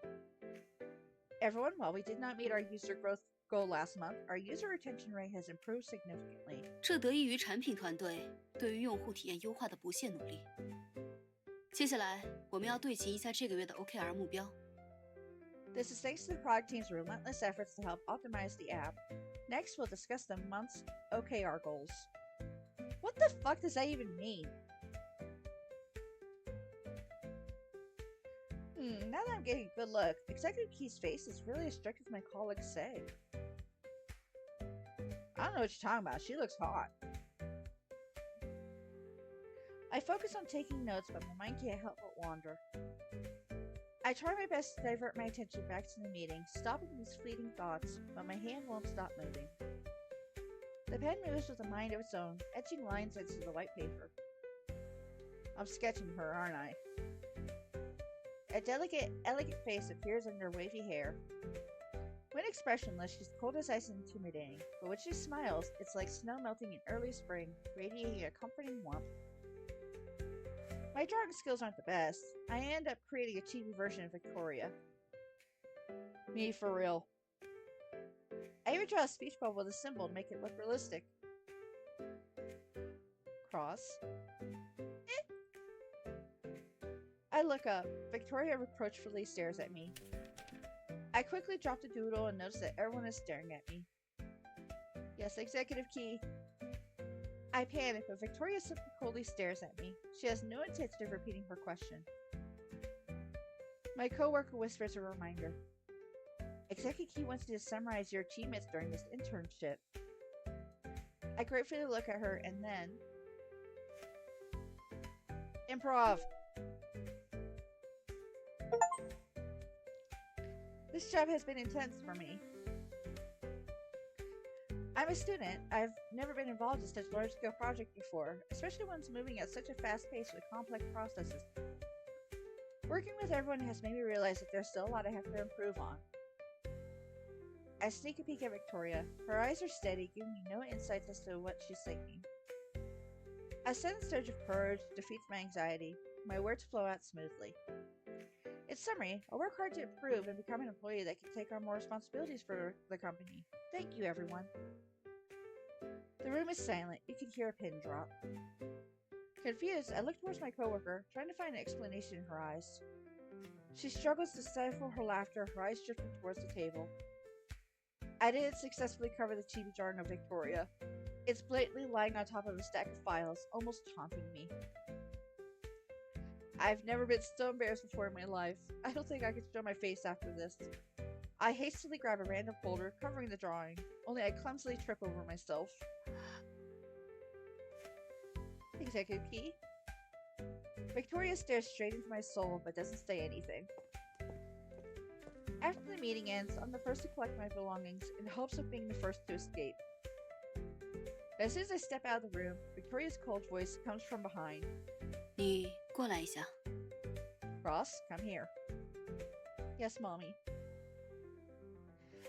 Everyone, while we did not meet our user growth goal last month, our user retention rate has improved significantly. 这得益于产品团队对于用户体验优化的不懈努力。接下来，我们要对齐一下这个月的 OKR 目标。 This is thanks to the product team's relentless efforts to help optimize the app. Next, we'll discuss the month's OKR goals. What the fuck does that even mean? Now that I'm getting a good look, Executive Key's face is really as strict as my colleagues say. I don't know what you're talking about. She looks hot. I focus on taking notes, but my mind can't help but wander. I try my best to divert my attention back to the meeting, stopping these fleeting thoughts, but my hand won't stop moving. The pen moves with a mind of its own, etching lines into the white paper. I'm sketching her, aren't I? A delicate, elegant face appears under wavy hair. When expressionless, she's cold as ice and intimidating, but when she smiles, it's like snow melting in early spring, radiating a comforting warmth. My drawing skills aren't the best. I end up creating a cheapy version of Victoria. Me for real. I even draw a speech bubble with a symbol to make it look realistic. Cross. I look up. Victoria reproachfully stares at me. I quickly drop the doodle and notice that everyone is staring at me. Yes, Executive Key. I panic, but Victoria simply coldly stares at me. She has no intention of repeating her question. My coworker whispers a reminder. Executive Key wants you to summarize your achievements during this internship. I gratefully look at her and then... Improv! This job has been intense for me. I'm a student. I've never been involved in such a large-scale project before, especially ones moving at such a fast pace with complex processes. Working with everyone has made me realize that there's still a lot I have to improve on. I sneak a peek at Victoria. Her eyes are steady, giving me no insights as to what she's thinking. A sudden surge of courage defeats my anxiety. My words flow out smoothly. In summary, I'll work hard to improve and become an employee that can take on more responsibilities for the company. Thank you, everyone. The room is silent. You can hear a pin drop. Confused, I look towards my coworker, trying to find an explanation in her eyes. She struggles to stifle her laughter, her eyes drifting towards the table. I didn't successfully cover the chibi jargon of Victoria. It's blatantly lying on top of a stack of files, almost taunting me. I've never been so embarrassed before in my life. I don't think I could show my face after this. I hastily grab a random folder covering the drawing, only I clumsily trip over myself. Executive Key. Victoria stares straight into my soul but doesn't say anything. After the meeting ends, I'm the first to collect my belongings in hopes of being the first to escape. As soon as I step out of the room, Victoria's cold voice comes from behind. 你过来一下。 Ross, come here. Yes, Mommy.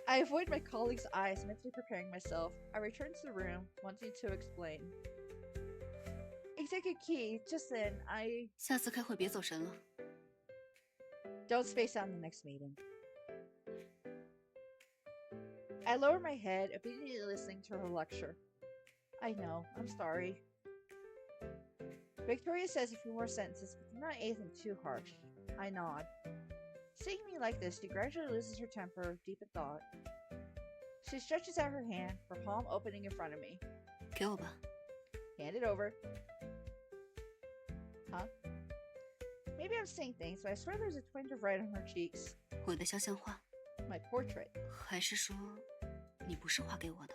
I avoid my colleague's eyes, mentally preparing myself. I return to the room, wanting to explain. Executive Key, just then, 下次开会别走神了。 Don't space out in the next meeting. I lower my head, obediently listening to her lecture. I know, I'm sorry. Victoria says a few more sentences, but not anything too harsh. I nod. Seeing me like this, she gradually loses her temper, deep in thought. She stretches out her hand, her palm opening in front of me. 给我吧。 Hand it over. Huh? Maybe I'm seeing things, but I swear there's a twinge of red on her cheeks. 我的肖像画。 My portrait. 还是说，你不是画给我的？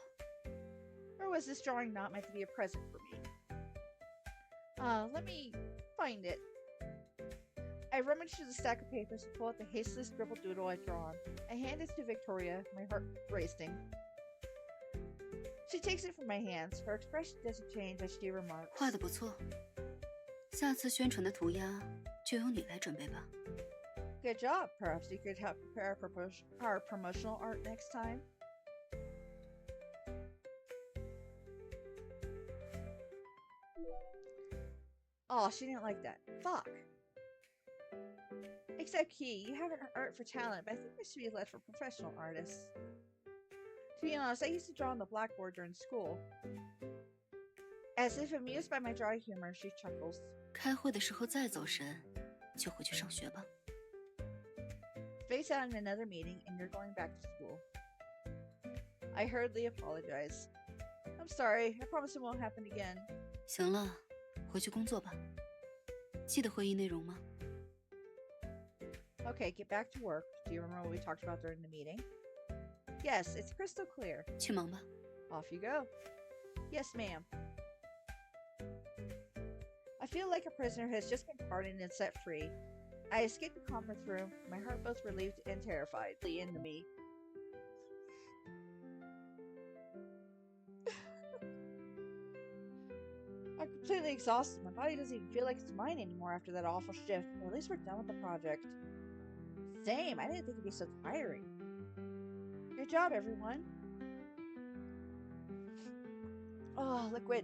Or was this drawing not meant to be a present for me? Let me find it. I rummage through the stack of papers and pull out the hastily scribbled doodle I'd drawn. I hand it to Victoria, my heart racing. She takes it from my hands. Her expression doesn't change as she remarks. 画得不错，下次宣传的涂鸦就由你来准备吧。 Good job. Perhaps you could help prepare our promotional art next time. Oh, she didn't like that. Fuck. Except Key, you have an art for talent, but I think this should be left for professional artists. To be honest, I used to draw on the blackboard during school. As if amused by my dry humor, she chuckles. 开会的时候再走神，就回去上学吧。 Space out in another meeting, and you're going back to school. I hurriedly apologize. I'm sorry. I promise it won't happen again. 行了，回去工作吧。记得会议内容吗？ Okay, get back to work. Do you remember what we talked about during the meeting? Yes, it's crystal clear. 去忙吧。 Off you go. Yes, ma'am. I feel like a prisoner has just been pardoned and set free. I escape the conference room, my heart both relieved and terrified, into me. I'm completely exhausted. My body doesn't even feel like it's mine anymore after that awful shift, but at least we're done with the project. Same, I didn't think it'd be so tiring. Good job, everyone. Oh, liquid.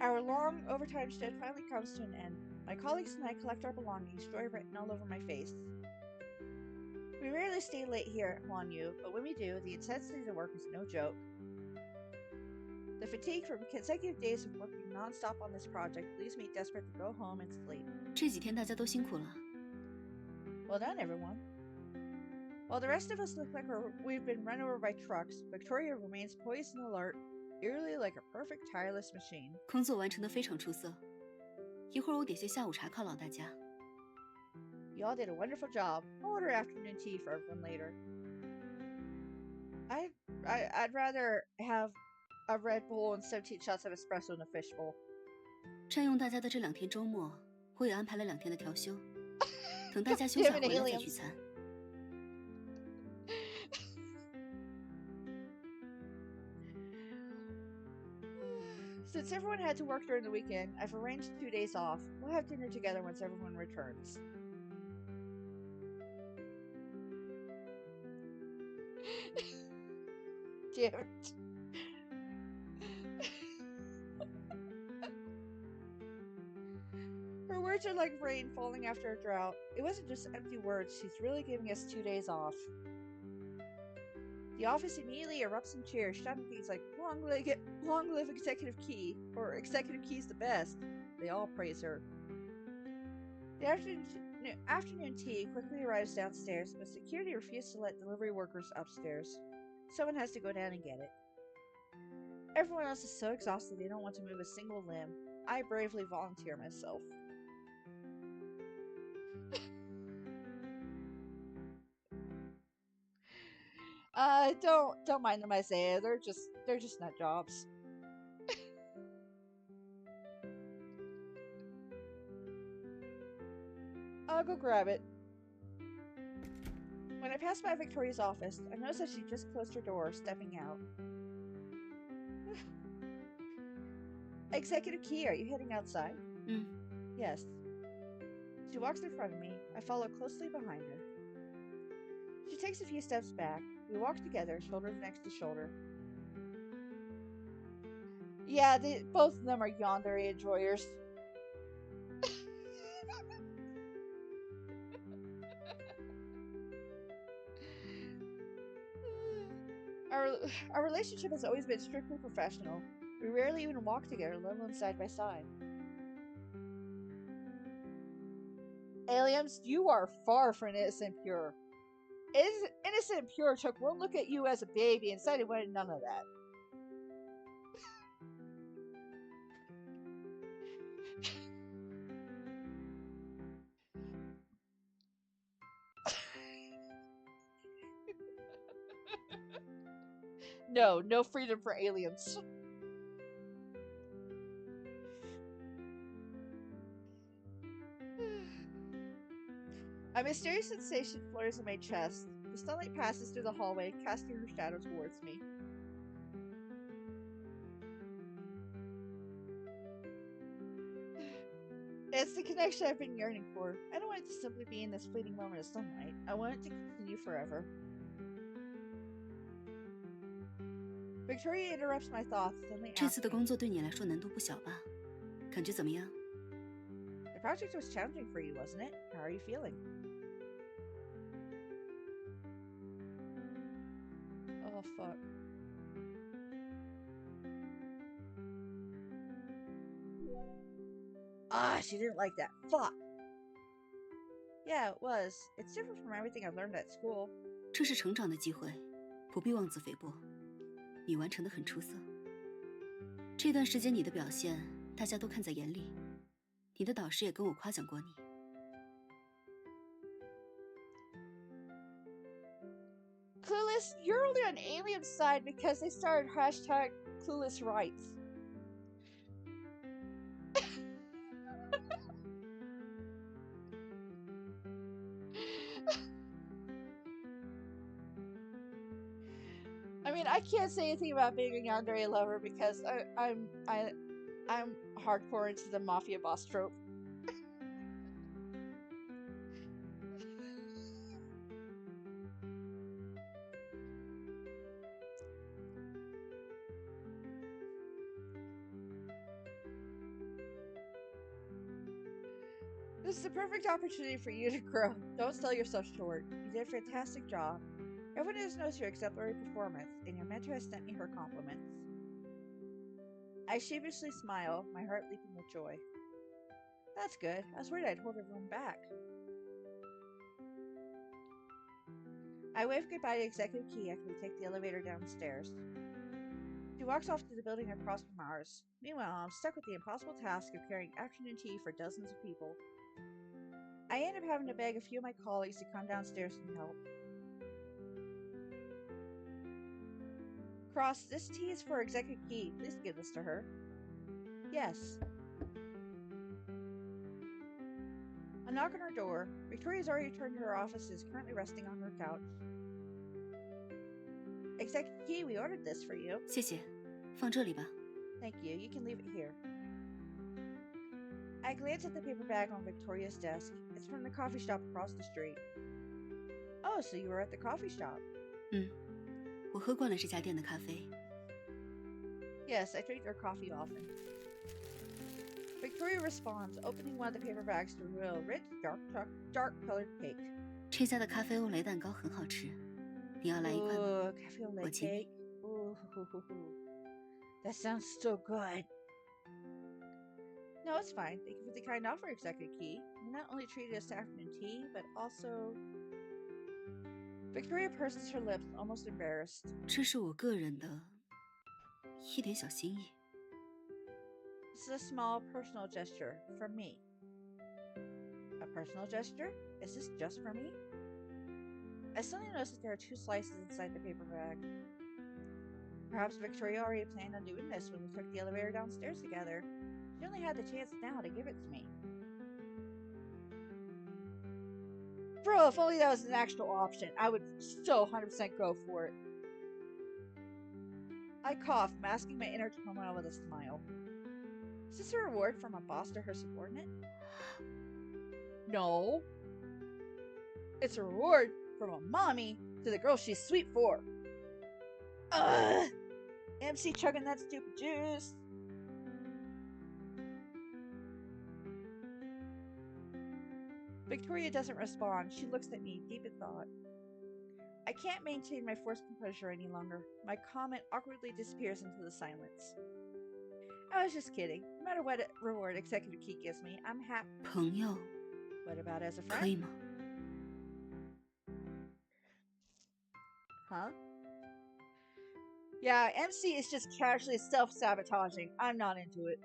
Our long overtime shift finally comes to an end. My colleagues and I collect our belongings, joy written all over my face. We rarely stay late here at Huanyu, but when we do, the intensity of the work is no joke. The fatigue from consecutive days of working non-stop on this project leaves me desperate to go home and sleep. 这几天大家都辛苦了。 Well done, everyone. While the rest of us look like we've been run over by trucks, Victoria remains poised and alert, eerily like a perfect tireless machine. 工作完成得非常出色，一会儿我点些下午茶犒劳大家。You all did a wonderful job. I'll order afternoon tea for everyone later. I'd rather have a Red Bull and 17 shots of espresso in a fishbowl. 占用大家的这2天周末，我也安排了2天的调休，等大家休假回来再聚餐。Since everyone had to work during the weekend, I've arranged 2 days off. We'll have dinner together once everyone returns. Damn it. Her words are like rain falling after a drought. It wasn't just empty words, she's really giving us 2 days off. The office immediately erupts in cheers, shouting things like, long live Executive Key, or Executive Key's the best. They all praise her. The afternoon tea quickly arrives downstairs, but security refused to let delivery workers upstairs. Someone has to go down and get it. Everyone else is so exhausted they don't want to move a single limb. I bravely volunteer myself. Don't mind them, Isaiah. They're just nut jobs. I'll go grab it. When I pass by Victoria's office, I notice that she just closed her door, stepping out. Executive Key, are you heading outside? Yes. She walks in front of me. I follow closely behind her. She takes a few steps back. We walk together, shoulder next to shoulder. Yeah, both of them are yandere enjoyers. Our relationship has always been strictly professional. We rarely even walk together, let alone side by side. Aliens, you are far from innocent pure. Innocent pure took one look at you as a baby and decided wanted none of that. No freedom for aliens. A mysterious sensation flares in my chest. The sunlight passes through the hallway, casting her shadow towards me. It's the connection I've been yearning for. I don't want it to simply be in this fleeting moment of sunlight. I want it to continue forever. Victoria interrupts my thoughts, suddenly 这次的 asking, 工作对你来说难度不小吧？感觉怎么样？ The project was challenging for you, wasn't it? How are you feeling? Oh, fuck. Ah, she didn't like that. Fuck. Yeah, it was. It's different from everything I've learned at school. 这是成长的机会，不必妄自菲薄。你完成得很出色。这段时间你的表现，大家都看在眼里。你的导师也跟我夸奖过你。Clueless, you're only on Alien's side because they started hashtag Clueless Rights. I mean, I can't say anything about being a yandere lover because I'm hardcore into the mafia boss trope. This is the perfect opportunity for you to grow. Don't sell yourself short. You did a fantastic job. Everyone knows your exemplary performance, and your mentor has sent me her compliments. I sheepishly smile, my heart leaping with joy. That's good. I was worried I'd hold everyone back. I wave goodbye to Executive Key after we take the elevator downstairs. She walks off to the building across from ours. Meanwhile, I'm stuck with the impossible task of carrying afternoon tea for dozens of people. I end up having to beg a few of my colleagues to come downstairs and help. Cross, this tea is for Executive Key. Please give this to her. Yes. A knock on her door. Victoria's already returned to her office and is currently resting on her couch. Executive Key, we ordered this for you. 谢谢，放这里吧。 Thank you. You can leave it here. I glance at the paper bag on Victoria's desk. It's from the coffee shop across the street. Oh, so you were at the coffee shop? 我喝惯了这家店的咖啡。 Yes, I drink their coffee often. Victoria responds, opening one of the paper bags to reveal a rich, dark-colored cake. 这家的咖啡欧蕾蛋糕很好吃，你要来一块吗？ Ooh, cafe au lait 我请你。 cake. Ooh, that sounds so good. No, it's fine. Thank you for the kind offer, Executive Key. You not only treated us to afternoon tea, but also... Victoria purses her lips, almost embarrassed. 这是我个人的一点小心意。 This is a small personal gesture from me. A personal gesture? Is this just for me? I suddenly notice that there are 2 slices inside the paper bag. Perhaps Victoria already planned on doing this when we took the elevator downstairs together. She only had the chance now to give it to me. Bro, if only that was an actual option, I would so 100% go for it. I cough, masking my inner turmoil with a smile. Is this a reward from a boss to her subordinate? No. It's a reward from a mommy to the girl she's sweet for. Ugh! MC chugging that stupid juice. Victoria doesn't respond. She looks at me, deep in thought. I can't maintain my forced composure any longer. My comment awkwardly disappears into the silence. I was just kidding. No matter what reward Executive Key gives me, I'm happy. 朋友 What about as a 可以 friend? 吗？ Huh? Yeah, MC is just casually self-sabotaging. I'm not into it.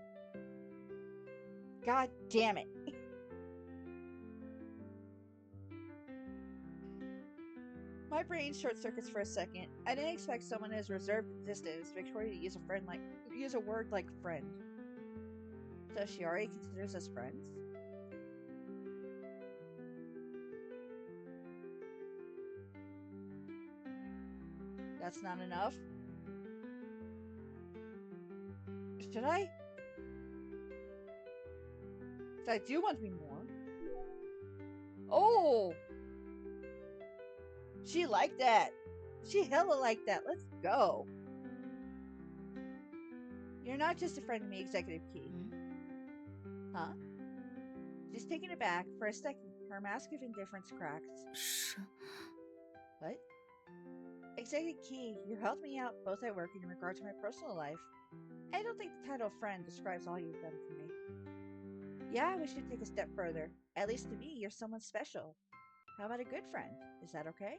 God damn it. My brain short circuits for a second. I didn't expect someone as reserved and distant as Victoria to use a word like friend. So she already considers us friends? That's not enough. Should I? I do want to be more. Oh! She liked that. She hella liked that. Let's go. You're not just a friend to me, Executive Key. Huh? She's taken aback. For a second, her mask of indifference cracks. 是 What? Executive Key, you helped me out both at work and in regard to my personal life. I don't think the title of friend describes all you've done for me. Yeah, we should take a step further. At least to me, you're someone special. How about a good friend? Is that okay?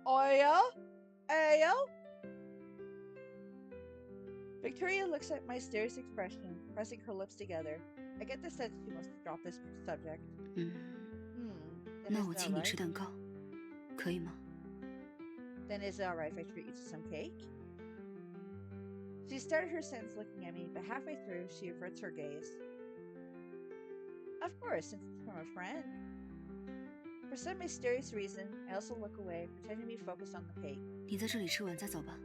Oyo? Ayo? Victoria looks at my serious expression, pressing her lips together. I get the sense she wants to drop this subject. 嗯， Then 那 is 我 it 请你 alright? 吃蛋糕，可以吗？ Then is it alright if I treat you to some cake? She started her sentence looking at me, but halfway through, she averts her gaze. Of course, since it's from a friend. For some mysterious reason, I also look away, pretending to be focused on the cake. 你在这里吃完再走吧。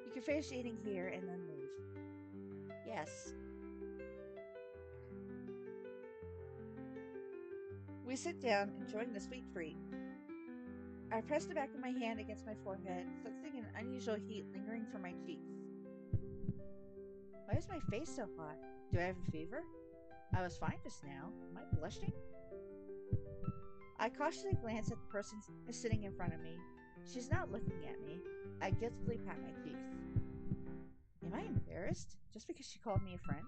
You can finish eating here and then leave. Yes. We sit down, enjoying the sweet treat. I press the back of my hand against my forehead, sensing an unusual heat lingering from my cheeks. Why is my face so hot? Do I have a fever? I was fine just now. Am I blushing? I cautiously glance at the person sitting in front of me. She's not looking at me. I guiltily pat my cheeks. Am I embarrassed? Just because she called me a friend?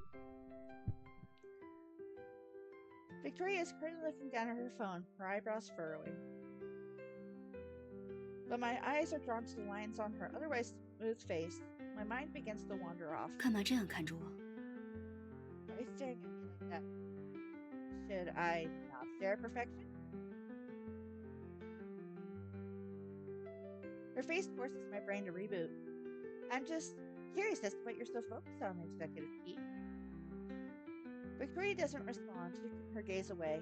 Victoria is currently looking down at her phone, her eyebrows furrowing. But my eyes are drawn to the lines on her otherwise smooth face. My mind begins to wander off. 干嘛这样看着我？ Why are you staring at me like that? Should I not stare at perfection? Her face forces my brain to reboot. I'm just curious as to what you're so focused on, Executive Pete. Victoria doesn't respond, shifting her gaze away.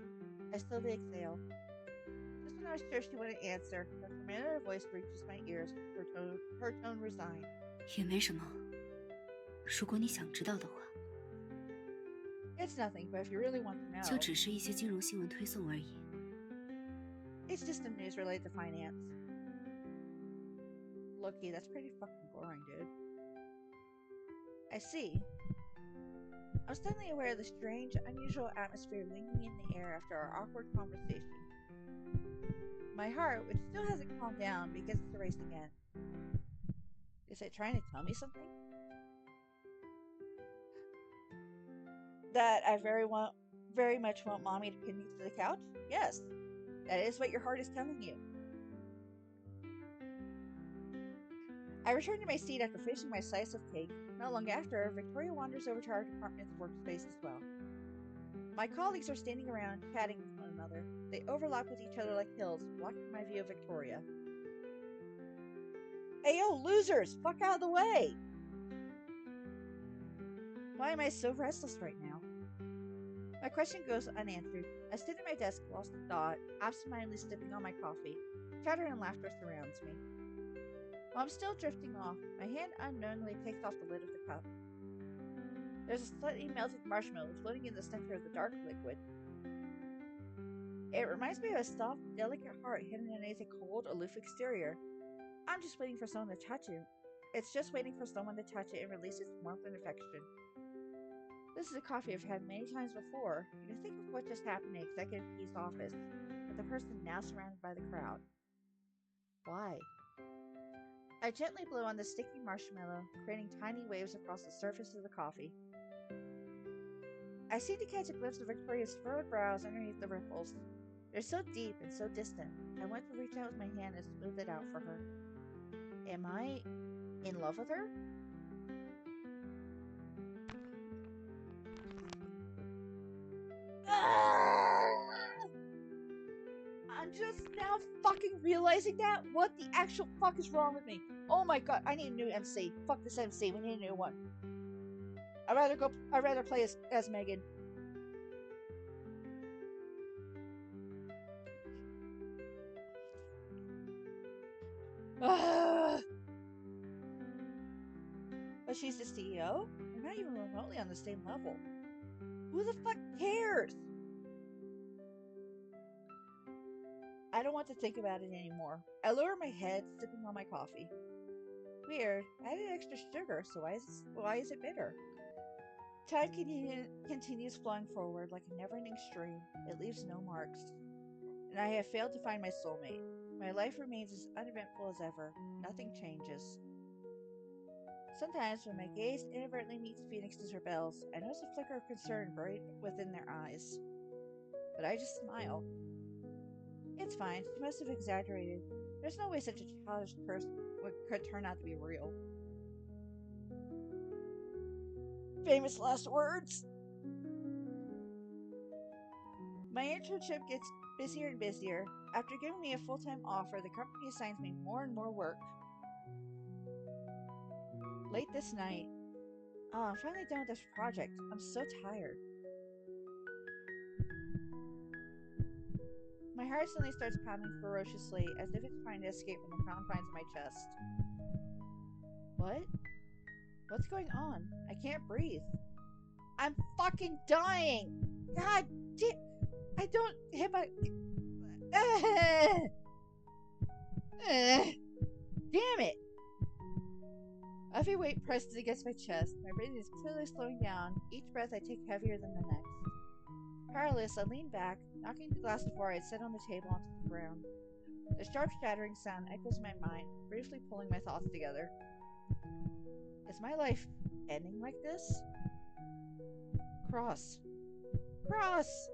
I slowly exhale. Just when I was sure she wouldn't answer, a familiar voice reaches my ears, her tone resigned. 也没什么。如果你想知道的话， It's nothing, but if you really want to know, 就只是一些金融新闻推送而已。 it's just the news related to finance. Loki, that's pretty fucking boring, dude. I see. I'm suddenly aware of the strange, unusual atmosphere lingering in the air after our awkward conversation. My heart, which still hasn't calmed down, begins to race again. Is it trying to tell me something? That I very much want mommy to pin me to the couch? Yes, that is what your heart is telling you. I return to my seat after finishing my slice of cake. Not long after, Victoria wanders over to our department's workspace as well. My colleagues are standing around, chatting with one another. They overlap with each other like hills, blocking my view of Victoria. Hey yo, losers! Fuck out of the way! Why am I so restless right now? My question goes unanswered. I sit at my desk, lost in thought, absentmindedly sipping on my coffee. Chatter and laughter surrounds me. While I'm still drifting off, my hand unknowingly takes off the lid of the cup. There's a slightly melted marshmallow floating in the center of the dark liquid. It reminds me of a soft, delicate heart hidden underneath a cold, aloof exterior. I'm just waiting for someone to touch it. It's just waiting for someone to touch it and release its warmth and affection. This is a coffee I've had many times before. You can think of what just happened in Executive P's office, with the person now surrounded by the crowd. Why? I gently blow on the sticky marshmallow, creating tiny waves across the surface of the coffee. I seem to catch a glimpse of Victoria's furrowed brows underneath the ripples. They're so deep and so distant. I want to reach out with my hand and smooth it out for her. Am I in love with her? I'm just now fucking realizing that? What the actual fuck is wrong with me? Oh my god, I need a new MC. Fuck this MC, we need a new one. I'd rather play as Megan. But she's the CEO? We're not even remotely on the same level. Who the fuck cares? I don't want to think about it anymore. I lower my head, sipping on my coffee. Weird. I added extra sugar, so why is it bitter? Time continues flowing forward like a never-ending stream. It leaves no marks. And I have failed to find my soulmate. My life remains as uneventful as ever. Nothing changes. Sometimes, when my gaze inadvertently meets Phoenix's rebels, I notice a flicker of concern buried within their eyes. But I just smile. It's fine. She must have exaggerated. There's no way such a childish curse could turn out to be real. Famous last words. My internship gets busier and busier. After giving me a full-time offer, the company assigns me more and more work. Late this night. Oh, I'm finally done with this project. I'm so tired. My heart suddenly starts pounding ferociously, as if it's trying to escape from the confines of my chest. What? What's going on? I can't breathe. I'm fucking dying! God damn! I don't hit my... Damn it! A heavy weight presses against my chest. My breathing is clearly slowing down. Each breath I take heavier than the next. Powerless, I lean back, knocking the glass of water I had set on the table onto the ground. The sharp shattering sound echoes in my mind, briefly pulling my thoughts together. Is my life ending like this? Cross. Cross!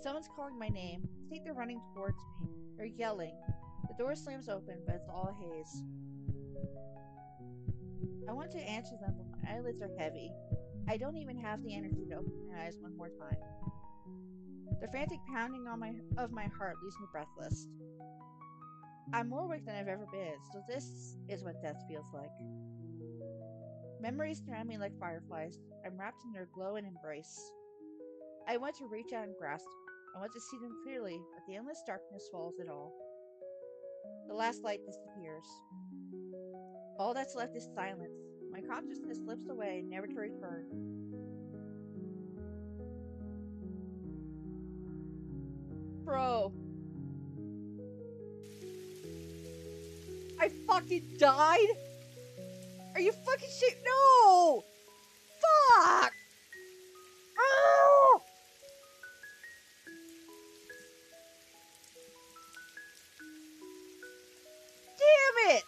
Someone's calling my name. I think they're running towards me. They're yelling. The door slams open, but it's all haze. I want to answer them, but my eyelids are heavy. I don't even have the energy to open my eyes one more time. The frantic pounding of my heart leaves me breathless. I'm more awake than I've ever been, so this is what death feels like. Memories surround me like fireflies. I'm wrapped in their glow and embrace. I want to reach out and grasp them. I want to see them clearly, but the endless darkness swallows it all. The last light disappears. All that's left is silence. My consciousness slips away, never to return. Bro. I fucking died? Are you fucking shit? No! Fuck! Oh! Damn it!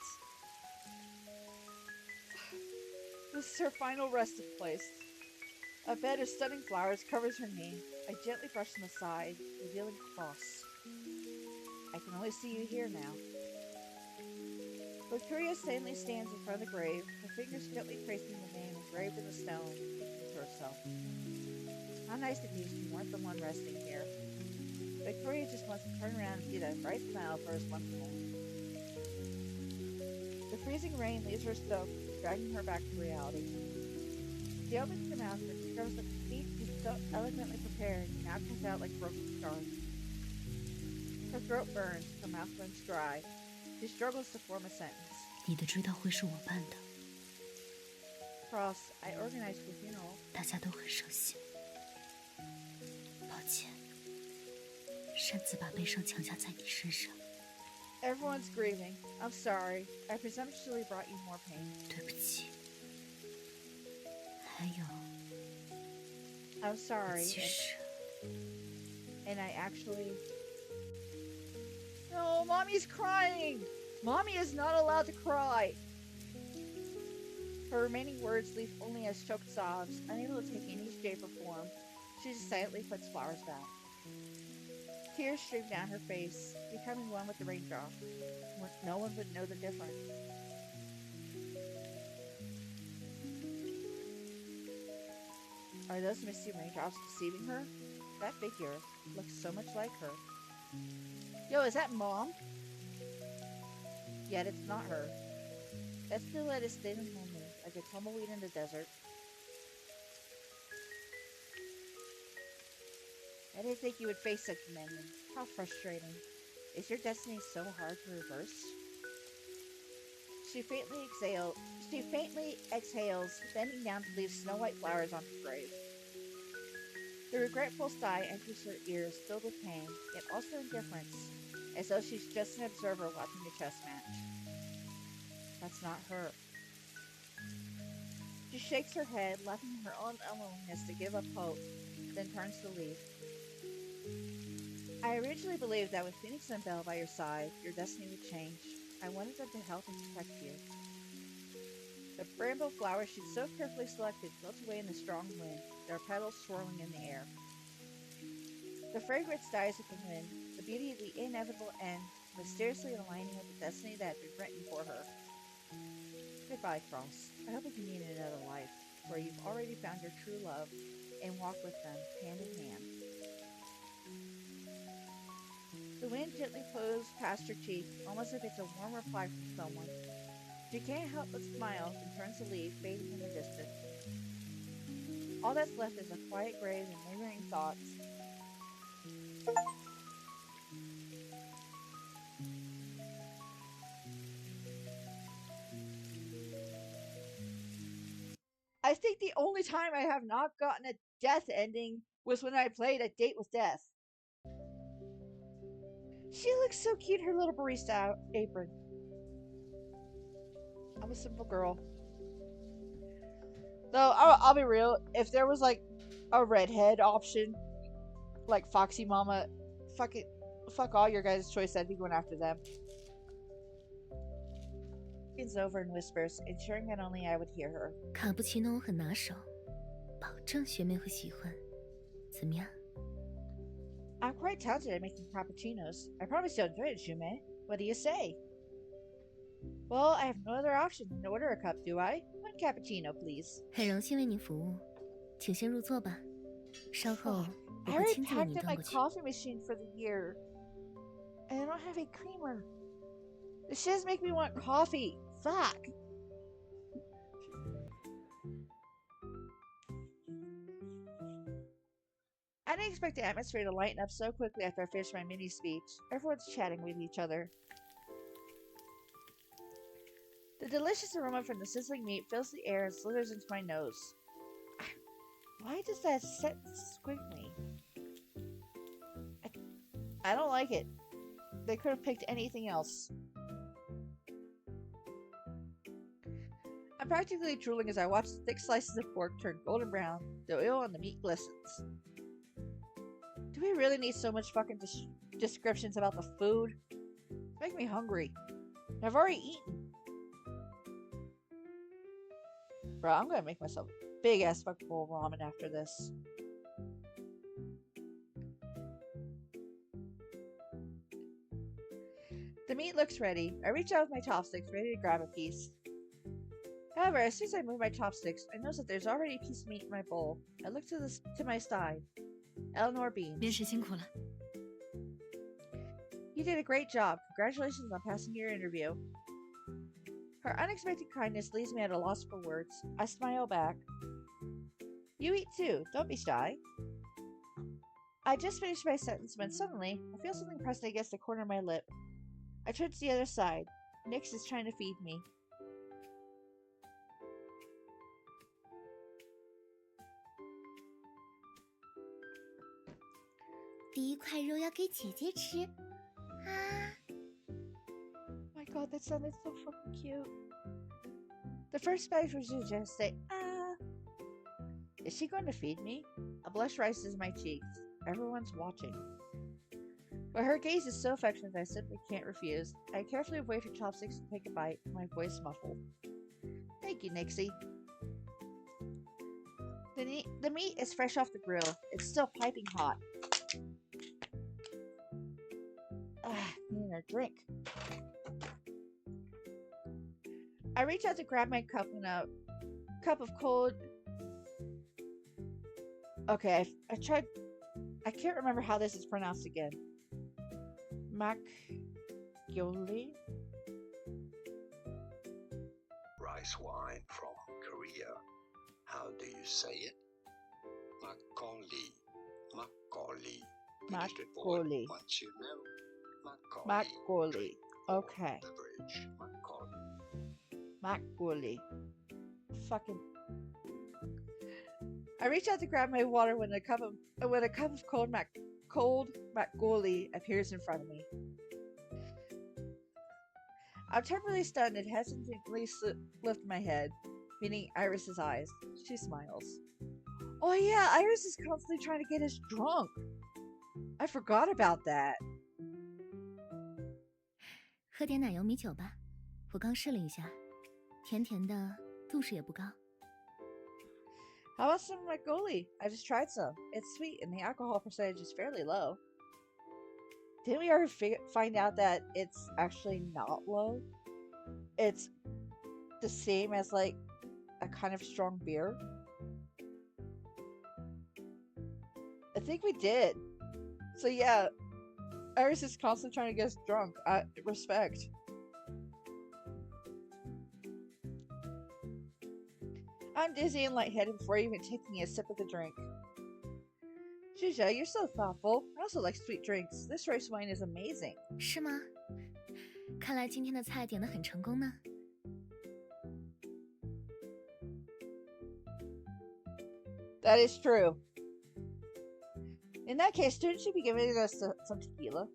This is her final resting place. A bed of stunning flowers covers her knee. I gently brush them aside, revealing a cross. I can only see you here now. Victoria sanely stands in front of the grave, her fingers gently tracing the name engraved in the stone, thinking to herself. How nice it is you weren't the one resting here. Victoria just wants to turn around and see that bright smile of hers once more. The freezing rain leaves her soaked, dragging her back to reality. She opens her mouth and discovers that the speech she's so eloquently prepared now comes out like broken stars. Her throat burns, her mouth runs dry. She struggles to form a sentence. 你的追悼会是我办的， Cross, I organized the funeral. 大家都很伤心。抱歉，擅自把悲伤强加在你身上， Everyone's grieving. I'm sorry. I presumptuously brought you more pain. 对不起。还有， I'm sorry. 其实 And I actually... No, Mommy's crying! Mommy is not allowed to cry! Her remaining words leave only as choked sobs, unable to take any shape or form. She just silently puts flowers back. Tears stream down her face, becoming one with the raindrop. No one would know the difference. Are those misty raindrops deceiving her? That figure looks so much like her. Yo, is that Mom? Yet it's not her. That silhouette is thin and lonely, like a tumbleweed in the desert. I didn't think you would face such men. How frustrating. Is your destiny so hard to reverse? She faintly exhales, bending down to leave snow-white flowers on her grave. The regretful sigh enters her ears, filled with pain, yet also indifference, as though she's just an observer watching a chess match. That's not her. She shakes her head, laughing her own unwillingness to give up hope, then turns to leave. I originally believed that with Phoenix and Belle by your side, your destiny would change. I wanted them to help and protect you. The bramble flowers she'd so carefully selected float away in the strong wind, their petals swirling in the air. The fragrance dies with the wind, the beauty of the inevitable end, mysteriously aligning with the destiny that had been written for her. Goodbye, Cross. I hope you can meet in another life, where you've already found your true love, and walk with them, hand in hand. The wind gently blows past her cheek, almost as if it's a warm reply from someone. She can't help but smile and turns to leave, fading in the distance. All that's left is a quiet grave and lingering thoughts. I think the only time I have not gotten a death ending was when I played A Date with Death. She looks so cute in her little barista apron. I'm a simple girl. Though, I'll be real, if there was like a redhead option, like Foxy Mama, fuck all your guys' choice, I'd be going after them. It's over and whispers, ensuring that only I would hear her. 卡布奇诺很拿手，保证学妹会喜欢。怎么样？ I'm quite talented at making cappuccinos. I promise you'll enjoy it, Shume. What do you say? Well, I have no other option than to order a cup, do I? One cappuccino, please. 很荣幸为您服务，请先入座吧。稍后 Fuck. 我 I 会 already 亲自为 packed 您 up 端 my 过去。 coffee machine for the year. And I don't have a creamer. This shit is making me want coffee. Fuck. I didn't expect the atmosphere to lighten up so quickly after I finished my mini speech. Everyone's chatting with each other. The delicious aroma from the sizzling meat fills the air and slithers into my nose. Why does that sentence squint me? I don't like it. They could have picked anything else. I'm practically drooling as I watch the thick slices of pork turn golden brown, the oil on the meat glistens. Do we really need so much fucking descriptions about the food? It's making me hungry. I've already eaten. Bro, I'm gonna make myself a big ass fucking bowl of ramen after this. The meat looks ready. I reach out with my chopsticks, ready to grab a piece. However, as soon as I move my chopsticks, I notice that there's already a piece of meat in my bowl. I look to my side. Eleanor beams. 面试辛苦了。 You did a great job. Congratulations on passing your interview. Her unexpected kindness leaves me at a loss for words. I smile back. You eat too. Don't be shy. I just finished my sentence when suddenly, I feel something pressed against the corner of my lip. I turn to the other side. Nyx is trying to feed me. 第一块肉要给姐姐吃啊！ My god, that sounded so fucking cute. The first bite was to just say, ah. Is she going to feed me? A blush rises in my cheeks. Everyone's watching. But her gaze is so affectionate that I simply can't refuse. I carefully avoid her chopsticks and take a bite, my voice muffled. Thank you, Nixie. The meat is fresh off the grill. It's still piping hot. Need a drink. I reach out to grab my cup when a cup of cold... Okay, I tried... I can't remember how this is pronounced again. Makgeolli? Rice wine from Korea. How do you say it? Makgeolli. Makgeolli. British report. Makgeolli. Once you know. Makgeolli. Makgeolli. Okay. Beverage. Makgeolli. Makgeolli. Fucking... I reach out to grab my water when a cup of cold Makgeolli appears in front of me. I'm temporarily stunned and hesitantly lift my head, meeting Iris's eyes. She smiles. Oh yeah, Iris is constantly trying to get us drunk. I forgot about that. 喝点奶油米酒吧，我刚试了一下，甜甜的，度数也不高。 How about some Makgeolli? I just tried some. It's sweet and the alcohol percentage is fairly low. Didn't we ever find out that it's actually not low? It's the same as like a kind of strong beer. I think we did. So yeah, Iris is constantly trying to get us drunk. Respect. I'm dizzy and lightheaded before even taking a sip of the drink. Zhuzha, you're so thoughtful. I also like sweet drinks. This rice wine is amazing. 是吗？看来今天的菜点得很成功呢。 That is true. In that case, shouldn't you be giving us some tequila?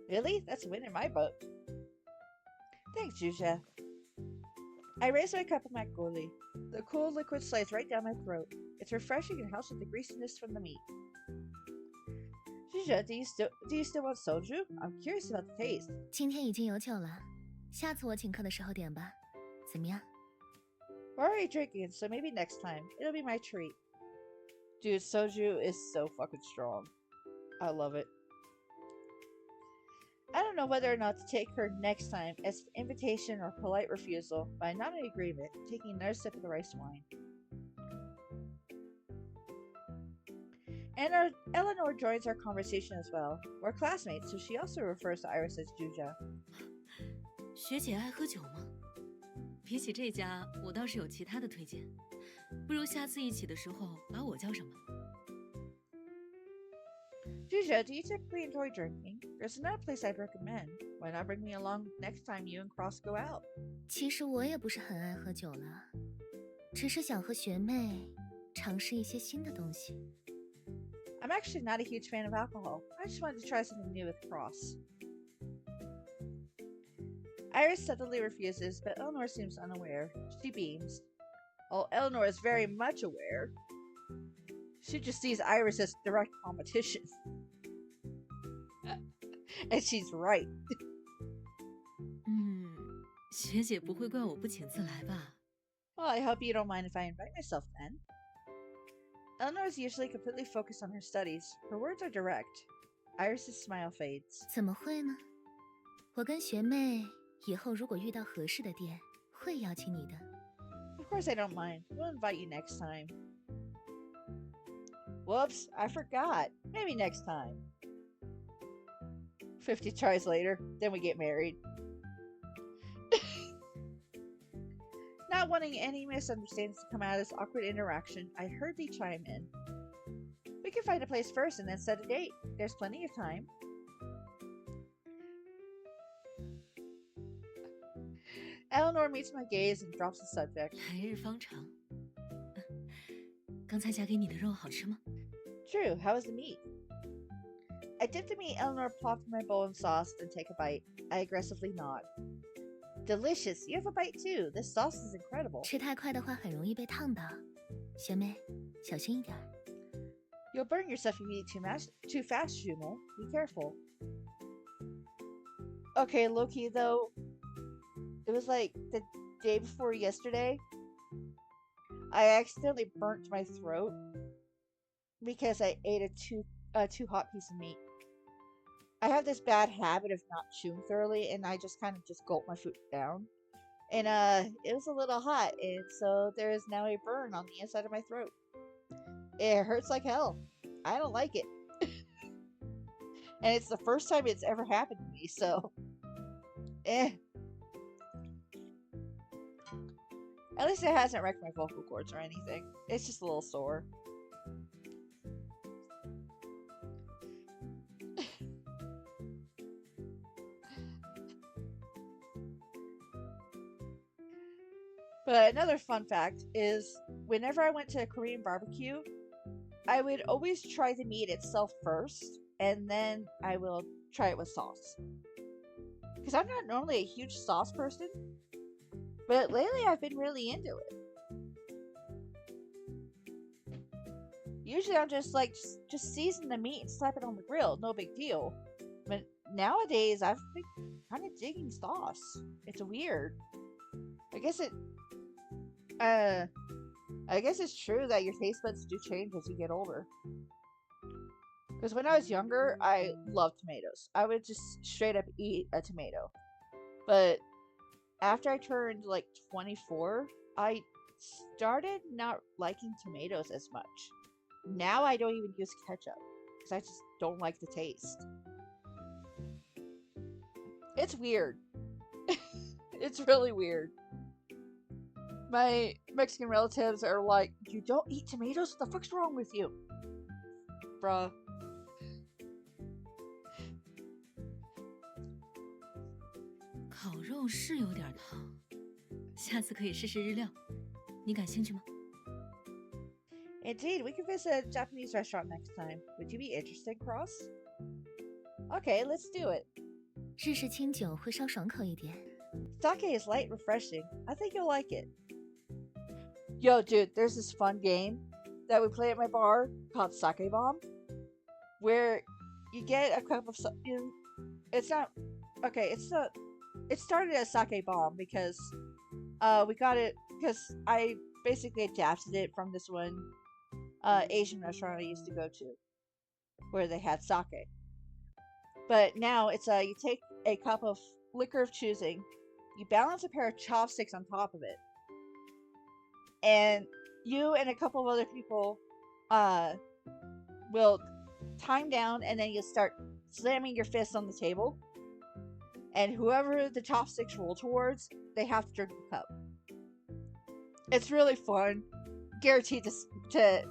Really? That's a win in my book. Thanks, Zhuzha. I raise my cup of Makgeolli. The cool liquid slides right down my throat. It's refreshing and helps with the greasiness from the meat. Zhuzha, do you still want soju? I'm curious about the taste. 今天已经有酒了，下次我请客的时候点吧，怎么样？ We're already drinking, so maybe next time. It'll be my treat. Dude, soju is so fucking strong. I love it. I don't know whether or not to take her next time as an invitation or polite refusal, but I'm not in agreement, taking another sip of the rice wine. And Eleanor joins our conversation as well. We're classmates, so she also refers to Iris as Juja. 学姐爱喝酒吗？比起这家，我倒是有其他的推荐。不如下次一起的时候把我叫上吧。Juja, do you typically enjoy drinking? There's another place I'd recommend. Why not bring me along next time you and Cross go out? 其实我也不是很爱喝酒了，只是想和学妹尝试一些新的东西。I'm actually not a huge fan of alcohol. I just wanted to try something new with Cross. Iris subtly refuses, but Eleanor seems unaware. She beams. While Eleanor is very much aware, she just sees Iris as direct competition. And she's right. 学姐不会怪我不请自来吧？ Well, I hope you don't mind if I invite myself then. Eleanor is usually completely focused on her studies. Her words are direct. Iris's smile fades. 怎么会呢？我跟学妹以后如果遇到合适的店，会邀请你的。Of course I don't mind. We'll invite you next time. Whoops, I forgot. Maybe next time. 50 tries later, then we get married. Not wanting any misunderstandings to come out of this awkward interaction, I hurriedly chime in. We can find a place first and then set a date. There's plenty of time. Eleanor meets my gaze and drops the subject. 来日方长。刚才夹给你的肉好吃吗？ True, how was the meat? I dip the meat Eleanor plopped in my bowl in sauce, then take a bite. I aggressively nod. Delicious. You have a bite too. This sauce is incredible. 吃太快的话很容易被烫到，学妹小心一点。You'll burn yourself if you eat too fast, Shumo. Be careful. Okay, Loki, though, it was like the day before yesterday. I accidentally burnt my throat because I ate a too hot piece of meat. I have this bad habit of not chewing thoroughly, and I just kind of gulp my food down. And it was a little hot, and so there is now a burn on the inside of my throat. It hurts like hell. I don't like it. And it's the first time it's ever happened to me, so At least it hasn't wrecked my vocal cords or anything. It's just a little sore. But another fun fact is, whenever I went to a Korean barbecue, I would always try the meat itself first, and then I will try it with sauce. Because I'm not normally a huge sauce person, but lately I've been really into it. Usually I'm just like, just season the meat and slap it on the grill, no big deal. But nowadays I've been kind of digging sauce. It's weird. I guess it's true that your taste buds do change as you get older. Because when I was younger, I loved tomatoes. I would just straight up eat a tomato. But after I turned like 24, I started not liking tomatoes as much. Now I don't even use ketchup because I just don't like the taste. It's weird. It's really weird. My Mexican relatives are like, "You don't eat tomatoes? What the fuck's wrong with you?" Bruh. 烤肉是有点烫，下次可以试试日料。你感兴趣吗？ Indeed, we can visit a Japanese restaurant next time. Would you be interested, Cross? Okay, let's do it. 日式清酒会稍爽口一点。 Sake is light and refreshing. I think you'll like it. Yo, dude, there's this fun game that we play at my bar called Sake Bomb, where you get a cup of it's not okay. It started as Sake Bomb because we got it because I basically adapted it from this one Asian restaurant I used to go to, where they had sake. But now it's you take a cup of liquor of choosing, you balance a pair of chopsticks on top of it, and you and a couple of other people will time down, and then you start slamming your fists on the table, and whoever the chopsticks roll towards, they have to drink the cup. It's really fun. Guaranteed to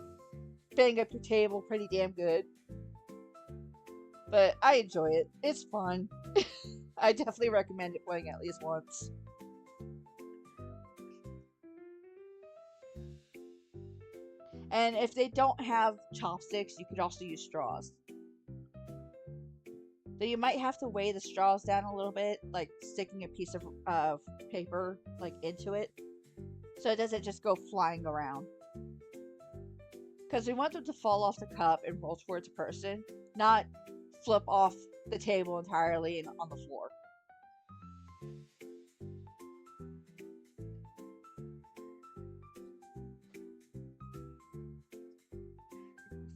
bang up your table pretty damn good. But I enjoy it. It's fun. I definitely recommend it playing at least once. And if they don't have chopsticks, you could also use straws. So you might have to weigh the straws down a little bit, like sticking a piece of paper like into it, so it doesn't just go flying around. Because we want them to fall off the cup and roll towards a person, not flip off the table entirely and on the floor.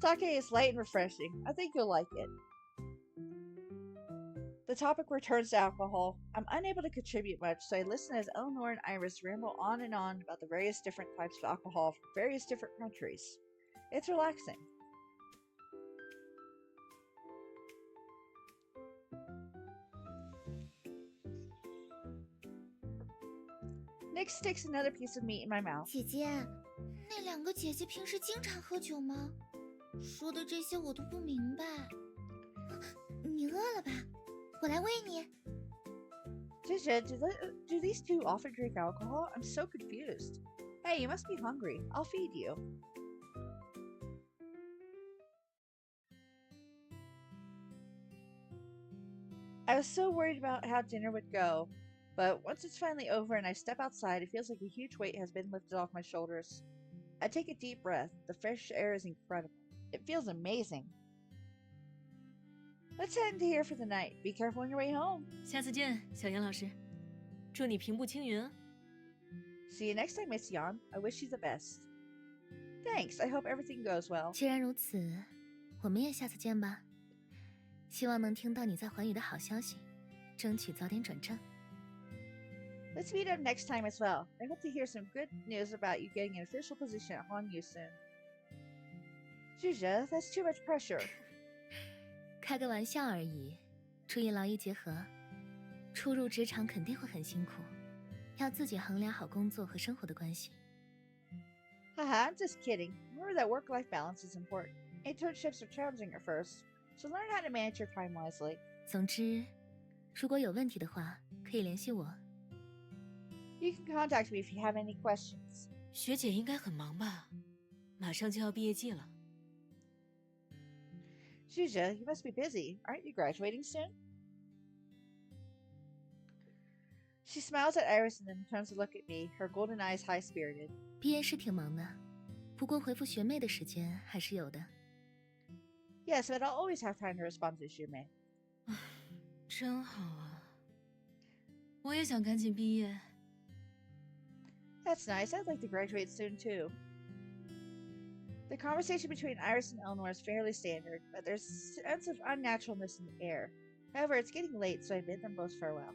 Sake is light and refreshing. I think you'll like it. The topic returns to alcohol. I'm unable to contribute much, so I listen as Eleanor and Iris ramble on and on about the various different types of alcohol from various different countries. It's relaxing. Nick sticks another piece of meat in my mouth. 姐姐，那两个姐姐平时经常喝酒吗？说的这些我都不明白。你饿了吧？我来喂你。Jija, do these two often drink alcohol? I'm so confused. Hey, you must be hungry. I'll feed you. I was so worried about how dinner would go, but once it's finally over and I step outside, it feels like a huge weight has been lifted off my shoulders. I take a deep breath. The fresh air is incredible. It feels amazing. Let's head into here for the night. Be careful on your way home. 下次见，小严老师。祝你平步青云啊！ See you next time, Miss Yan. I wish you the best. Thanks. I hope everything goes well. 既然如此，我们也下次见吧。希望能听到你在寰宇的好消息，争取早点转正。 Let's meet up next time as well. I hope to hear some good news about you getting an official position at Huanyu soon. Zhuzhe, that's too much pressure. 开个玩笑而已，注意劳逸结合。初入职场肯定会很辛苦，要自己衡量好工作和生活的关系。 Haha, I'm just kidding. Remember that work-life balance is important. Internships are challenging at first, so learn how to manage your time wisely. 总之，如果有问题的话，可以联系我。 You can contact me if you have any questions. 学姐应该很忙吧？马上就要毕业季了。 Zhuzhe, you must be busy. Aren't you graduating soon? She smiles at Iris and then turns to look at me, her golden eyes high-spirited. 毕业是挺忙的，不过回复学妹的时间还是有的。 Yes, but I'll always have time to respond to Shumei. 真好啊！我也想赶紧毕业。 That's nice. I'd like to graduate soon, too. The conversation between Iris and Eleanor is fairly standard, but there's a sense of unnaturalness in the air. However, it's getting late, so I bid them both farewell.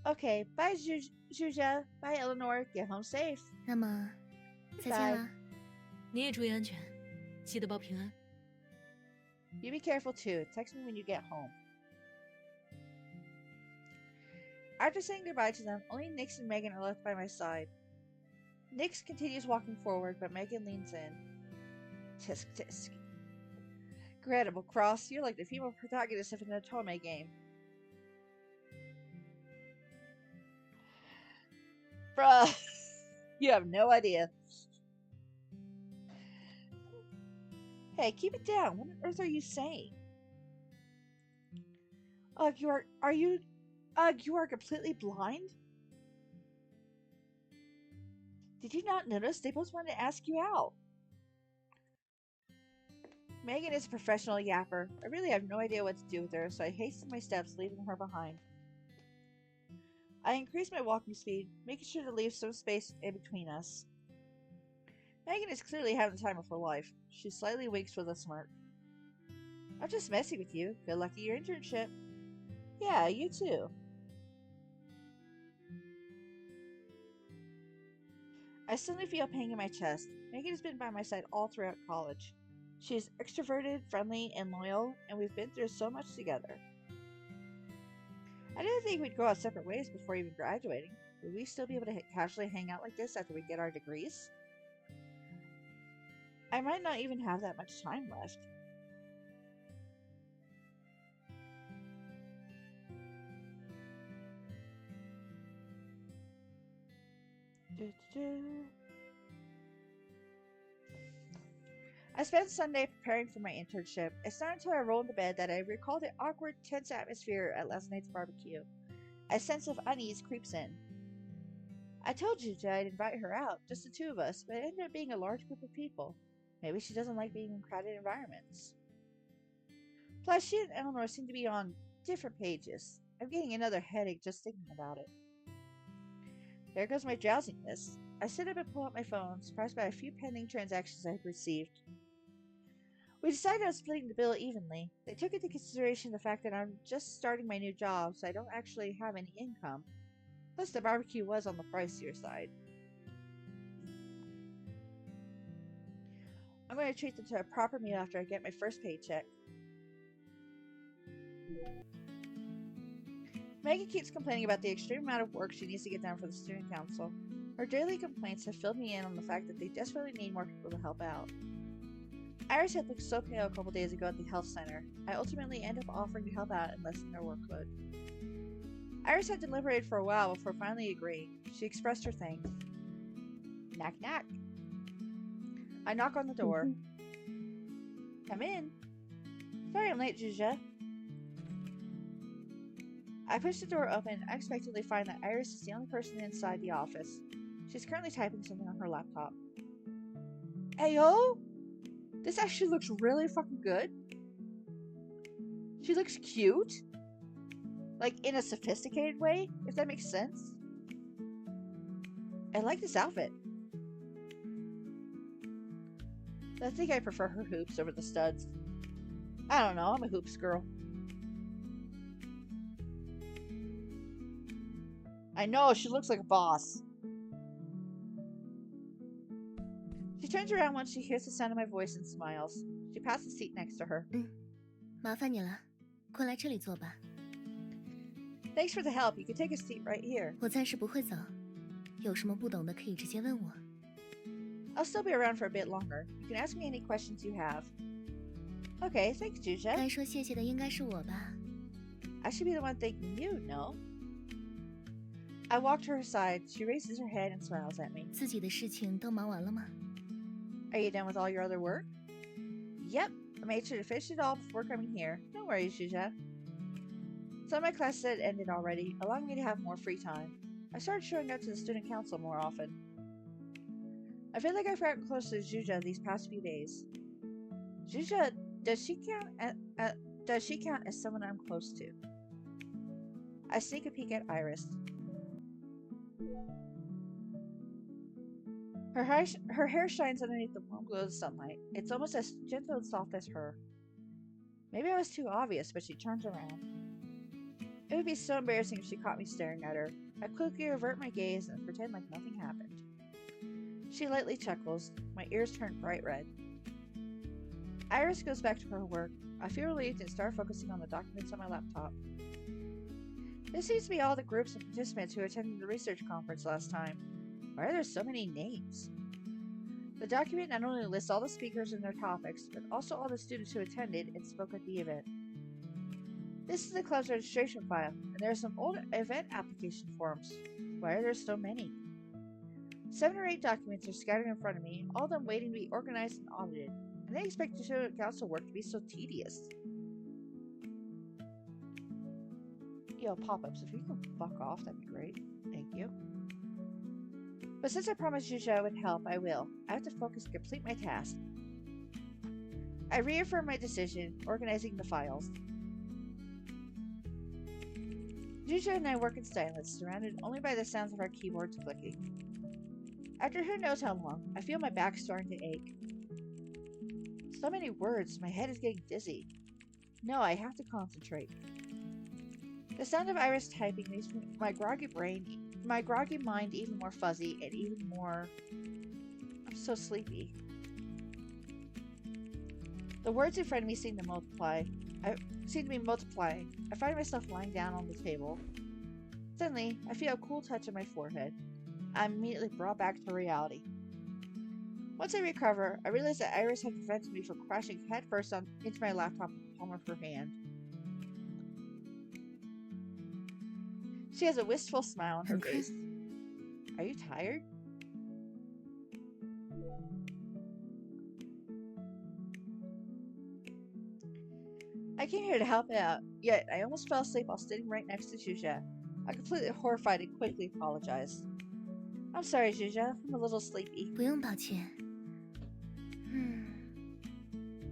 Okay, bye, Zhuzhe. Bye, Eleanor. Get home safe. 那么，再见 Bye. 了。你也注意安全，记得报平安。 You be careful, too. Text me when you get home. After saying goodbye to them, only Nyx and Megan are left by my side. Nyx continues walking forward, but Megan leans in. Tisk tisk. Incredible, Cross. You're like the female protagonist of an Otome game. Bruh. You have no idea. Hey, keep it down. What on earth are you saying? Ugh, you are completely blind? Did you not notice? They both wanted to ask you out. Megan is a professional yapper. I really have no idea what to do with her, so I hasten my steps, leaving her behind. I increase my walking speed, making sure to leave some space in between us. Megan is clearly having the time of her life. She slightly winks with a smirk. I'm just messing with you. Good luck at your internship. Yeah, you too. I suddenly feel pain in my chest. Megan has been by my side all throughout college. She is extroverted, friendly, and loyal, and we've been through so much together. I didn't think we'd go our separate ways before even graduating. Would we still be able to casually hang out like this after we get our degrees? I might not even have that much time left. I spent Sunday preparing for my internship. It's not until I roll into bed that I recall the awkward, tense atmosphere at last night's barbecue. A sense of unease creeps in. I told Juja I'd invite her out, just the two of us, but it ended up being a large group of people. Maybe she doesn't like being in crowded environments. Plus, she and Eleanor seem to be on different pages. I'm getting another headache just thinking about it. There goes my drowsiness. I sit up and pull out my phone, surprised by a few pending transactions I had received. We decided on splitting the bill evenly. They took into consideration the fact that I'm just starting my new job, so I don't actually have any income. Plus, the barbecue was on the pricier side. I'm going to treat them to a proper meal after I get my first paycheck. Megan keeps complaining about the extreme amount of work she needs to get done for the student council. Her daily complaints have filled me in on the fact that they desperately need more people to help out. Iris had looked so pale a couple days ago at the health center. I ultimately ended up offering to help out and lessen her workload. Iris had deliberated for a while before finally agreeing. She expressed her thanks. Knock knock. I knock on the door. Come in. Sorry I'm late, Juja. I push the door open and unexpectedly find that Iris is the only person inside the office. She's currently typing something on her laptop. Ayo! This actually looks really fucking good. She looks cute. Like, in a sophisticated way, if that makes sense. I like this outfit. I think I prefer her hoops over the studs. I don't know, I'm a hoops girl. I know, she looks like a boss. She turns around once she hears the sound of my voice and smiles. She passes the seat next to her. 麻烦你了，过来这里坐吧。 Thanks for the help. You can take a seat right here. 我暂时不会走，有什么不懂的可以直接问我。 I'll still be around for a bit longer. You can ask me any questions you have. Okay, thanks, Juja. 该说谢谢的应该是我吧？ I should be the one thanking you, no? I walk to her side. She raises her head and smiles at me. 自己的事情都忙完了吗？ Are you done with all your other work? Yep. I made sure to finish it all before coming here. No worries, Juja. Some of my classes had ended already, allowing me to have more free time. I started showing up to the student council more often. I feel like I've gotten closer to Juja these past few days. Juja, does she count as someone I'm close to? I sneak a peek at Iris. Her hair shines underneath the warm glow of the sunlight. It's almost as gentle and soft as her. Maybe I was too obvious, but she turns around. It would be so embarrassing if she caught me staring at her. I quickly avert my gaze and pretend like nothing happened. She lightly chuckles. My ears turn bright red. Iris goes back to her work. I feel relieved and start focusing on the documents on my laptop. This seems to be all the groups and participants who attended the research conference last time. Why are there so many names? The document not only lists all the speakers and their topics, but also all the students who attended and spoke at the event. This is the club's registration file, and there are some old event application forms. Why are there so many? 7 or 8 documents are scattered in front of me, all of them waiting to be organized and audited. And they expect the student council work to be so tedious. Yo, pop-ups, if you can fuck off, that'd be great. Thank you. But since I promised Juja I would help, I will. I have to focus and complete my task. I reaffirm my decision, organizing the files. Juja and I work in silence, surrounded only by the sounds of our keyboards clicking. After who knows how long, I feel my back starting to ache. So many words, my head is getting dizzy. No, I have to concentrate. The sound of Iris typing makes my groggy mind even more fuzzy and even more... I'm so sleepy. The words in front of me seem to be multiplying. I find myself lying down on the table. Suddenly, I feel a cool touch on my forehead. I'm immediately brought back to reality. Once I recover, I realize that Iris had prevented me from crashing headfirst into my laptop with the palm of her hand. She has a wistful smile on her face. Are you tired? I came here to help out, yet I almost fell asleep while sitting right next to Zhuzha. I completely horrified and quickly apologized. I'm sorry, Zhuzha. I'm a little sleepy. 不用抱歉。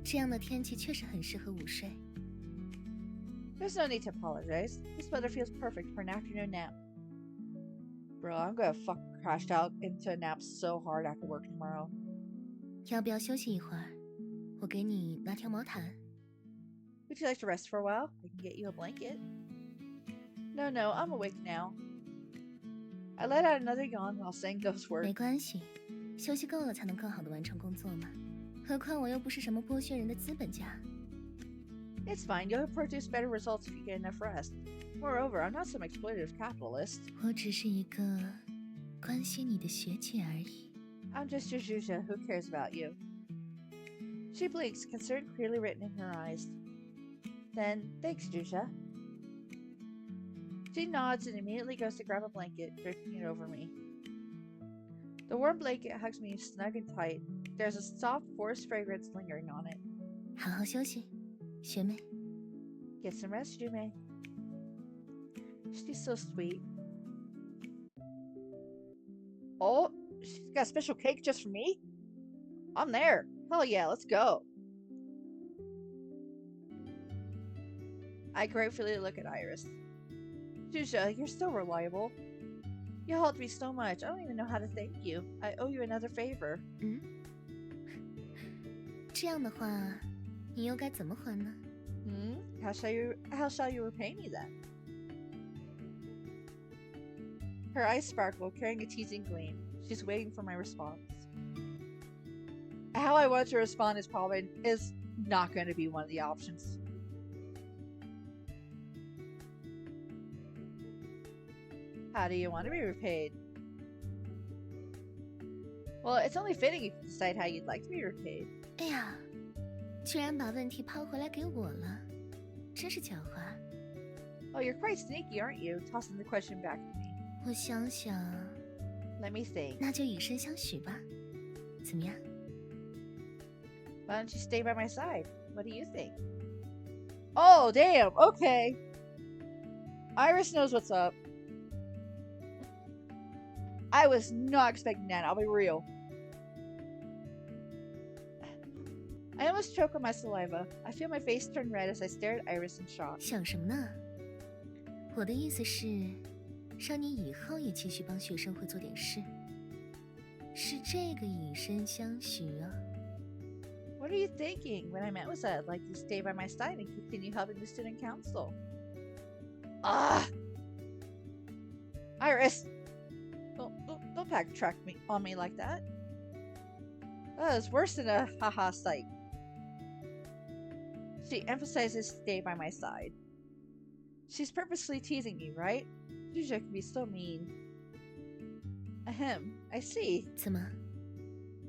这样的天气确实很适合午睡。There's no need to apologize. This weather feels perfect for an afternoon nap. Bro, I'm gonna fucking crash out into a nap so hard after work tomorrow. 要不要休息一会儿？我给你拿条毛毯。Would you like to rest for a while? I can get you a blanket. No, I'm awake now. I let out another yawn while saying those 没 words. 关系，休息够了才能更好的完成工作嘛。何况我又不是什么剥削人的资本家。It's fine. You'll produce better results if you get enough rest. Moreover, I'm not some exploitative capitalist. 我只是一个关心你的学姐而已。I'm just your Zhuzha who cares about you. She blinks, concern clearly written in her eyes. Then, thanks, Zhuzha. She nods and immediately goes to grab a blanket, draping it over me. The warm blanket hugs me snug and tight. There's a soft forest fragrance lingering on it. 好好休息，学妹。 Get some rest, Jume. She's so sweet. Oh, she's got a special cake just for me? I'm there. Hell yeah, let's go. I gratefully look at Iris. Zhuzha, you're so reliable. You helped me so much. I don't even know how to thank you. I owe you another favor. 这样的话，你又该怎么还呢？ How shall you repay me then? Her eyes sparkle, carrying a teasing gleam. She's waiting for my response. How I want to respond is not going to be one of the options. How do you want to be repaid? Well, it's only fitting you can decide how you'd like to be repaid. 哎呀，居然把问题抛回来给我了，真是狡猾。 Oh, you're quite sneaky, aren't you? Tossing the question back to me. 我想想， Let me think. 那就以身相许吧，怎么样？ Why don't you stay by my side? What do you think? Oh, damn. Okay. Iris knows what's up. I was not expecting that. I'll be real. I almost choke on my saliva. I feel my face turn red as I stare at Iris in shock. 想什么呢？我的意思是，让你以后也继续帮学生会做点事，是这个以身相许啊。 What are you thinking? When I met was I'd like you to stay by my side and continue helping the student council. Ah! Iris! Don't backtrack on me like that. That is worse than a haha sight. She emphasizes stay by my side. She's purposely teasing me, right? Zhuzha can be so mean. Ahem, I see. 怎么，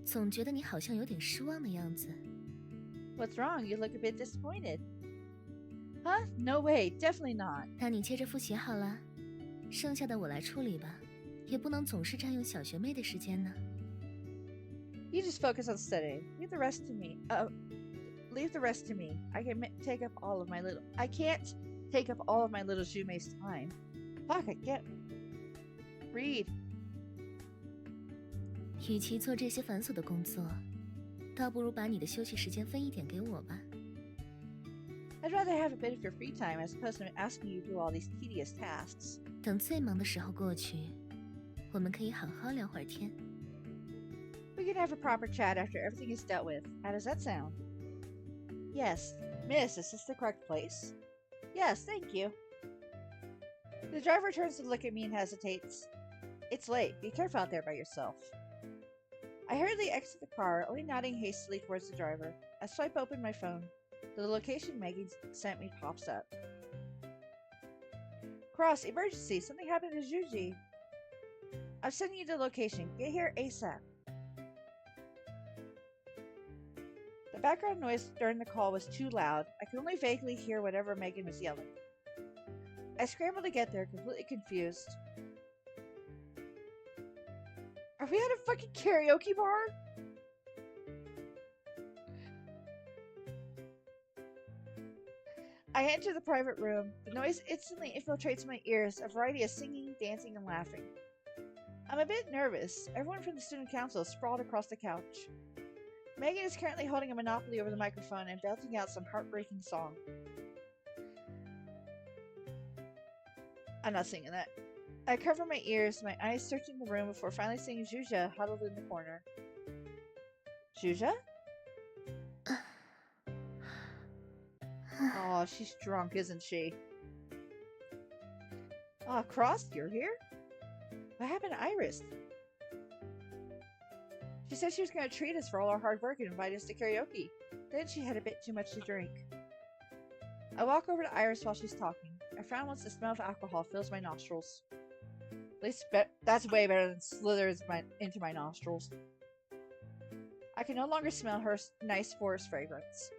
总觉得你好像有点失望的样子？ What's wrong? You look a bit disappointed. Huh? No way, definitely not. 那你接着复习好了，剩下的我来处理吧，也不能总是占用小学妹的时间呢。 You just focus on studying. Leave the rest to me. Leave the rest to me. I can't take up all of my little Jume's time. Fuck, I can't read. 与其做这些繁琐的工作，倒不如把你的休息时间分一点给我吧。 I'd rather have a bit of your free time as opposed to asking you to do all these tedious tasks. 等最忙的时候过去，我们可以好好聊会儿天。We can have a proper chat after everything is dealt with. How does that sound? Yes. Miss, is this the correct place? Yes, thank you. The driver turns to look at me and hesitates. It's late. Be careful out there by yourself. I hurriedly exit the car, only nodding hastily towards the driver. I swipe open my phone. The location Megan sent me pops up. Cross, emergency! Something happened to Juji. I'm sending you the location. Get here ASAP. The background noise during the call was too loud. I could only vaguely hear whatever Megan was yelling. I scrambled to get there, completely confused. Are we at a fucking karaoke bar? I enter the private room. The noise instantly infiltrates my ears, a variety of singing, dancing, and laughing. I'm a bit nervous. Everyone from the student council is sprawled across the couch. Megan is currently holding a monopoly over the microphone and belting out some heartbreaking song. I'm not singing that. I cover my ears, my eyes searching the room before finally seeing Zhuja huddled in the corner. Zhuja? Oh, she's drunk, isn't she? Ah, Cross, you're here? What happened to Iris? She said she was going to treat us for all our hard work and invite us to karaoke. Then she had a bit too much to drink. I walk over to Iris while she's talking. I frown once the smell of alcohol fills my nostrils. At least that's way better than slithers into my nostrils. I can no longer smell her nice forest fragrance.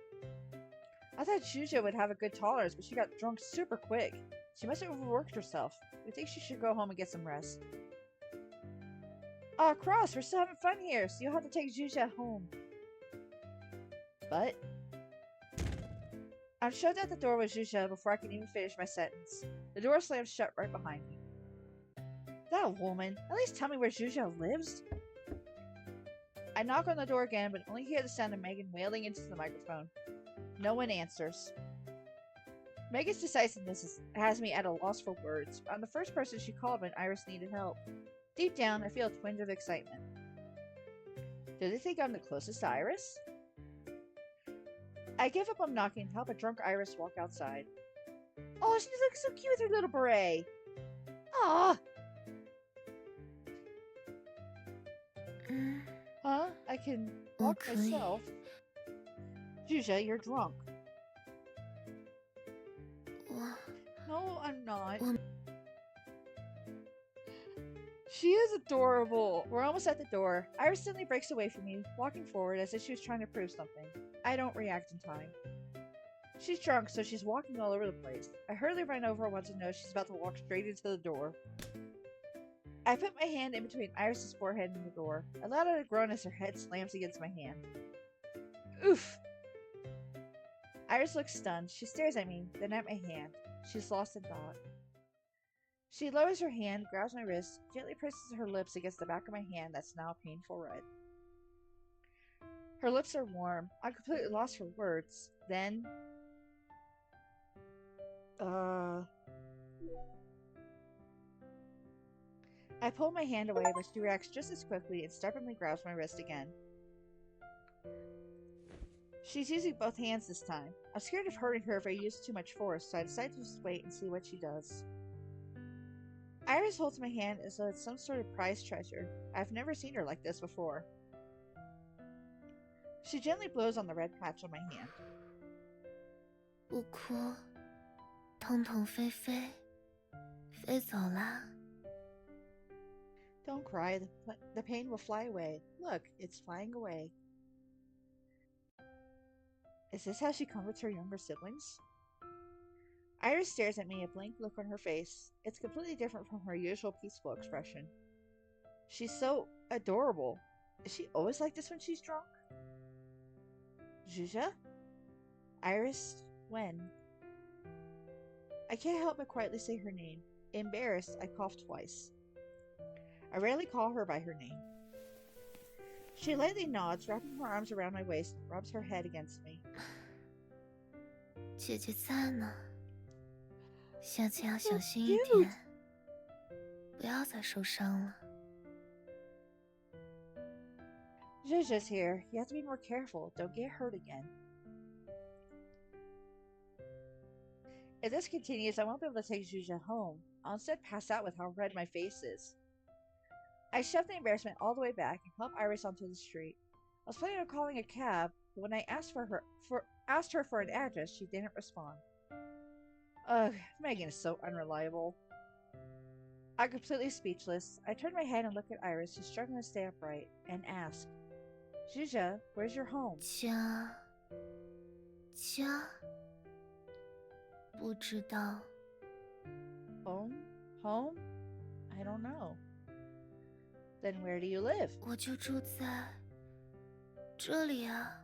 I thought Zhuja would have a good tolerance, but she got drunk super quick. She must have overworked herself. I think she should go home and get some rest. Aw, Cross, we're still having fun here, so you'll have to take Zhuja home. But I'm shoved out the door with Zhuja before I can even finish my sentence. The door slams shut right behind me. That woman! At least tell me where Zhuja lives. I knock on the door again, but only hear the sound of Megan wailing into the microphone. No one answers. Megan's decisiveness has me at a loss for words. I'm the first person she called when Iris needed help. Deep down, I feel a twinge of excitement. Do they think I'm the closest to Iris? I give up on knocking and help a drunk Iris walk outside. Oh, she looks so cute with her little beret. Ah. Huh? I can walk myself. Zhuja, you're drunk. No, I'm not. She is adorable. We're almost at the door. Iris suddenly breaks away from me, walking forward as if she was trying to prove something. I don't react in time. She's drunk, so she's walking all over the place. I hurriedly run over and want to know she's about to walk straight into the door. I put my hand in between Iris's forehead and the door. I let out a groan as her head slams against my hand. Oof! Iris looks stunned. She stares at me, then at my hand. She's lost in thought. She lowers her hand, grabs my wrist, gently presses her lips against the back of my hand that's now a painful red. Her lips are warm. I'm completely lost for words. Then... I pull my hand away, but she reacts just as quickly and stubbornly grabs my wrist again. She's using both hands this time. I'm scared of hurting her if I use too much force, so I decide to just wait and see what she does. Iris holds my hand as though it's some sort of prized treasure. I've never seen her like this before. She gently blows on the red patch on my hand. 不哭，痛痛飞飞，飞走啦。 Don't cry. The pain will fly away. Look, it's flying away. Is this how she comforts her younger siblings? Iris stares at me, a blank look on her face. It's completely different from her usual peaceful expression. She's so adorable. Is she always like this when she's drunk? Zhuja? Iris? When? I can't help but quietly say her name. Embarrassed, I cough twice. I rarely call her by her name. She lightly nods, wrapping her arms around my waist, and rubs her head against me. 姐姐在呢，下次要小心一点，不要再受伤了。Zhuzha's here. You have to be more careful. Don't get hurt again. If this continues, I won't be able to take Zhuzha home. I'll instead pass out with how red my face is. I shoved the embarrassment all the way back and helped Iris onto the street. I was planning on calling a cab, but when I asked her for an address, she didn't respond. Ugh, Megan is so unreliable. I'm completely speechless. I turned my head and looked at Iris, who's struggling to stay upright, and asked, Zhuzha, where's your home? 家，不知道。 Home? Home? I don't know. Then where do you live? 我就住在这里啊。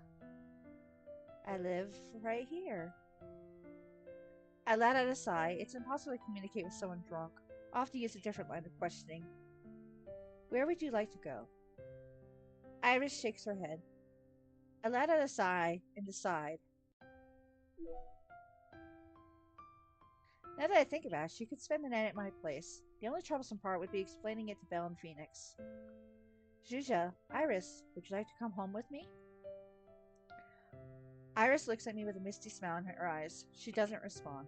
I live right here. I let out a sigh. It's impossible to communicate with someone drunk. I'll have to use a different line of questioning. Where would you like to go? Iris shakes her head. I let out a sigh and decide. Now that I think about it, she could spend the night at my place. The only troublesome part would be explaining it to Belle and Phoenix. Zhuzha, Iris, would you like to come home with me? Iris looks at me with a misty smile in her eyes. She doesn't respond.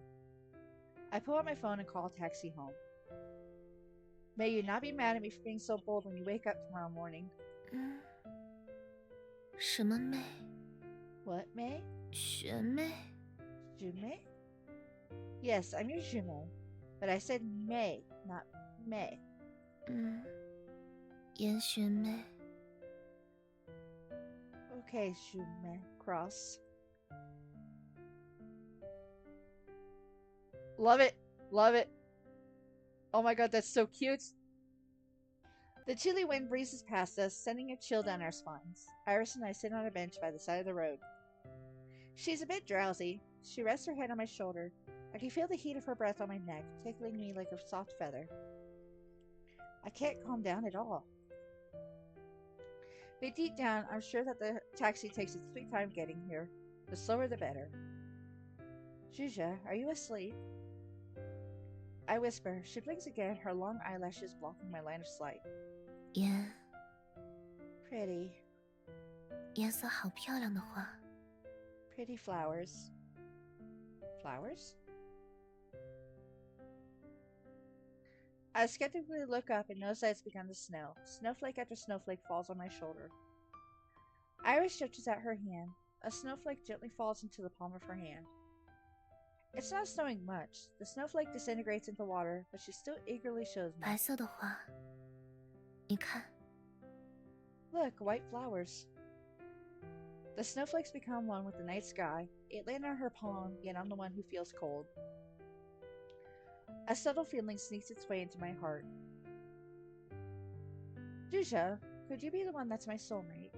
I pull out my phone and call a taxi home. May you not be mad at me for being so bold when you wake up tomorrow morning. 什么妹？ What, May? 学妹？ Jume? Yes, I'm your Jume, but I said May, not May. 严学妹。 Okay, Jume. Cross. Love it. Love it. Oh my god, that's so cute. The chilly wind breezes past us, sending a chill down our spines. Iris and I sit on a bench by the side of the road. She's a bit drowsy. She rests her head on my shoulder. I can feel the heat of her breath on my neck, tickling me like a soft feather. I can't calm down at all. But deep down, I'm sure that the taxi takes its sweet time getting here. The slower the better. Zhuzha, are you asleep? I whisper. She blinks again, her long eyelashes blocking my line of sight. 颜， Pretty. 颜色好漂亮的花。 Pretty flowers. Flowers? I skeptically look up and notice that it's begun to snow. Snowflake after snowflake falls on my shoulder. Iris stretches out her hand. A snowflake gently falls into the palm of her hand. It's not snowing much. The snowflake disintegrates into water, but she still eagerly shows me. 白色的花，你看， Look, white flowers. The snowflakes become one with the night sky. It lands on her palm, yet I'm the one who feels cold. A subtle feeling sneaks its way into my heart. Zhuzha, could you be the one that's my soulmate?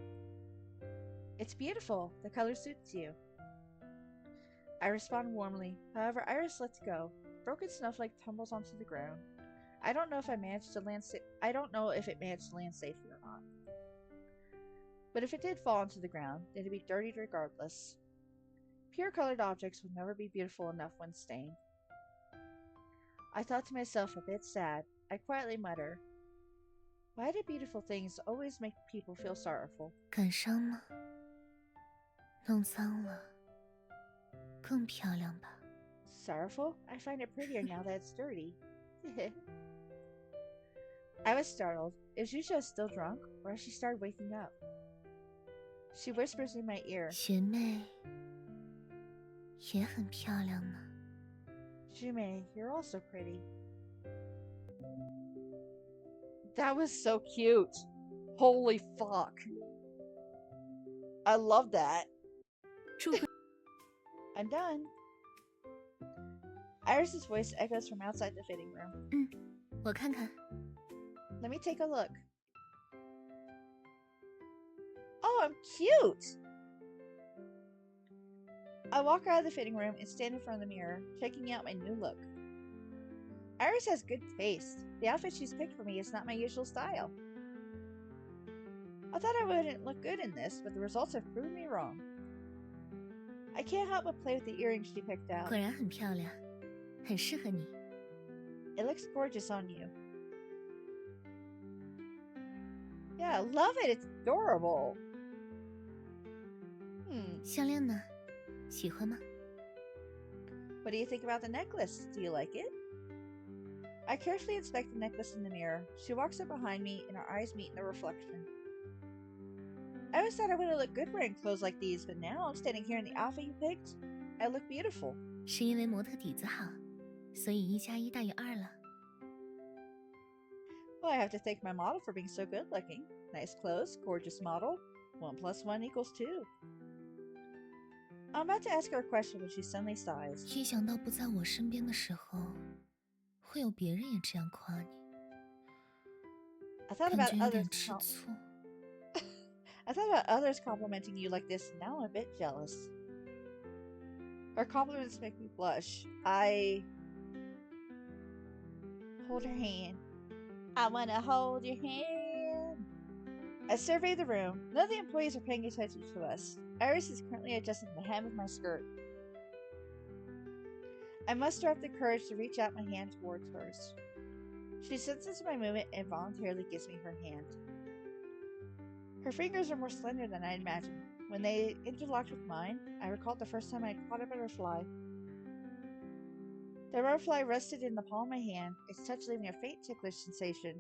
It's beautiful. The color suits you. I respond warmly. However, Iris lets go. Broken snowflake tumbles onto the ground. I don't know if it managed to land safely or not. But if it did fall onto the ground, then it'd be dirtied regardless. Pure colored objects will never be beautiful enough when stained. I thought to myself, a bit sad. I quietly mutter, why do beautiful things always make people feel sorrowful? 感伤吗？弄脏了，更漂亮吧？ Sorrowful? I find it prettier now that it's dirty. I was startled. Is Zhuzha still drunk, or has she started waking up? She whispers in my ear, 学妹也很漂亮呢。 Jume, you're also pretty. That was so cute. Holy fuck. I love that. 祝贺 I'm done. Iris's voice echoes from outside the fitting room. 我看看， Let me take a look. Oh, I'm cute! I walk out of the fitting room and stand in front of the mirror, checking out my new look. Iris has good taste. The outfit she's picked for me is not my usual style. I thought I wouldn't look good in this, but the results have proven me wrong. I can't help but play with the earrings she picked out. 果然很漂亮，很适合你。 It looks gorgeous on you. Yeah, I love it. It's adorable. 项链呢？喜欢吗？ What do you think about the necklace? Do you like it? I carefully inspect the necklace in the mirror. She walks up behind me, and our eyes meet in the reflection. I always thought I wouldn't look good wearing clothes like these, but now I'm standing here in the outfit you picked. I look beautiful. 是因为模特底子好，所以1+1大于2了。 Well, I have to thank my model for being so good looking. Nice clothes, gorgeous model. 1 + 1 = 2. I'm about to ask her a question when she suddenly sighs. 一想到不在我身边的时候，会有别人也这样夸你， I thought 感 about 觉有点 others. 吃醋。 I thought about others complimenting you like this, and now I'm a bit jealous. Her compliments make me blush. I hold her hand. I want to hold your hand. I survey the room. None of the employees are paying attention to us. Iris is currently adjusting the hem of my skirt. I muster up the courage to reach out my hand towards hers. She senses my movement and voluntarily gives me her hand. Her fingers are more slender than I imagined. When they interlocked with mine, I recalled the first time I caught a butterfly. The butterfly rested in the palm of my hand, its touch leaving a faint ticklish sensation.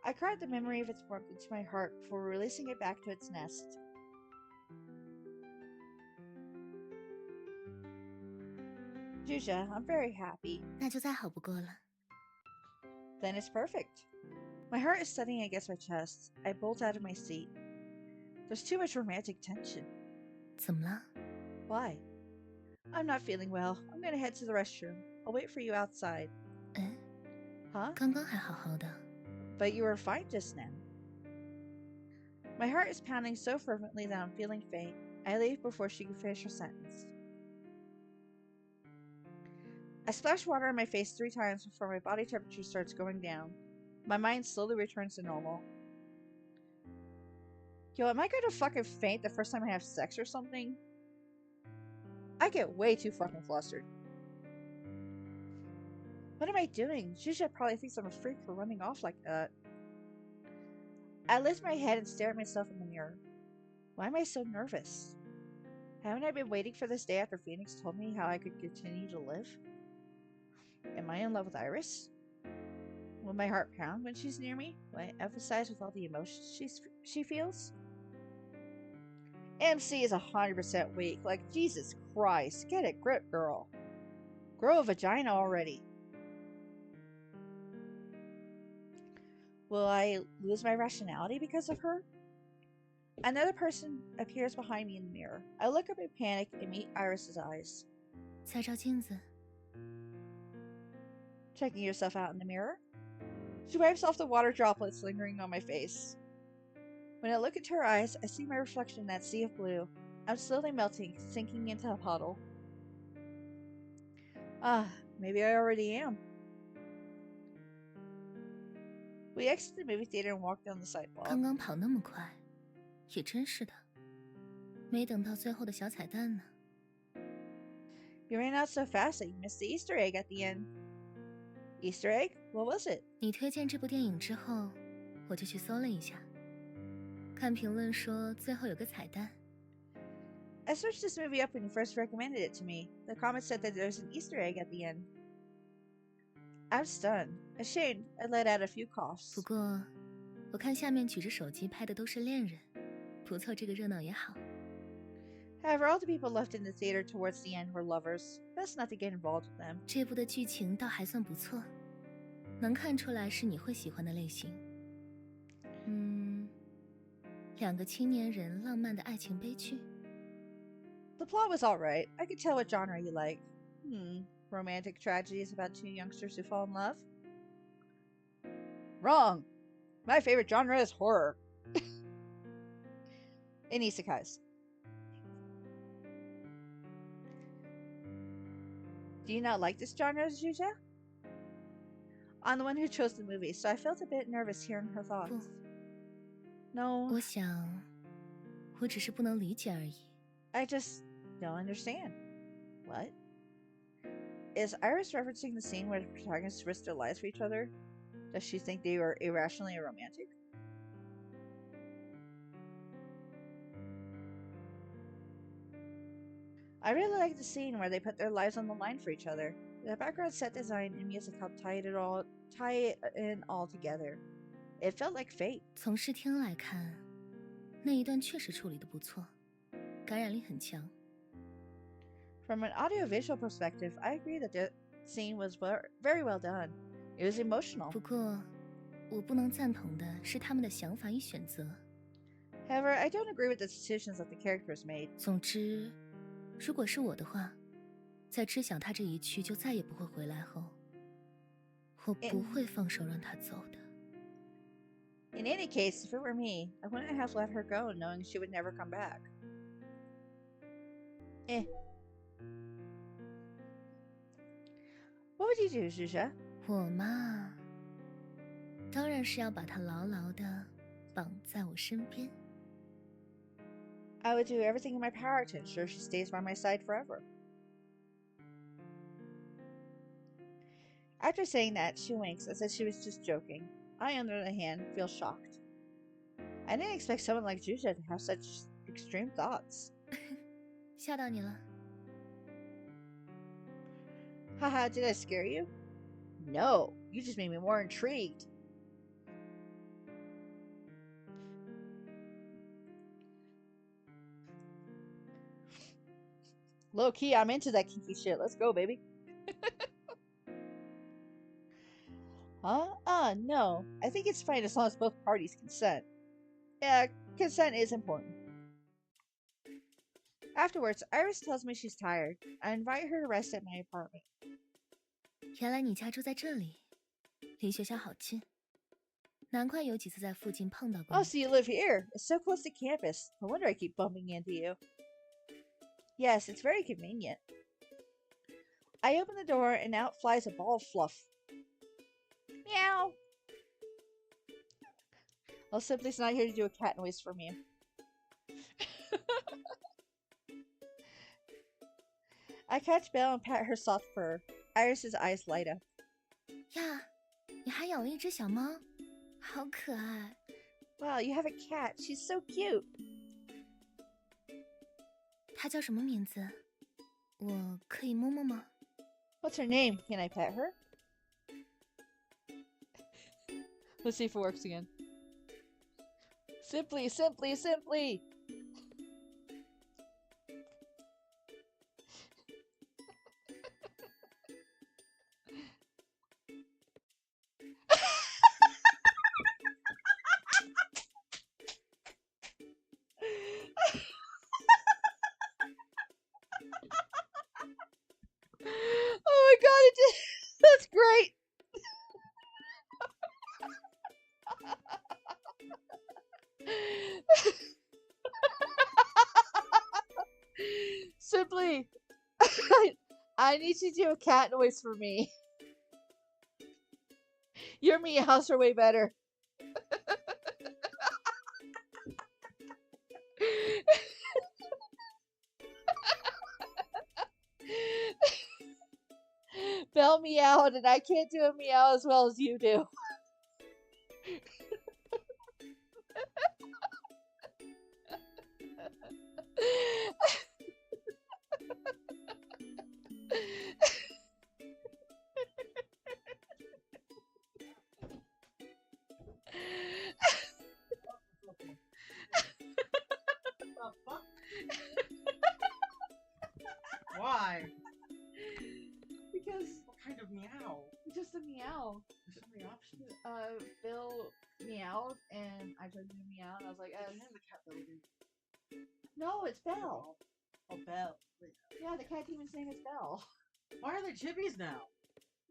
I cried the memory of its warmth into my heart before releasing it back to its nest. Juja, I'm very happy. 那就再好不过了。 Then it's perfect. My heart is thudding against my chest. I bolt out of my seat. There's too much romantic tension. 怎么了？ Why? I'm not feeling well. I'm gonna head to the restroom. I'll wait for you outside. 哎， Huh? 刚刚还好好的。 But you were fine just now. My heart is pounding so fervently that I'm feeling faint. I leave before she can finish her sentence. I splash water on my face 3 times before my body temperature starts going down. My mind slowly returns to normal. Yo, am I gonna fucking faint the first time I have sex or something? I get way too fucking flustered. What am I doing? Shusha probably thinks I'm a freak for running off like that. I lift my head and stare at myself in the mirror. Why am I so nervous? Haven't I been waiting for this day after Phoenix told me how I could continue to live? Am I in love with Iris? Will my heart pound when she's near me? Will I emphasize with all the emotions she feels? MC is 100% weak. Like, Jesus Christ. Get a grip, girl. Grow a vagina already. Will I lose my rationality because of her? Another person appears behind me in the mirror. I look up in panic and meet Iris's eyes. 再照镜子。 Checking yourself out in the mirror? She wipes off the water droplets lingering on my face. When I look into her eyes, I see my reflection in that sea of blue. I'm slowly melting, sinking into a puddle. Ah, maybe I already am. We exit the movie theater and walk down the sidewalk. 刚刚跑那么快，也真是的，没等到最后的小彩蛋呢。 You ran out so fast that you missed the Easter egg at the end. Easter egg? What was it? 你推荐这部电影之后，我就去搜了一下，看评论说最后有个彩蛋。 I searched this movie up when you first recommended it to me. The comments said that there's an Easter egg at the end. I'm stunned. Ashamed, I let out a few coughs. 不过，我看下面举着手机拍的都是恋人，不凑这个热闹也好。 However, all the people left in the theater towards the end were lovers. Best not to get involved with them. 这部的剧情倒还算不错，能看出来是你会喜欢的类型。2个青年人浪漫的爱情悲剧。 The plot was alright. I could tell what genre you like. Romantic tragedies about 2 youngsters who fall in love? Wrong! My favorite genre is horror. And isekais. Do you not like this genre, Juja? I'm the one who chose the movie, so I felt a bit nervous hearing her thoughts. No, 我想，我只是不能理解而已。 I just don't understand. What? Is Iris referencing the scene where the protagonists risk their lives for each other? Does she think they were irrationally romantic? I really like the scene where they put their lives on the line for each other. The background set design and music helped tie it in all together. It felt like fate. 从视听来看，那一段确实处理得不错，感染力很强。From an audiovisual perspective, I agree that the scene was very well done. It was emotional. 不过，我不能赞同的是他们的想法与选择。However, I don't agree with the decisions that the characters made. 总之，如果是我的话，在知晓他这一去就再也不会回来后，我不会放手让他走的。In any case, if it were me, I wouldn't have let her go knowing she would never come back. What would you do, Zuzha? 我嘛，当然是要把他牢牢地绑在我身边。I would do everything in my power to ensure she stays by my side forever. After saying that, she winks as if she was just joking. I, on the other hand, feel shocked. I didn't expect someone like Zuzha to have such extreme thoughts. 吓到你了。 Haha, did I scare you? No, you just made me more intrigued. Low key, I'm into that kinky shit. Let's go, baby. Huh? No. I think it's fine as long as both parties consent. Yeah, consent is important. Afterwards, Iris tells me she's tired. I invite her to rest at my apartment. 原来你家住在这里，离学校好近，难怪有几次在附近碰到过 Oh, 你。 so you live here. It's so close to campus. No wonder I keep bumping into you. Yes, it's very convenient. I open the door and out flies a ball of fluff. Meow. Well, Simply's not here to do a cat noise for me. I catch Belle and pat her soft fur. Iris's eyes light up. 呀，你还养了一只小猫，好可爱。 Wow, you have a cat. She's so cute. 它叫什么名字？我可以摸摸吗？ What's her name? Can I pet her? Let's see if it works again. Simply, simply, simply. Oh my god, it did. That's great. Simply, I need you to do a cat noise for me. Your meows are way better. Belle meowed, and I can't do a meow as well as you do. Why? Because What kind of meow? just a meow. There's so many options. Bill meowed, and I tried to meow, and I was like, Name the cat Belly. no, it's Belle. Oh, Belle. Yeah, the cat demon's name is Belle. Why are they chippies now?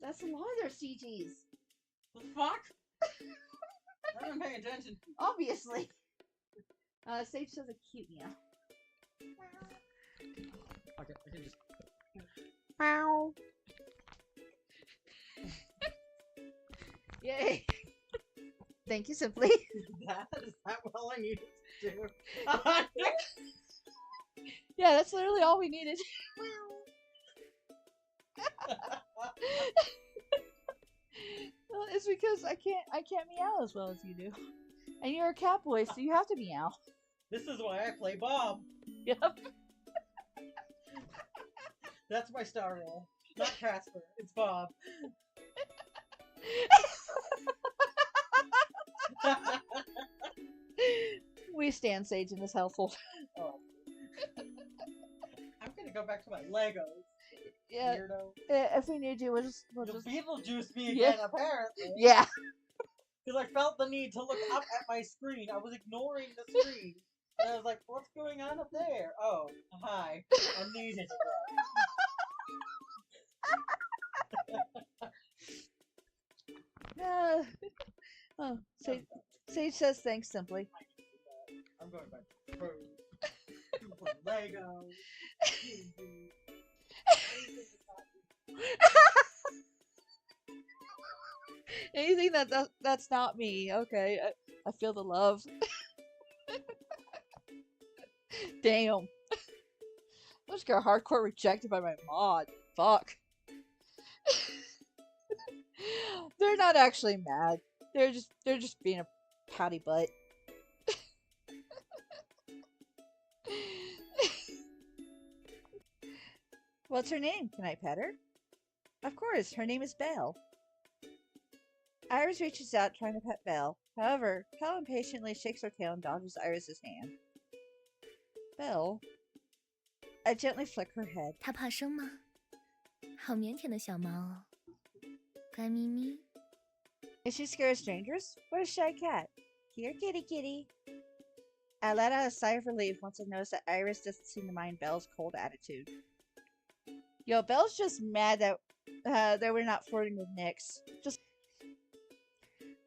That's a lot of their CGs. What the fuck? I haven't been paying attention. Obviously. Sage says a cute meow. Okay, I can just. Meow. Yay. Thank you, Simply. Is that all I needed to do? Yeah, that's literally all we needed. Well, it's because I can't meow as well as you do. And you're a cat boy, so you have to meow. This is why I play Bob. Yep. That's my star role. Not Casper. It's Bob. We stand Sage in this household. Oh. I'm gonna go back to my Legos. Yeah. Weirdo. If we need you, we'll just You Beetlejuice me Yeah. again, apparently. yeah. Because I felt the need to look up at my screen. I was ignoring the screen. And I was like, what's going on up there? Oh, hi. Amnesia. Oh, Sage says thanks simply. I'm going back to food. Legos. Anything that's not me. Okay, I feel the love. Damn. I just got hardcore rejected by my mod. Fuck. They're not actually mad. They're just being a pouty butt. What's her name? Can I pet her? Of course, her name is Belle. Iris reaches out, trying to pet Belle. However, Belle impatiently shakes her tail and dodges Iris's hand. Belle? I gently flick her head. 它怕生吗？好腼腆的小猫哦，乖咪咪。 Is she scared of strangers? What a shy cat. Here, kitty kitty. I let out a sigh of relief once I noticed that Iris doesn't seem to mind Belle's cold attitude. Yo, Belle's just mad that we're not flirting with Nyx.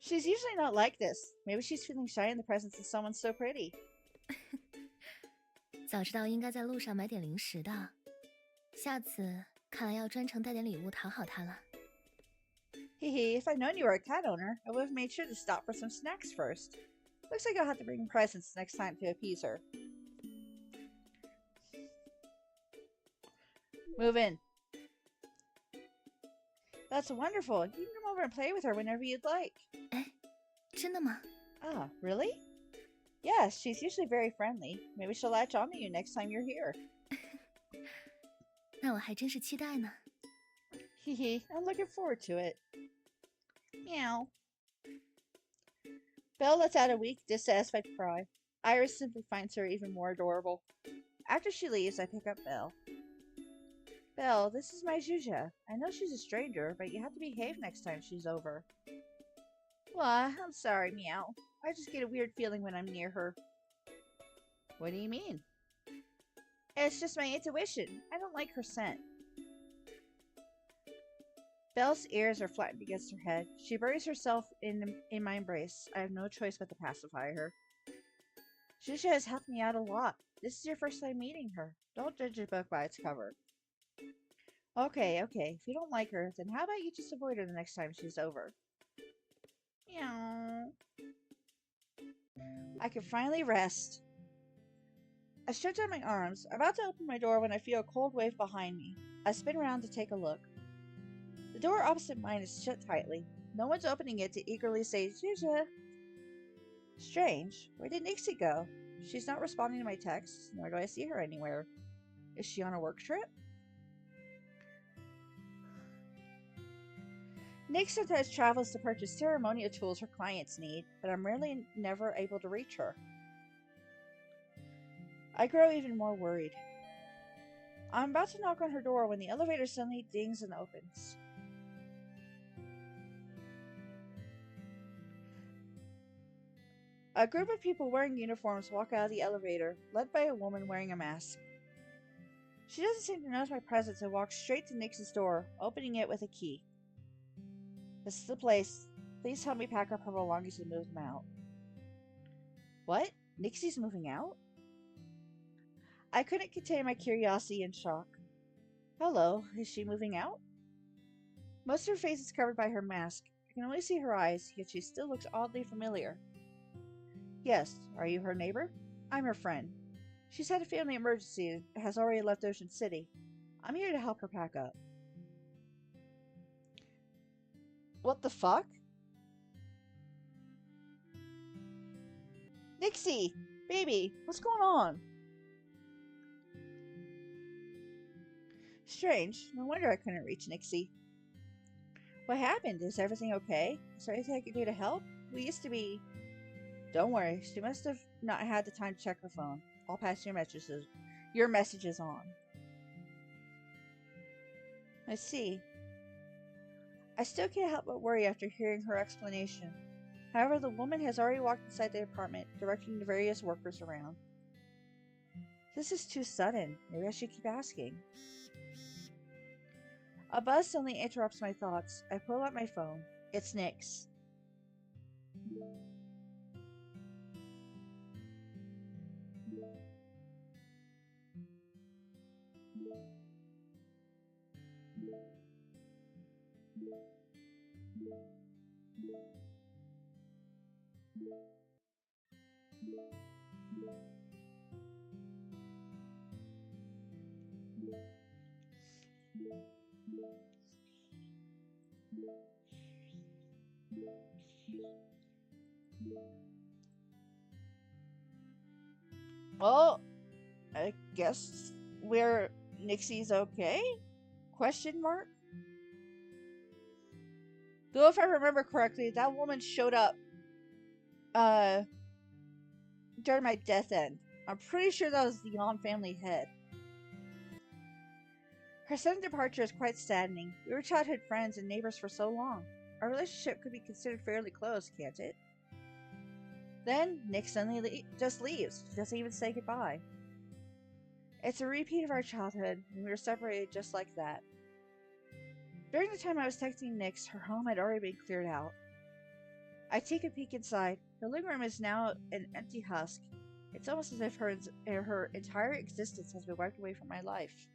She's usually not like this. Maybe she's feeling shy in the presence of someone so pretty. 早知道应该在路上买点零食的，下次看来要专程带点礼物讨好它了。 Hehe, if I'd known you were a cat owner, I would have made sure to stop for some snacks first. Looks like I'll have to bring presents next time to appease her. Move in. That's wonderful. You can come over and play with her whenever you'd like. 哎，真的吗？ Ah, really? Yes, she's usually very friendly. Maybe she'll latch onto you next time you're here. 那我还真是期待呢。 Hehe, I'm looking forward to it. Meow. Belle lets out a weak, dissatisfied cry. Iris simply finds her even more adorable. After she leaves, I pick up Belle. Belle, this is my Zhuzha. I know she's a stranger, but you have to behave next time she's over. Well, I'm sorry, Meow. I just get a weird feeling when I'm near her. What do you mean? It's just my intuition. I don't like her scent. Belle's ears are flattened against her head. She buries herself in my embrace. I have no choice but to pacify her. Zhuzha has helped me out a lot. This is your first time meeting her. Don't judge a book by its cover. Okay. If you don't like her, then how about you just avoid her the next time she's over? Meow. I can finally rest. I stretch out my arms, about to open my door when I feel a cold wave behind me. I spin around to take a look. The door opposite mine is shut tightly. No one's opening it to eagerly say, Zhuzha. Strange. Where did Nixie go? She's not responding to my texts, nor do I see her anywhere. Is she on a work trip? Nyx sometimes travels to purchase ceremonial tools her clients need, but I'm rarely never able to reach her. I grow even more worried. I'm about to knock on her door when the elevator suddenly dings and opens. A group of people wearing uniforms walk out of the elevator, led by a woman wearing a mask. She doesn't seem to notice my presence and walks straight to Nyx's door, opening it with a key. This is the place. Please help me pack up her belongings and move them out. What? Nixie's moving out? I couldn't contain my curiosity and shock. Hello, is she moving out? Most of her face is covered by her mask. I can only see her eyes, yet she still looks oddly familiar. Yes, are you her neighbor? I'm her friend. She's had a family emergency and has already left Ocean City. I'm here to help her pack up. What the fuck? Nixie! Baby, what's going on? Strange. No wonder I couldn't reach Nixie. What happened? Is everything okay? Is there anything I could do to help? We used to be... Don't worry. She must have not had the time to check her phone. I'll pass your messages on. I see. I still can't help but worry after hearing her explanation. However, the woman has already walked inside the apartment, directing the various workers around. This is too sudden. Maybe I should keep asking. A buzz suddenly interrupts my thoughts. I pull out my phone. It's Nyx. Well, I guess Nixie's okay? Question mark? Though if I remember correctly, that woman showed up during my death end. I'm pretty sure that was the Yon family head. Her sudden departure is quite saddening. We were childhood friends and neighbors for so long. Our relationship could be considered fairly close, can't it? Then, Nyx suddenly just leaves. She doesn't even say goodbye. It's a repeat of our childhood, and we were separated just like that. During the time I was texting Nyx, her home had already been cleared out. I take a peek inside. The living room is now an empty husk. It's almost as if her entire existence has been wiped away from my life.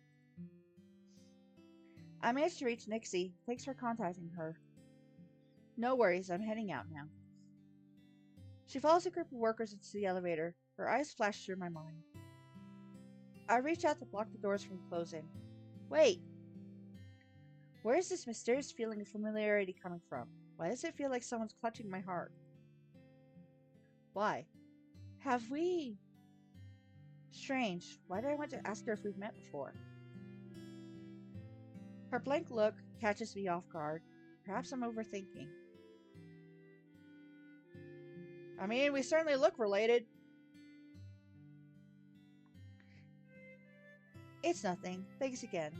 I managed to reach Nixie. Thanks for contacting her. No worries, I'm heading out now. She follows a group of workers into the elevator. Her eyes flash through my mind. I reach out to block the doors from closing. Wait! Where is this mysterious feeling of familiarity coming from? Why does it feel like someone's clutching my heart? Why? Have we... Strange. Why did I want to ask her if we've met before? Her blank look catches me off guard. Perhaps I'm overthinking. I mean, we certainly look related. It's nothing. Thanks again.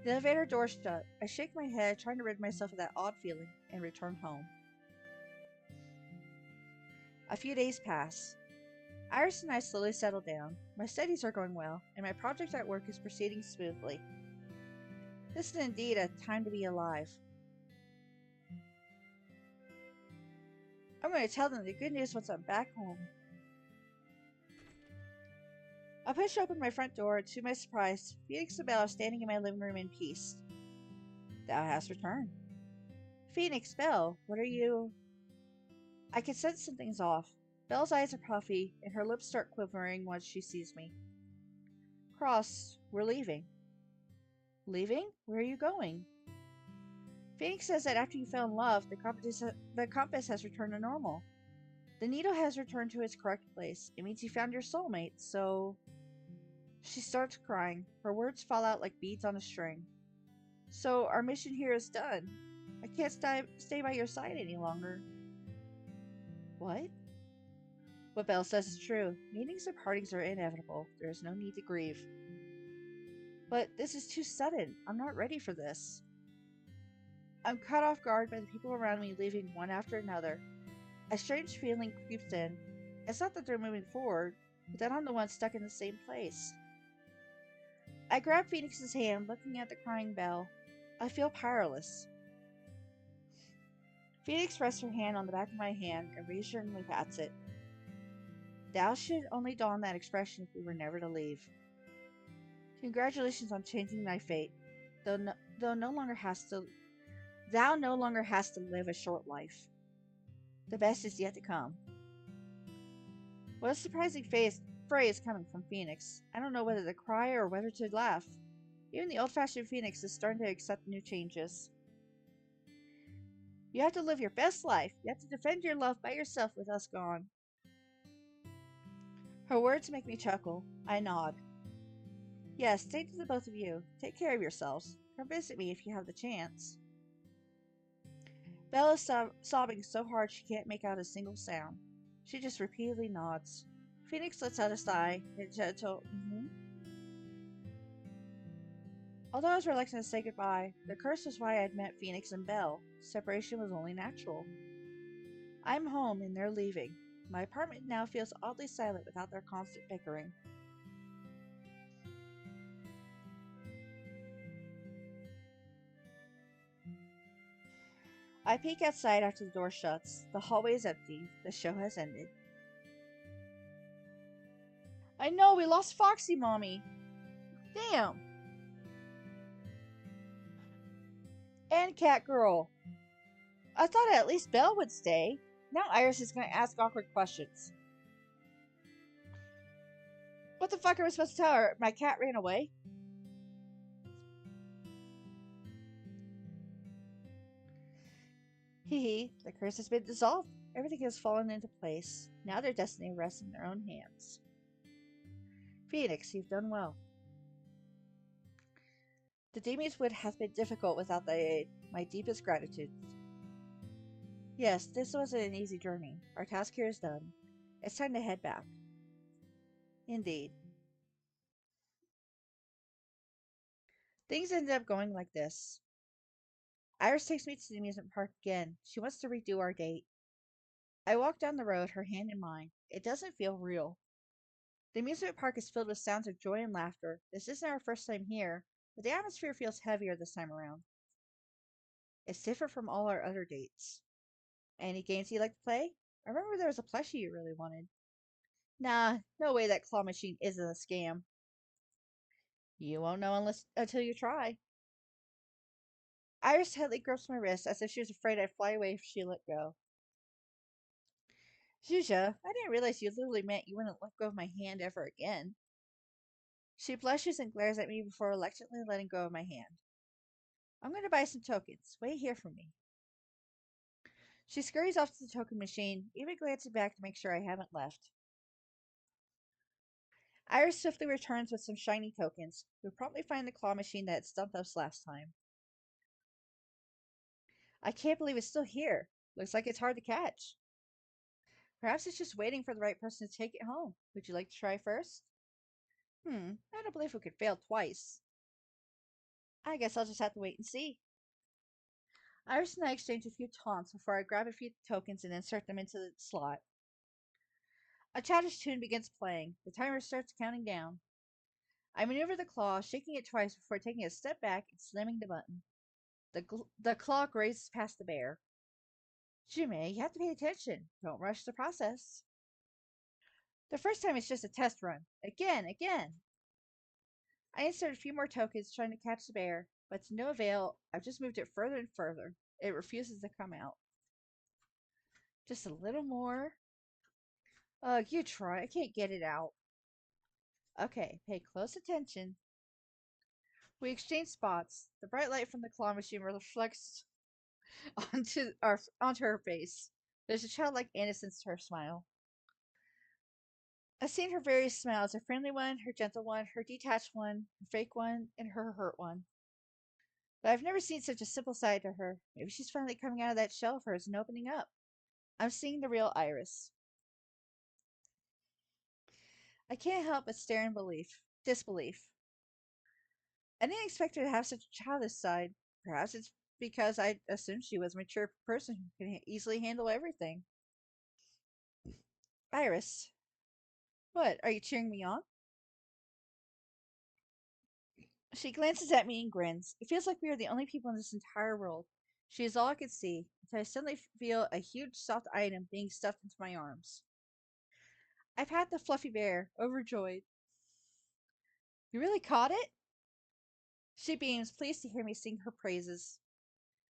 The elevator door shut. I shake my head, trying to rid myself of that odd feeling, and return home. A few days pass. Iris and I slowly settle down. My studies are going well, and my project at work is proceeding smoothly. This is indeed a time to be alive. I'm going to tell them the good news once I'm back home. I push open my front door, and to my surprise, Phoenix and Belle are standing in my living room in peace. Thou hast returned. Phoenix, Belle, what are you... I can sense something's off. Belle's eyes are puffy, and her lips start quivering once she sees me. Cross, we're leaving. Leaving? Where are you going? Phoenix says that after you fell in love, the compass has returned to normal. The needle has returned to its correct place. It means you found your soulmate, so... She starts crying. Her words fall out like beads on a string. So, our mission here is done. I can't stay by your side any longer. What? What Belle says is true. Meetings and partings are inevitable. There is no need to grieve. But this is too sudden. I'm not ready for this. I'm caught off guard by the people around me leaving one after another. A strange feeling creeps in. It's not that they're moving forward, but that I'm the one stuck in the same place. I grab Phoenix's hand, looking at the crying Belle. I feel powerless. Phoenix rests her hand on the back of my hand and reassuringly pats it. Thou should only don that expression if we were never to leave. Congratulations on changing thy fate, thou no longer hast to live a short life. The best is yet to come. What a surprising phrase coming from Phoenix. I don't know whether to cry or whether to laugh. Even the old-fashioned Phoenix is starting to accept new changes. You have to live your best life. You have to defend your love by yourself with us gone. Her words make me chuckle. I nod. Yes, stay to the both of you. Take care of yourselves. Come visit me if you have the chance. Belle is sobbing so hard she can't make out a single sound. She just repeatedly nods. Phoenix lets out a sigh and a gentle, Although I was reluctant to say goodbye, the curse was why I'd met Phoenix and Belle. Separation was only natural. I'm home and they're leaving. My apartment now feels oddly silent without their constant bickering. I peek outside after the door shuts. The hallway is empty. The show has ended. I know, we lost Foxy, Mommy. Damn. And Cat Girl. I thought at least Belle would stay. Now Iris is going to ask awkward questions. What the fuck are we supposed to tell her? My cat ran away? Hee, the curse has been dissolved. Everything has fallen into place. Now their destiny rests in their own hands. Phoenix, you've done well. The demons would have been difficult without thy aid. My deepest gratitude. Yes, this wasn't an easy journey. Our task here is done. It's time to head back. Indeed. Things ended up going like this. Iris takes me to the amusement park again. She wants to redo our date. I walk down the road, her hand in mine. It doesn't feel real. The amusement park is filled with sounds of joy and laughter. This isn't our first time here, but the atmosphere feels heavier this time around. It's different from all our other dates. Any games you like to play? I remember there was a plushie you really wanted. Nah, no way that claw machine isn't a scam. You won't know until you try. Iris tightly grips my wrist as if she was afraid I'd fly away if she let go. Zuzia, I didn't realize you literally meant you wouldn't let go of my hand ever again. She blushes and glares at me before reluctantly letting go of my hand. I'm going to buy some tokens. Wait here for me. She scurries off to the token machine, even glancing back to make sure I haven't left. Iris swiftly returns with some shiny tokens. We promptly find the claw machine that had stumped us last time. I can't believe it's still here. Looks like it's hard to catch. Perhaps it's just waiting for the right person to take it home. Would you like to try first? I don't believe we could fail twice. I guess I'll just have to wait and see. Iris and I exchange a few taunts before I grab a few tokens and insert them into the slot. A childish tune begins playing. The timer starts counting down. I maneuver the claw, shaking it twice before taking a step back and slamming the button. The claw grazes past the bear. Jume, you have to pay attention. Don't rush the process. The first time it's just a test run. Again. I insert a few more tokens trying to catch the bear, but to no avail. I've just moved it further and further. It refuses to come out. Just a little more. Ugh, you try. I can't get it out. Okay, pay close attention. We exchange spots. The bright light from the claw machine reflects onto her face. There's a childlike innocence to her smile. I've seen her various smiles, her friendly one, her gentle one, her detached one, her fake one, and her hurt one. But I've never seen such a simple side to her. Maybe she's finally coming out of that shell of hers and opening up. I'm seeing the real Iris. I can't help but stare in disbelief. I didn't expect her to have such a childish side. Perhaps it's because I assumed she was a mature person who can easily handle everything. Iris. What, are you cheering me on? She glances at me and grins. It feels like we are the only people in this entire world. She is all I could see, until I suddenly feel a huge soft item being stuffed into my arms. I've had the fluffy bear, overjoyed. You really caught it? She beams, pleased to hear me sing her praises.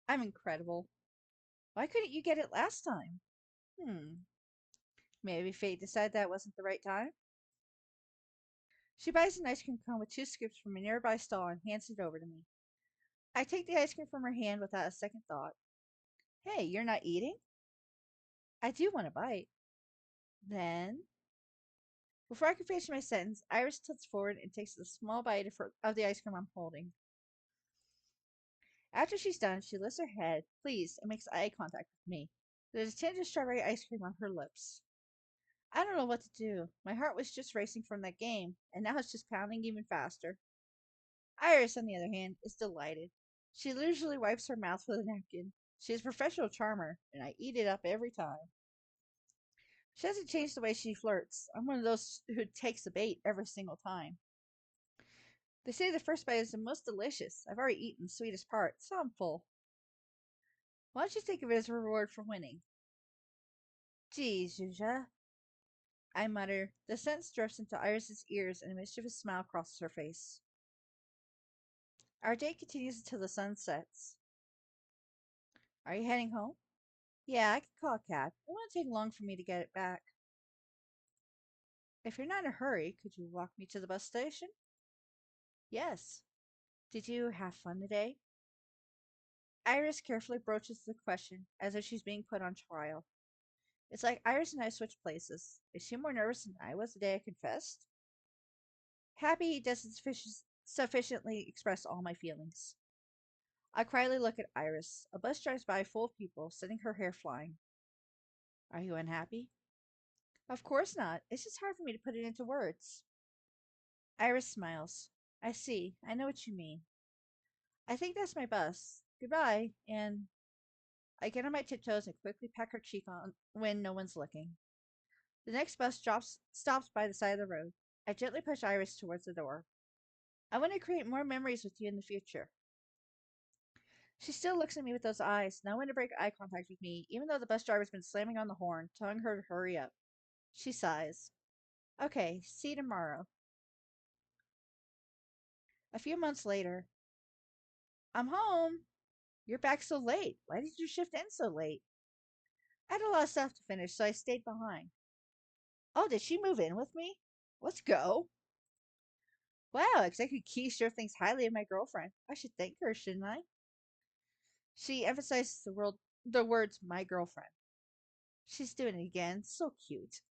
I'm incredible. Why couldn't you get it last time? Maybe fate decided that wasn't the right time? She buys an ice cream cone with 2 scoops from a nearby stall and hands it over to me. I take the ice cream from her hand without a second thought. Hey, you're not eating? I do want a bite. Then Before I can finish my sentence, Iris tilts forward and takes a small bite of the ice cream I'm holding. After she's done, she lifts her head, pleased, and makes eye contact with me. There's a tinge of strawberry ice cream on her lips. I don't know what to do. My heart was just racing from that game, and now it's just pounding even faster. Iris, on the other hand, is delighted. She usually wipes her mouth with a napkin. She is a professional charmer, and I eat it up every time. She hasn't changed the way she flirts. I'm one of those who takes the bait every single time. They say the first bite is the most delicious. I've already eaten the sweetest part, so I'm full. Why don't you think of it as a reward for winning? Geez, Zuzia, I mutter. The sentence drifts into Iris's ears and a mischievous smile crosses her face. Our date continues until the sun sets. Are you heading home? Yeah, I can call a cab. It won't take long for me to get it back. If you're not in a hurry, could you walk me to the bus station? Yes. Did you have fun today? Iris carefully broaches the question as if she's being put on trial. It's like Iris and I switched places. Is she more nervous than I was the day I confessed? Happy doesn't sufficiently express all my feelings. I quietly look at Iris. A bus drives by full of people, sending her hair flying. Are you unhappy? Of course not. It's just hard for me to put it into words. Iris smiles. I see. I know what you mean. I think that's my bus. Goodbye, and I get on my tiptoes and quickly peck her cheek on when no one's looking. The next bus stops by the side of the road. I gently push Iris towards the door. I want to create more memories with you in the future. She still looks at me with those eyes, not wanting to break eye contact with me, even though the bus driver's been slamming on the horn, telling her to hurry up. She sighs. Okay, see you tomorrow. A few months later, I'm home. You're back so late. Why did your shift end so late? I had a lot of stuff to finish, so I stayed behind. Oh, did she move in with me? Let's go. Wow, Executive Key sure thinks highly of my girlfriend. I should thank her, shouldn't I? She emphasizes the words my girlfriend. She's doing it again. So cute.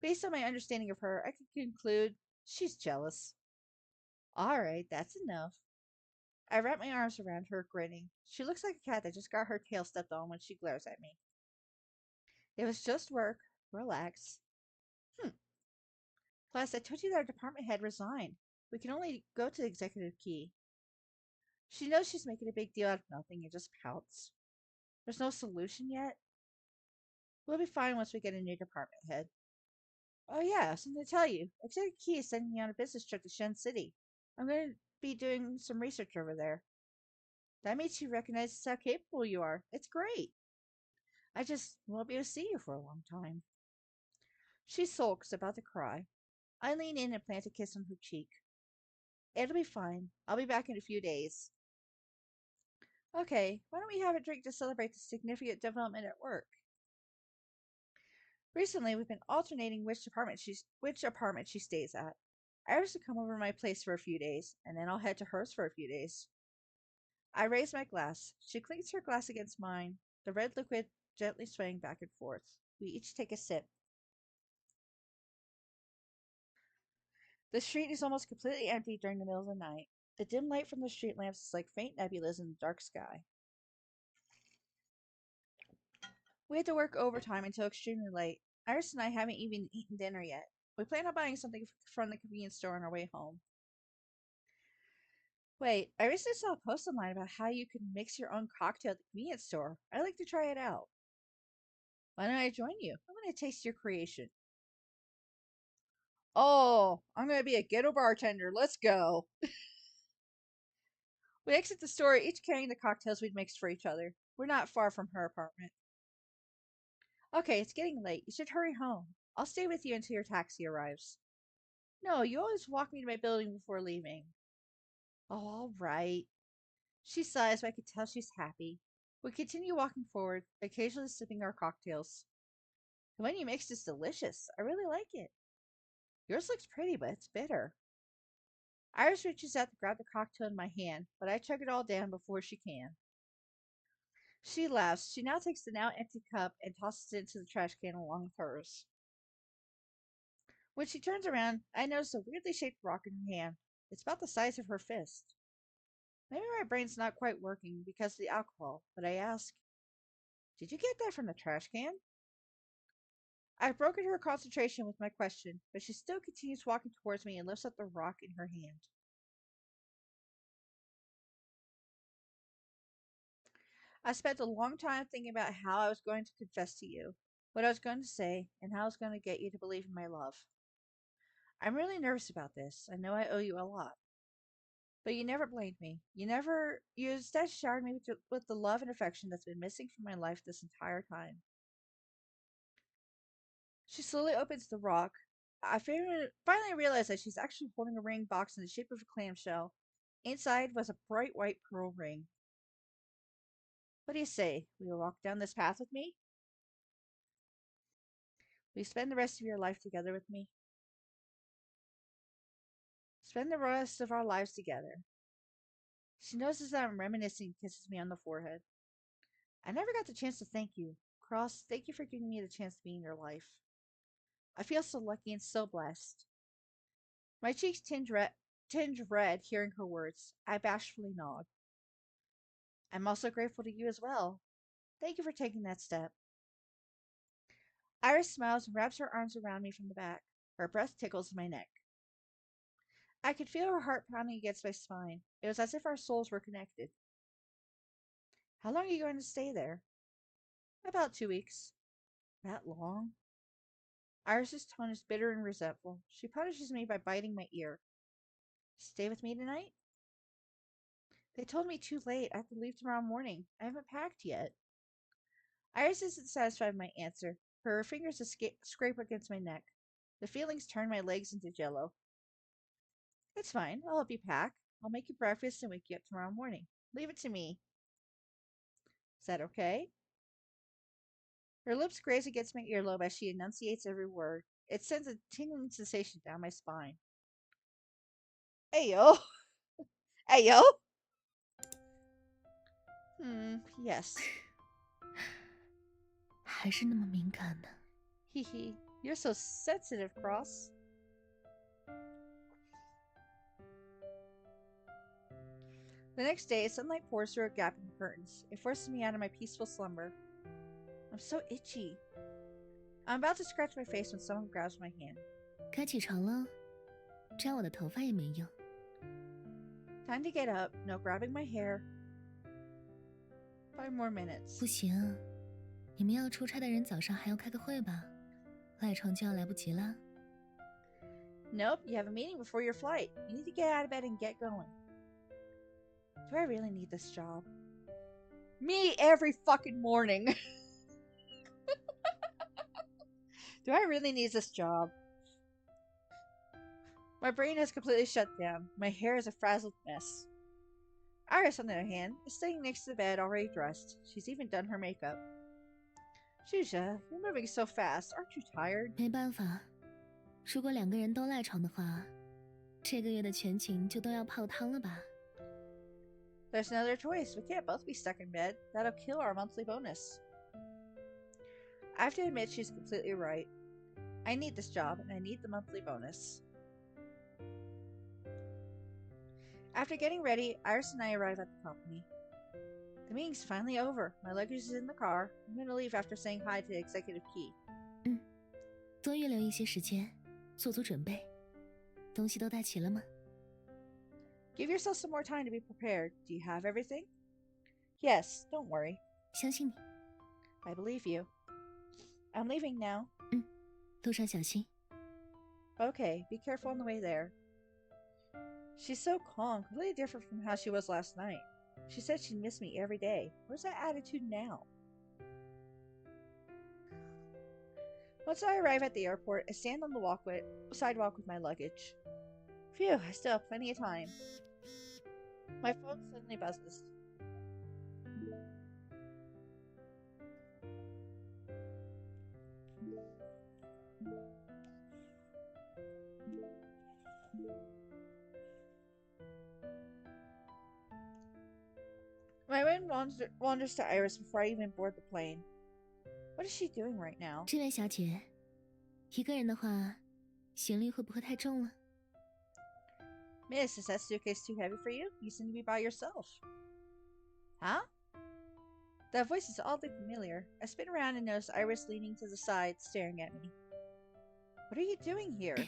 Based on my understanding of her, I can conclude she's jealous. Alright, that's enough. I wrap my arms around her, grinning. She looks like a cat that just got her tail stepped on when she glares at me. It was just work. Relax. Plus, I told you that our department head resigned. We can only go to the executive key. She knows she's making a big deal out of nothing and just pouts. There's no solution yet. We'll be fine once we get a new department head. Oh yeah, something to tell you. Executive Key is sending me on a business trip to Shen City. I'm going to be doing some research over there. That means she recognizes how capable you are. It's great. I just won't be able to see you for a long time. She sulks, about to cry. I lean in and plant a kiss on her cheek. It'll be fine. I'll be back in a few days. Okay, why don't we have a drink to celebrate the significant development at work? Recently, we've been alternating which apartment she stays at. Iris will come over to my place for a few days, and then I'll head to hers for a few days. I raise my glass. She clinks her glass against mine, the red liquid gently swaying back and forth. We each take a sip. The street is almost completely empty during the middle of the night. The dim light from the street lamps is like faint nebulas in the dark sky. We had to work overtime until extremely late. Iris and I haven't even eaten dinner yet. We plan on buying something from the convenience store on our way home. Wait, I recently saw a post online about how you can mix your own cocktail at the convenience store. I'd like to try it out. Why don't I join you? I want to taste your creation. Oh, I'm going to be a ghetto bartender. Let's go. We exit the store, each carrying the cocktails we'd mixed for each other. We're not far from her apartment. Okay, it's getting late. You should hurry home. I'll stay with you until your taxi arrives. No, you always walk me to my building before leaving. Oh, all right. She sighs, but I could tell she's happy. We continue walking forward, occasionally sipping our cocktails. The one you mixed is delicious. I really like it. Yours looks pretty, but it's bitter. Iris reaches out to grab the cocktail in my hand, but I chug it all down before she can. She laughs. She now takes the now empty cup and tosses it into the trash can along with hers. When she turns around, I notice a weirdly shaped rock in her hand. It's about the size of her fist. Maybe my brain's not quite working because of the alcohol, but I ask, did you get that from the trash can? I've broken her concentration with my question, but she still continues walking towards me and lifts up the rock in her hand. I spent a long time thinking about how I was going to confess to you, what I was going to say, and how I was going to get you to believe in my love. I'm really nervous about this. I know I owe you a lot. But you never blamed me. You instead showered me with the love and affection that's been missing from my life this entire time. She slowly opens the rock. I finally realized that she's actually holding a ring box in the shape of a clamshell. Inside was a bright white pearl ring. What do you say? Will you walk down this path with me? Will you spend the rest of your life together with me? Spend the rest of our lives together. She notices that I'm reminiscing and kisses me on the forehead. I never got the chance to thank you. Cross, thank you for giving me the chance to be in your life. I feel so lucky and so blessed. My cheeks tinge red hearing her words. I bashfully nod. I'm also grateful to you as well. Thank you for taking that step. Iris smiles and wraps her arms around me from the back. Her breath tickles my neck. I could feel her heart pounding against my spine. It was as if our souls were connected. How long are you going to stay there? About 2 weeks. That long? Iris's tone is bitter and resentful. She punishes me by biting my ear. Stay with me tonight? They told me too late. I have to leave tomorrow morning. I haven't packed yet. Iris isn't satisfied with my answer. Her fingers scrape against my neck. The feelings turn my legs into jello. It's fine. I'll help you pack. I'll make you breakfast and wake you up tomorrow morning. Leave it to me. Is that okay? Her lips graze against my earlobe as she enunciates every word. It sends a tingling sensation down my spine. Hey, yo. Hey, yo. Yes. 还是那么敏感呢。 Hee hee. You're so sensitive, Cross. The next day, sunlight pours through a gap in the curtains. It forces me out of my peaceful slumber. I'm so itchy. I'm about to scratch my face when someone grabs my hand. 该起床了，粘我的头发也没用。 Time to get up. No grabbing my hair. 5 more minutes. 不行，你们要出差的人早上还要开个会吧？赖床就要来不及了。 Nope, you have a meeting before your flight. You need to get out of bed and get going. Do I really need this job? Me every fucking morning. Do I really need this job? My brain has completely shut down. My hair is a frazzled mess. Iris, on the other hand, is sitting next to the bed already dressed. She's even done her makeup. Shusha, you're moving so fast. Aren't you tired? 没办法，如果2个人都赖床的话，这个月的全勤就都要泡汤了吧？ There's no other choice. We can't both be stuck in bed. That'll kill our monthly bonus. I have to admit she's completely right. I need this job, and I need the monthly bonus. After getting ready, Iris and I arrive at the company. The meeting's finally over. My luggage is in the car. I'm going to leave after saying hi to Executive Key. 多预留一些时间，做足准备。东西都带齐了吗？ Give yourself some more time to be prepared. Do you have everything? Yes, don't worry. 相信你。 I believe you. I'm leaving now. 路上小心。 Okay, be careful on the way there. She's so calm, completely different from how she was last night. She said she'd miss me every day. Where's that attitude now? Once I arrive at the airport, I stand on the sidewalk with my luggage. Phew, I still have plenty of time. My phone suddenly buzzes. My mind wanders to Iris before I even board the plane. What is she doing right now? 这位小姐，一个人的话，行李会不会太重了？ Miss, is that suitcase too heavy for you? You seem to be by yourself. Huh? That voice is oddly familiar. I spin around and notice Iris leaning to the side, staring at me. What are you doing here?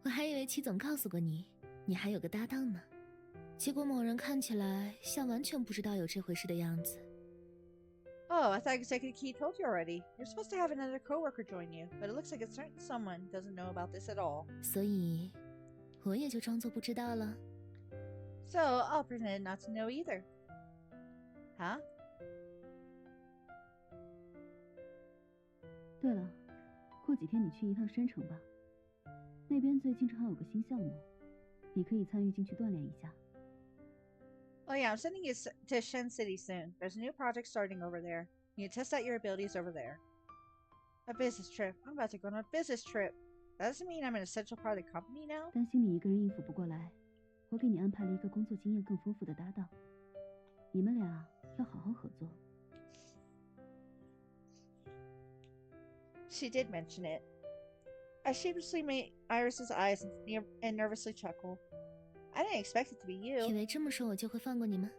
我还以为齐总告诉过你，你还有个搭档呢。结果某人看起来像完全不知道有这回事的样子。Oh, I thought Executive Key told you already. You're supposed to have another coworker join you, but it looks like a certain someone doesn't know about this at all. 所以，我也就装作不知道了。So I'll pretend not to know either. Huh? 对了，过几天你去一趟山城吧，那边最近正好有个新项目，你可以参与进去锻炼一下。Oh yeah, I'm sending you to Shen City soon. There's a new project starting over there. You can test out your abilities over there. A business trip. I'm about to go on a business trip. That doesn't mean I'm an essential part of the company now. 担心你一个人应付不过来，我给你安排了一个工作经验更丰富的搭档，你们俩要好好合作。She did mention it. I sheepishly made Iris's eyes and nervously chuckle. I didn't expect it to be 以 you. 为这么说我就会放过你吗？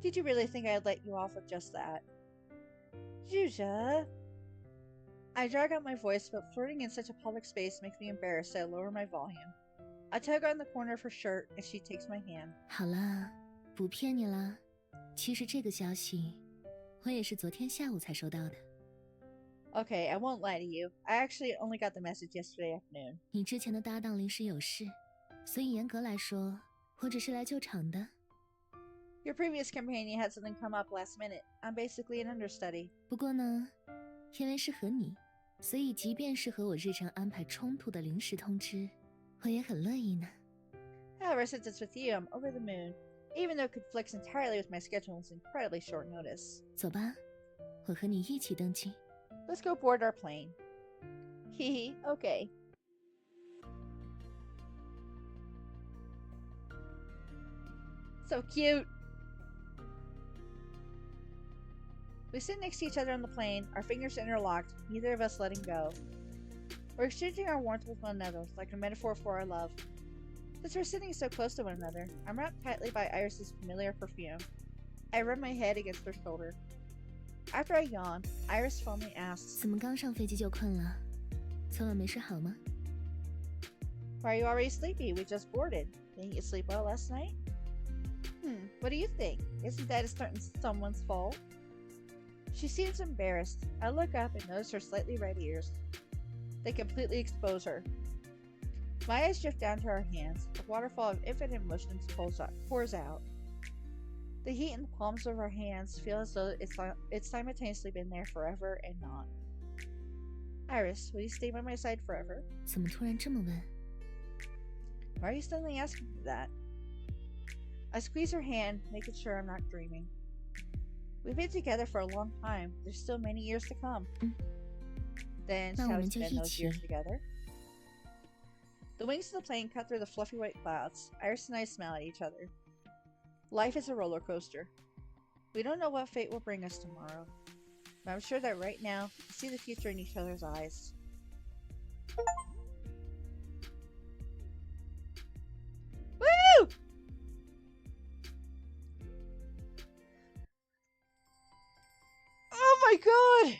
Did you really think I'd let you off with just that? Juja. I drag out my voice, but flirting in such a public space makes me embarrassed, so I lower my volume. I tug on the corner of her shirt, and she takes my hand. 好啦，不骗你啦。其实这个消息，我也是昨天下午才收到的。 Okay, I won't lie to you. I actually only got the message yesterday afternoon. 你之前的搭档临时有事，所以严格来说，我只是来救场的。 Your previous companion had something come up last minute. I'm basically an understudy. 不过呢，因为是和你，所以即便是和我日程安排冲突的临时通知，我也很乐意呢。 However, since it's with you, I'm over the moon. Even though it conflicts entirely with my schedule, it's incredibly short notice. 走吧，我和你一起登机。 Let's go board our plane. Hehe, okay. So cute. We sit next to each other on the plane, our fingers interlocked, neither of us letting go. We're exchanging our warmth with one another, like a metaphor for our love. Since we're sitting so close to one another, I'm wrapped tightly by Iris's familiar perfume. I rub my head against her shoulder. After I yawn, Iris fondly asks, 怎么刚上飞机就困了？昨晚没睡好吗？ Why are you already sleepy? We just boarded. Didn't you sleep well last night? What do you think? Isn't that a certain someone's fault? She seems embarrassed. I look up and notice her slightly red ears. They completely expose her. My eyes drift down to her hands. A waterfall of infinite emotions pours out. The heat in the palms of her hands feel as though it's simultaneously been there forever and not. Iris, will you stay by my side forever? 怎么突然这么问？ Why are you suddenly asking me that? I squeeze her hand, making sure I'm not dreaming. We've been together for a long time. There's still many years to come. Then,那 shall 我 we 们就 spend 一 those 起。 years together? The wings of the plane cut through the fluffy white clouds. Iris and I smile at each other. Life is a roller coaster. We don't know what fate will bring us tomorrow, but I'm sure that right now, we see the future in each other's eyes. Woo! Oh my god!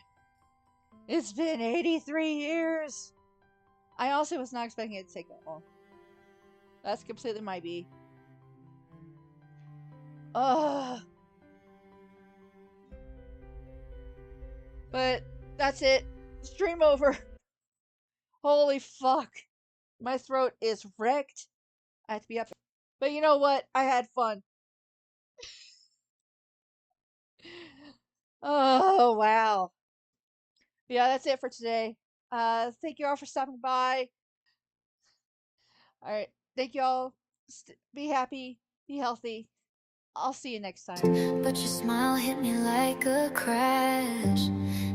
It's been 83 years! I honestly was not expecting it to take that long. That's completely my B. Ugh. But that's it. Stream over. Holy fuck. My throat is wrecked. I have to be up. But you know what? I had fun. Oh, wow. Yeah, that's it for today. Thank you all for stopping by. Alright. Thank you all. Be happy. Be healthy. I'll see you next time. But your smile hit me like a crash.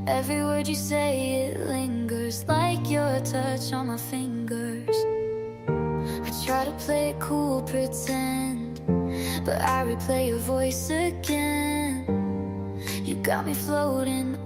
Every word you say, it lingers like your touch on my fingers. I try to play it cool, pretend, but I replay your voice again. You got me floating